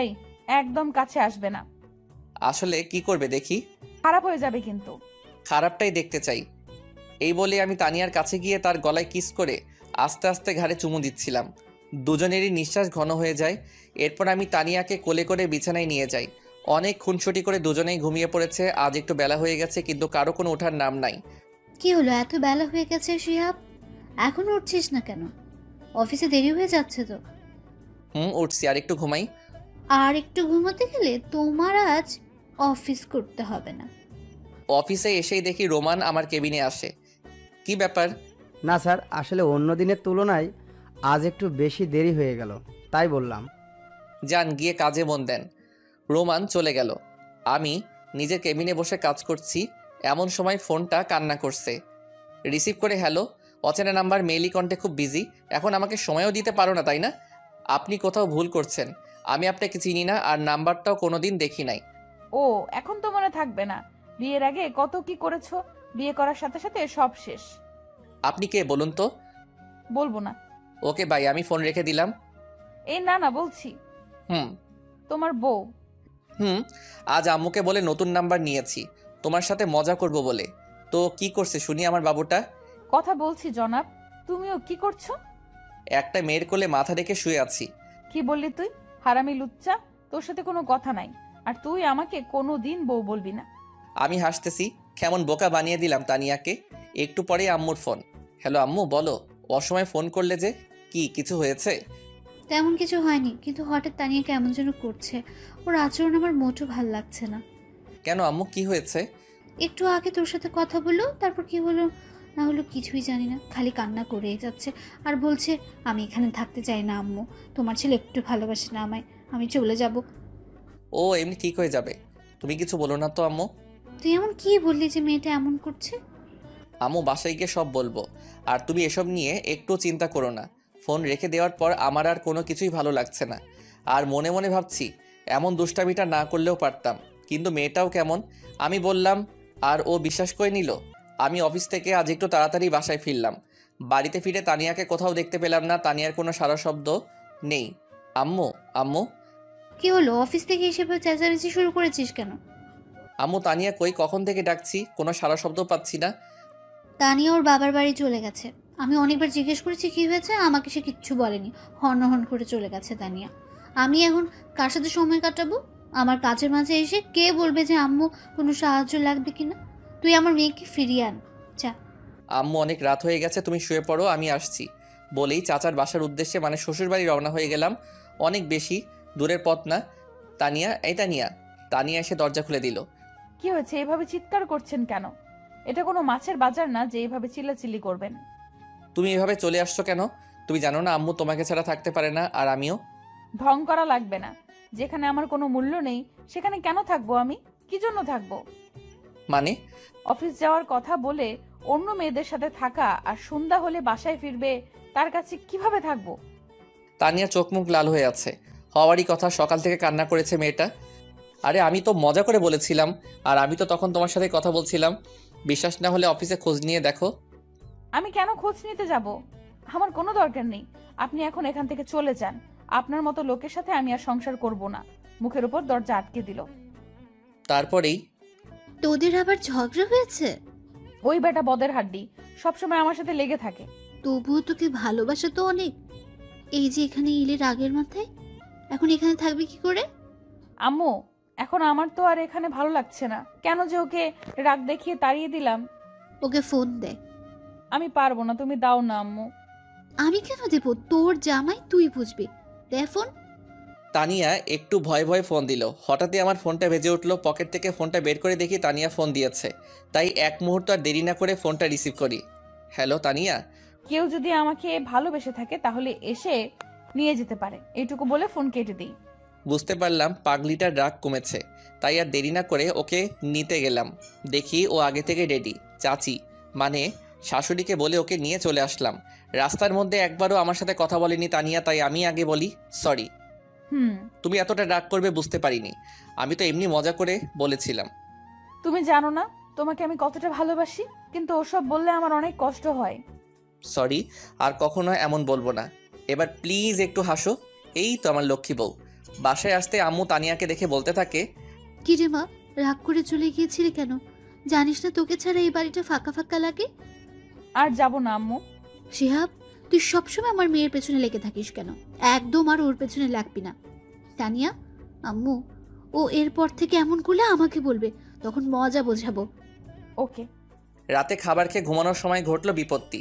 এই, একদম কাছে আসবে না। আসলে কি করবে দেখি। খারাপ হয়ে যাবে কিন্তু। খারাপটাই দেখতে চাই। এই বলে আমি তানিয়ার কাছে গিয়ে তার গলায় কিস করে আস্তে আস্তে ঘাড়ে চুমু দিচ্ছিলাম। দুজনেরই নিঃশ্বাস ঘন হয়ে যায়। এরপর আমি তানিয়াকে কোলে করে বিছানায় নিয়ে যাই। অনেক খুনসুটি করে দুজনেই ঘুমিয়ে পড়েছে। আজ একটু বেলা হয়ে গেছে, কিন্তু কারো কোনো ওঠার নাম নাই। কি হলো, এত বেলা হয়ে গেছে শিহাব, এখন উঠছিস না কেন? অফিসে দেরি হয়ে যাচ্ছে তো। উঠছি, আর একটু ঘুমাই। আর একটু ঘুমাতে গেলে তোমার আজ অফিস করতে হবে না। অফিসে এসেই দেখি রোমান আমার কেবিনে আসে। কি ব্যাপার? না স্যার, আসলে অন্য দিনের তুলনায় আজ একটু বেশি দেরি হয়ে গেল, তাই বললাম। যান, গিয়ে কাজে মন দেন। রোমান চলে গেল। আমি নিজের কেবিনে বসে কাজ করছি, এমন সময় ফোনটা কান্না করছে। রিসিভ করে হ্যালো, অচেনা নাম্বার, মেইলি কন্টে খুব বিজি। এখন আমাকে সময়ও দিতে পারো না, তাই না? আপনি কোথাও ভুল করছেন। আমি আপনাকে চিনি না, আর নাম্বারটাও কোনোদিন দেখি নাই। ও, এখন তো মনে থাকবে না? বিয়ের আগে কত কি করেছো, বিয়ে করার সাথে সাথে সব শেষ। আপনি কে বলুন তো? বলবো না। ওকে ভাই, আমি ফোন রেখে দিলাম। এই না না বলছি, হুম তোমার বউ। আজ আম্মুকে বলে নতুন নাম্বার নিয়েছি, তোমার সাথে মজা করব বলে। তো কি করছে শুনি আমার বাবুটা? কথা বলছি জনাব, তুমিও কি করছো? একটা মেয়ের কোলে মাথা রেখে শুয়ে আছি। কি বললি তুই? হারামি লুচ্চা, তোর সাথে কোনো কথা নাই। আর তুই আমাকে কোনো দিন বউ বলবি না। আমি হাসতেছি, কেমন বোকা বানিয়ে দিলাম তানিয়াকে। একটু পরে আম্মুর ফোন। হ্যালো আম্মু, বলো। অসময়ে ফোন করলে যে? কি কিছু হয়েছে? তেমন কিছু হয়নি, কিন্তু হঠাৎ তানিয়া কেমন যেন করছে। ওর আচরণ আমার মোটেও ভাল লাগছে না। কেন আম্মু, কি হয়েছে? একটু আগে তোর সাথে কথা বললো, তারপর কি হলো না হলো কিছুই জানি না, খালি কান্না করেই যাচ্ছে। আর বলছে আমি এখানে থাকতে চাই না আম্মু, তোমার ছেলে একটু ভালোবাসে না আমায়, আমি চলে যাব। ও এমনি ঠিক হয়ে যাবে, তুমি কিছু বলো না তো আম্মু। তুই এমন কি বললি যে মেয়েটা এমন করছে? আম্মু, বাসায় গিয়ে সব বলবো। আর তুমি এসব নিয়ে একটু চিন্তা করো না। ফোন রেখে দেওয়ার পর আমার আর কোনো কিছুই ভালো লাগছে না। আর মনে মনে ভাবছি এমন দুষ্টামিটা না করলেও পারতাম, কিন্তু মেয়েটাও কেমন। আমি বললাম আর ও বিশ্বাস করে নিল। আমি অফিস থেকে আজ একটু তাড়াতাড়ি বাসায় ফিরলাম। বাড়িতে ফিরে তানিয়াকে কোথাও দেখতে পেলাম না, তানিয়ার কোনো সারা শব্দ নেই। আম্মু আম্মু কি হলো, অফিস থেকে এসে চেঁচামেচি শুরু করেছিস কেন? আম্মু, তানিয়া কই? কখন থেকে ডাকছি, কোনো সারা শব্দ পাচ্ছি না। তানিয়া ওর বাবার বাড়ি চলে গেছে। আমি অনেকবার জিজ্ঞেস করেছি কি হয়েছে, আমাকে সে কিচ্ছু বলেনি। হর্ন করে চলে গেছে তানিয়া। আমি এখন কার সাথে সময় কাটাবো? আমার কাজের মাঝে এসে কে বলবে যে আম্মু কোনো সাহায্য লাগবে কিনা? তুই আমার মেয়েকে ফিরিয়ে আন, যা। আম্মু, অনেক রাত হয়ে গেছে, তুমি শুয়ে পড়ো, আমি আসছি। বলেই চাচার বাসার উদ্দেশ্যে মানে শ্বশুরবাড়ি রওনা হয়ে গেলাম। অনেক বেশি দূরের পথ না। তানিয়া, এই তানিয়া। তানিয়া এসে দরজা খুলে দিল। কি হয়েছে, এভাবে চিৎকার করছেন কেন? এটা কোনো মাছের বাজার না যে এইভাবে চিল্লাচিল্লি করবেন। তুমি এভাবে চলে আসছো কেন? তুমি জানো না আম্মু তোমাকে ছাড়া থাকতে পারে না, আর আমিও। ঢং করা লাগবে না। যেখানে আমার কোনো মূল্য নেই সেখানে কেন থাকবো আমি? কি জন্য থাকবো? মানে? অফিস যাওয়ার কথা বলে অন্য মেয়েদের সাথে থাকা, আর সন্ধ্যা হলে বাসায় ফিরবে, তার কাছে কিভাবে থাকবো? তানিয়া চোখ মুখ লাল হয়ে আছে। হওয়ারই কথা, সকাল থেকে কান্না করেছে মেয়েটা। আরে আমি তো মজা করে বলেছিলাম, আর আমি তো তখন তোমার সাথে কথা বলছিলাম। বিশ্বাস না হলে অফিসে খোঁজ নিয়ে দেখো। আমি কেন খোঁজ নিতে যাব? আমার কোনো দরকার নেই। আপনি এখন এখান থেকে চলে যান। আপনার মতো লোকের সাথে আমি আর সংসার করব না। মুখের উপর দরজা আটকে দিল। তারপরেই তোদের আবার ঝগড়া হয়েছে? ওই বেটা বদের হাড্ডি সবসময় আমার সাথে লেগে থাকে। তবুও তোকে ভালোবাসা তো অনেক। এই যে এখানে ইলের আগের মাথায়, এখন এখানে থাকবে কি করে? আম্মু, এখন আমার তো আর এখানে ভালো লাগছে না। কেন যে ওকে রাগ দেখিয়ে তাড়িয়ে দিলাম। ওকে ফোন দে। আমি পারবো না, তুমি দাও না আম্মু। আমি কেন দেবো? তোর জামাই, তুই বুঝবি। দে ফোন। তানিয়া একটু ভয়ে ভয়ে ফোন দিল। হঠাৎই আমার ফোনটা বেজে উঠলো। পকেট থেকে ফোনটা বের করে দেখি তানিয়া ফোন দিয়েছে। তাই এক মুহূর্ত আর দেরি না করে ফোনটা রিসিভ করি। হ্যালো তানিয়া। কেউ যদি আমাকে ভালোবেসে থাকে তাহলে এসে নিয়ে যেতে পারে, এইটুকু বলে ফোন কেটে দিই। বুঝতে পারলাম পাগলিটার রাগ কমেছে, তাই আর দেরি না করে ওকে নিতে গেলাম। দেখি ও আগে থেকে রেডি। চাচি মানে শাশুড়িকে বলে ওকে নিয়ে চলে আসলাম। রাস্তার মধ্যে একবারও আমার সাথে কথা বলেনি তানিয়া, তাই আমি আগে বলি সরি। তুমি এতটা রাগ করবে বুঝতে পারিনি। আমি তো এমনি মজা করে বলেছিলাম। তুমি জানো না তোমাকে আমি কতটা ভালোবাসি, কিন্তু ওসব বললে আমার অনেক কষ্ট হয়। সরি, আর কখনো এমন বলবো না। এবার প্লিজ একটু হাসো। এই তো আমার লক্ষ্মী বউ। বাসায় আসতে আম্মু তানিয়াকে দেখে বলতে থাকে, কি রে মা, রাগ করে চলে গিয়েছিলি কেন? জানিস না তোকে ছাড়া এই বাড়িটা ফাঁকা ফাঁকা লাগে? আর যাব না আম্মু। শিহাব, তুই সবসময় আমার মেয়ের পেছনে লেগে থাকিস কেন? একদম আর ওর পেছনে লাগবি না। তানিয়া, আম্মু, ও এরপর থেকে এমন করলে আমাকে বলবে, তখন মজা বোঝাবো। ওকে। রাতে খাবার খেয়ে ঘুমানোর সময় ঘটল বিপত্তি।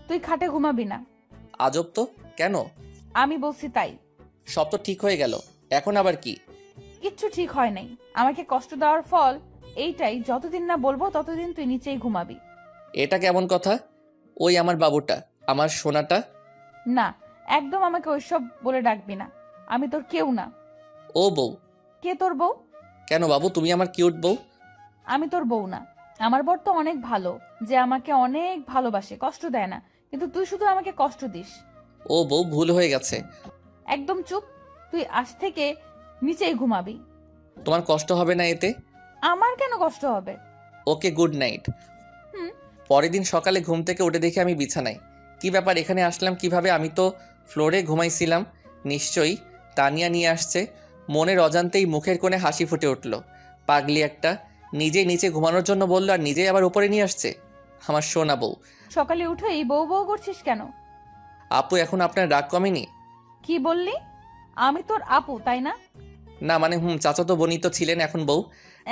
তুই খাটে ঘুমাবি না। আজব তো, কেন? আমি বলছি তাই। সব তো ঠিক হয়ে গেল, এখন আবার কি? কিচ্ছু ঠিক হয় নাই। আমাকে কষ্ট দেওয়ার ফল এইটাই, যতদিন না বলবো ততদিন তুই নিচেই ঘুমাবি। এটা কেমন কথা? ওই আমার বাবুটা, আমার সোনাটা। না, একদম আমাকে ওইসব বলে ডাকবি না। আমি তোর কেউ না। ও বউ। কে তোর বউ? কেন বাবু, তুমি আমার কিউট বউ। আমি তোর বউ না। আমার বর তো অনেক ভালো, যে আমাকে অনেক ভালোবাসে, কষ্ট দেয় না। কিন্তু তুই শুধু আমাকে কষ্ট দিস। ও বউ, ভুল হয়ে গেছে। একদম চুপ। তুই আজ থেকে নিচেই ঘুমাবি। তোমার কষ্ট হবে না এতে? আমার কেন কষ্ট হবে? ওকে, গুড নাইট। হুম। পরের দিন সকালে ঘুম থেকে উঠে দেখি আমি বিছানায়। কি ব্যাপার, এখানে আসলাম কিভাবে? আমি তো ফ্লোরে ঘুমাইছিলাম। নিশ্চয়ই তানিয়া নিয়ে আসছে। মনের অজান্তেই মুখের কোণে হাসি ফুটে উঠল। পাগলি একটা, নিজেই নিচে ঘুমানোর জন্য বললো আর নিজেই আবার উপরে নিয়ে আসছে। আমার সোনা বউ। সকালে উঠে এই বউ বউ করছিস কেন? আপু, এখন আপনার রাগ কমেনি? কি বললি? আমি তোর আপু, তাই না? না মানে চাচাতো বোনই তো ছিলেন, এখন বউ।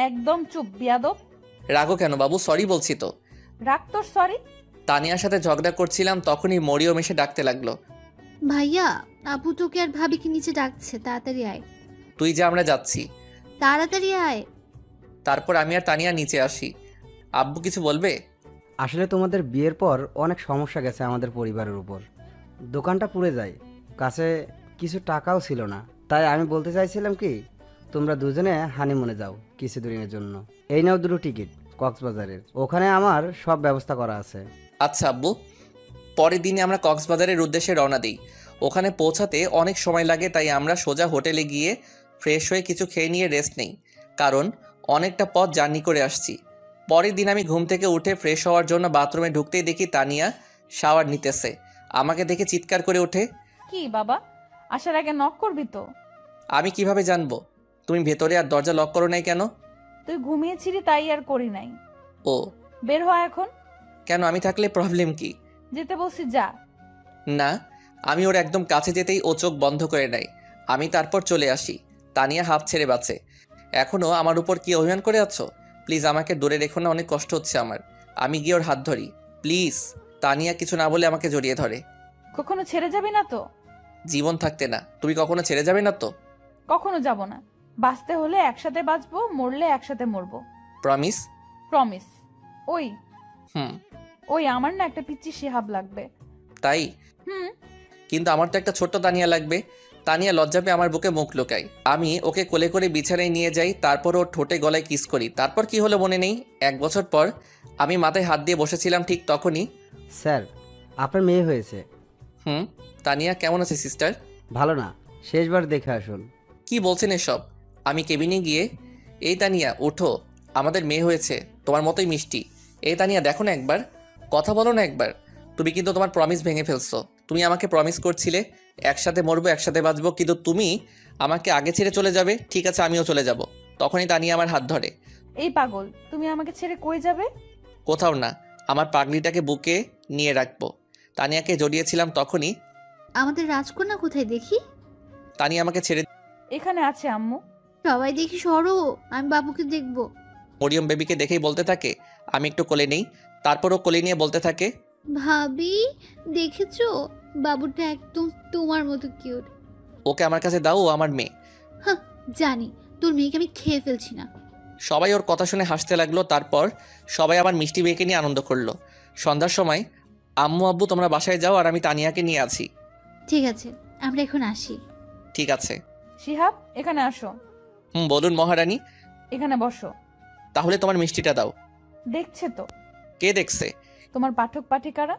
একদম চুপ, বিয়াদব। রাগও কেন বাবু, সরি বলছি তো। রাগ তোর সরি? তানিয়ার সাথে ঝগড়া করছিলাম, তখনই মরিয়ম এসে ডাকতে লাগলো। ভাইয়া, আপু তোকে আর ভাবিকে নিচে ডাকছে, তাড়াতাড়ি আয়। তুই যে, আমরা যাচ্ছি। তাড়াতাড়ি আয়। তারপর আমি আর তানিয়া নিচে আসি। আব্বু কিছু বলবে? আসলে তোমাদের বিয়ের পর অনেক সমস্যা গেছে আমাদের পরিবারের উপর। দোকানটা পুড়ে যায়, কাছে কিছু টাকাও ছিল না। তাই আমি বলতে চাইছিলাম কি, তোমরা দুজনে হানিমুনে যাও কিছুদিনের জন্য। এই নাও 2টো টিকিট কক্সবাজারের, ওখানে আমার সব ব্যবস্থা করা আছে। আচ্ছা আব্বু। পরের দিনে আমরা কক্সবাজারের উদ্দেশ্যে রওনা দিই। ওখানে পৌঁছাতে অনেক সময় লাগে, তাই আমরা সোজা হোটেলে গিয়ে ফ্রেশ হয়ে কিছু খেয়ে নিয়ে রেস্ট নেই, কারণ অনেকটা পথ জার্নি করে আসছি। পরের দিন আমি ঘুম থেকে উঠে ফ্রেশ হওয়ার জন্য বাথরুমে ঢুকতেই দেখি তানিয়া শাওয়ার নিতেছে। আমাকে দেখে চিৎকার করে ওঠে। কি বাবা, আসার আগে নক করবি তো? আমি কিভাবে জানবো? তুমি ভেতরে আর দরজা লক করো নাই কেন? তুই ঘুমিয়েছিলি তাই আর করি নাই। ও বের হ এখন। কেন, আমি থাকলে প্রবলেম কি? যেতে বলছি যা। না, আমি ওর একদম কাছে যেতেই ও চোখ বন্ধ করে নেয়। আমি তারপর চলে আসি। তানিয়া হাফ ছেড়ে বাঁচে। এখনও আমার উপর কি অভিমান করে আছো? প্লিজ আমাকে দূরে রেখো না, অনেক কষ্ট হচ্ছে আমার। আমি গিয়ে ওর হাত ধরি, প্লিজ। তানিয়া কিছু না বলে আমাকে জড়িয়ে ধরে। কখনো ছেড়ে যাবি না তো? জীবন থাকতে না। তুমি কখনো ছেড়ে যাবে না তো? কখনো যাব না। বাঁচতে হলে একসাথে বাঁচবো, মরলে একসাথে মরবো। প্রমিস? প্রমিস। ওই হুম। ওই আমার না একটা পিচ্চি শিহাব লাগবে। তাই? হুম। কিন্তু আমার তো একটা ছোট্ট তানিয়া লাগবে। তানিয়া লজ্জা পেয়ে আমার বুকে মুখ লুকায়। আমি ওকে কোলে করে বিছানায় নিয়ে যাই, তারপর ওর ঠোঁটে গলায় কিস করি। তারপর কি হলো মনে নেই। 1 বছর পর আমি মাথায় হাত দিয়ে বসেছিলাম, ঠিক তখনই। স্যার, আপনার মেয়ে হয়েছে। তানিয়া কেমন আছে সিস্টার? ভালো না, শেষবার দেখে আসুন। কি বলছেন এসব? আমি কেবিনে গিয়ে, এই তানিয়া ওঠো, আমাদের মেয়ে হয়েছে, তোমার মতোই মিষ্টি। এই তানিয়া দেখো না একবার, কথা বলো না একবার। তুমি কিন্তু তোমার প্রমিস ভেঙে ফেলছো। তুমি আমাকে প্রমিস করছিলে একসাথে মরবো একসাথে বাঁচবো, কিন্তু তুমি আমাকে আগে ছেড়ে চলে যাবে। ঠিক আছে, আমিও চলে যাব। তখনই তানিয়া আমার হাত ধরে। এই পাগল, তুমি আমাকে ছেড়ে কই যাবে? কোথাও না, আমার পাগলিটাকে বুকে নিয়ে রাখবো। তানিয়াকে জড়িয়েছিলাম, তখনই আমাদের রাজকন্যা কোথায় দেখি? তানিয়া আমাকে ছেড়ে এখানে আছে আম্মু। সবাই দেখি সরো, আমি বাবুকে দেখবো। মরিয়ম বেবিকে দেখেই বলতে থাকে, আমি একটু কোলে নেই। তারপরও কোলে নিয়ে বলতে থাকে, ভাবি, দেখেছো বাবুটা একদম তোমার মতো কিউট। ওকে আমার কাছে দাও, ও আমার মেয়ে। হ্যাঁ, জানি তোর মেয়েকে আমি খেয়ে ফেলছি না। সবাই ওর কথা শুনে হাসতে লাগলো। তারপর সবাই আমার মিষ্টি মেয়েকে নিয়ে আনন্দ করলো। সন্ধ্যার সময় আম্মু আব্বু তোমরা বাসায় যাও, আর আমি তানিয়াকে নিয়ে আছি। ঠিক আছে, আমরা এখন আসি। ঠিক আছে। শিহাব, এখানে আসো। বলুন মহারানী। এখানে বসো। তাহলে তোমার মিষ্টিটা দাও। দেখছে তো? কে দেখছে? তোমার পাঠক পাঠিকারা।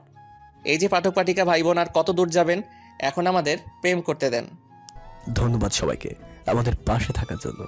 এই যে পাঠক পাঠিকা ভাই বোন, আর কত দূর যাবেন? এখন আমাদের প্রেম করতে দেন। ধন্যবাদ সবাইকে আমাদের পাশে থাকার জন্য।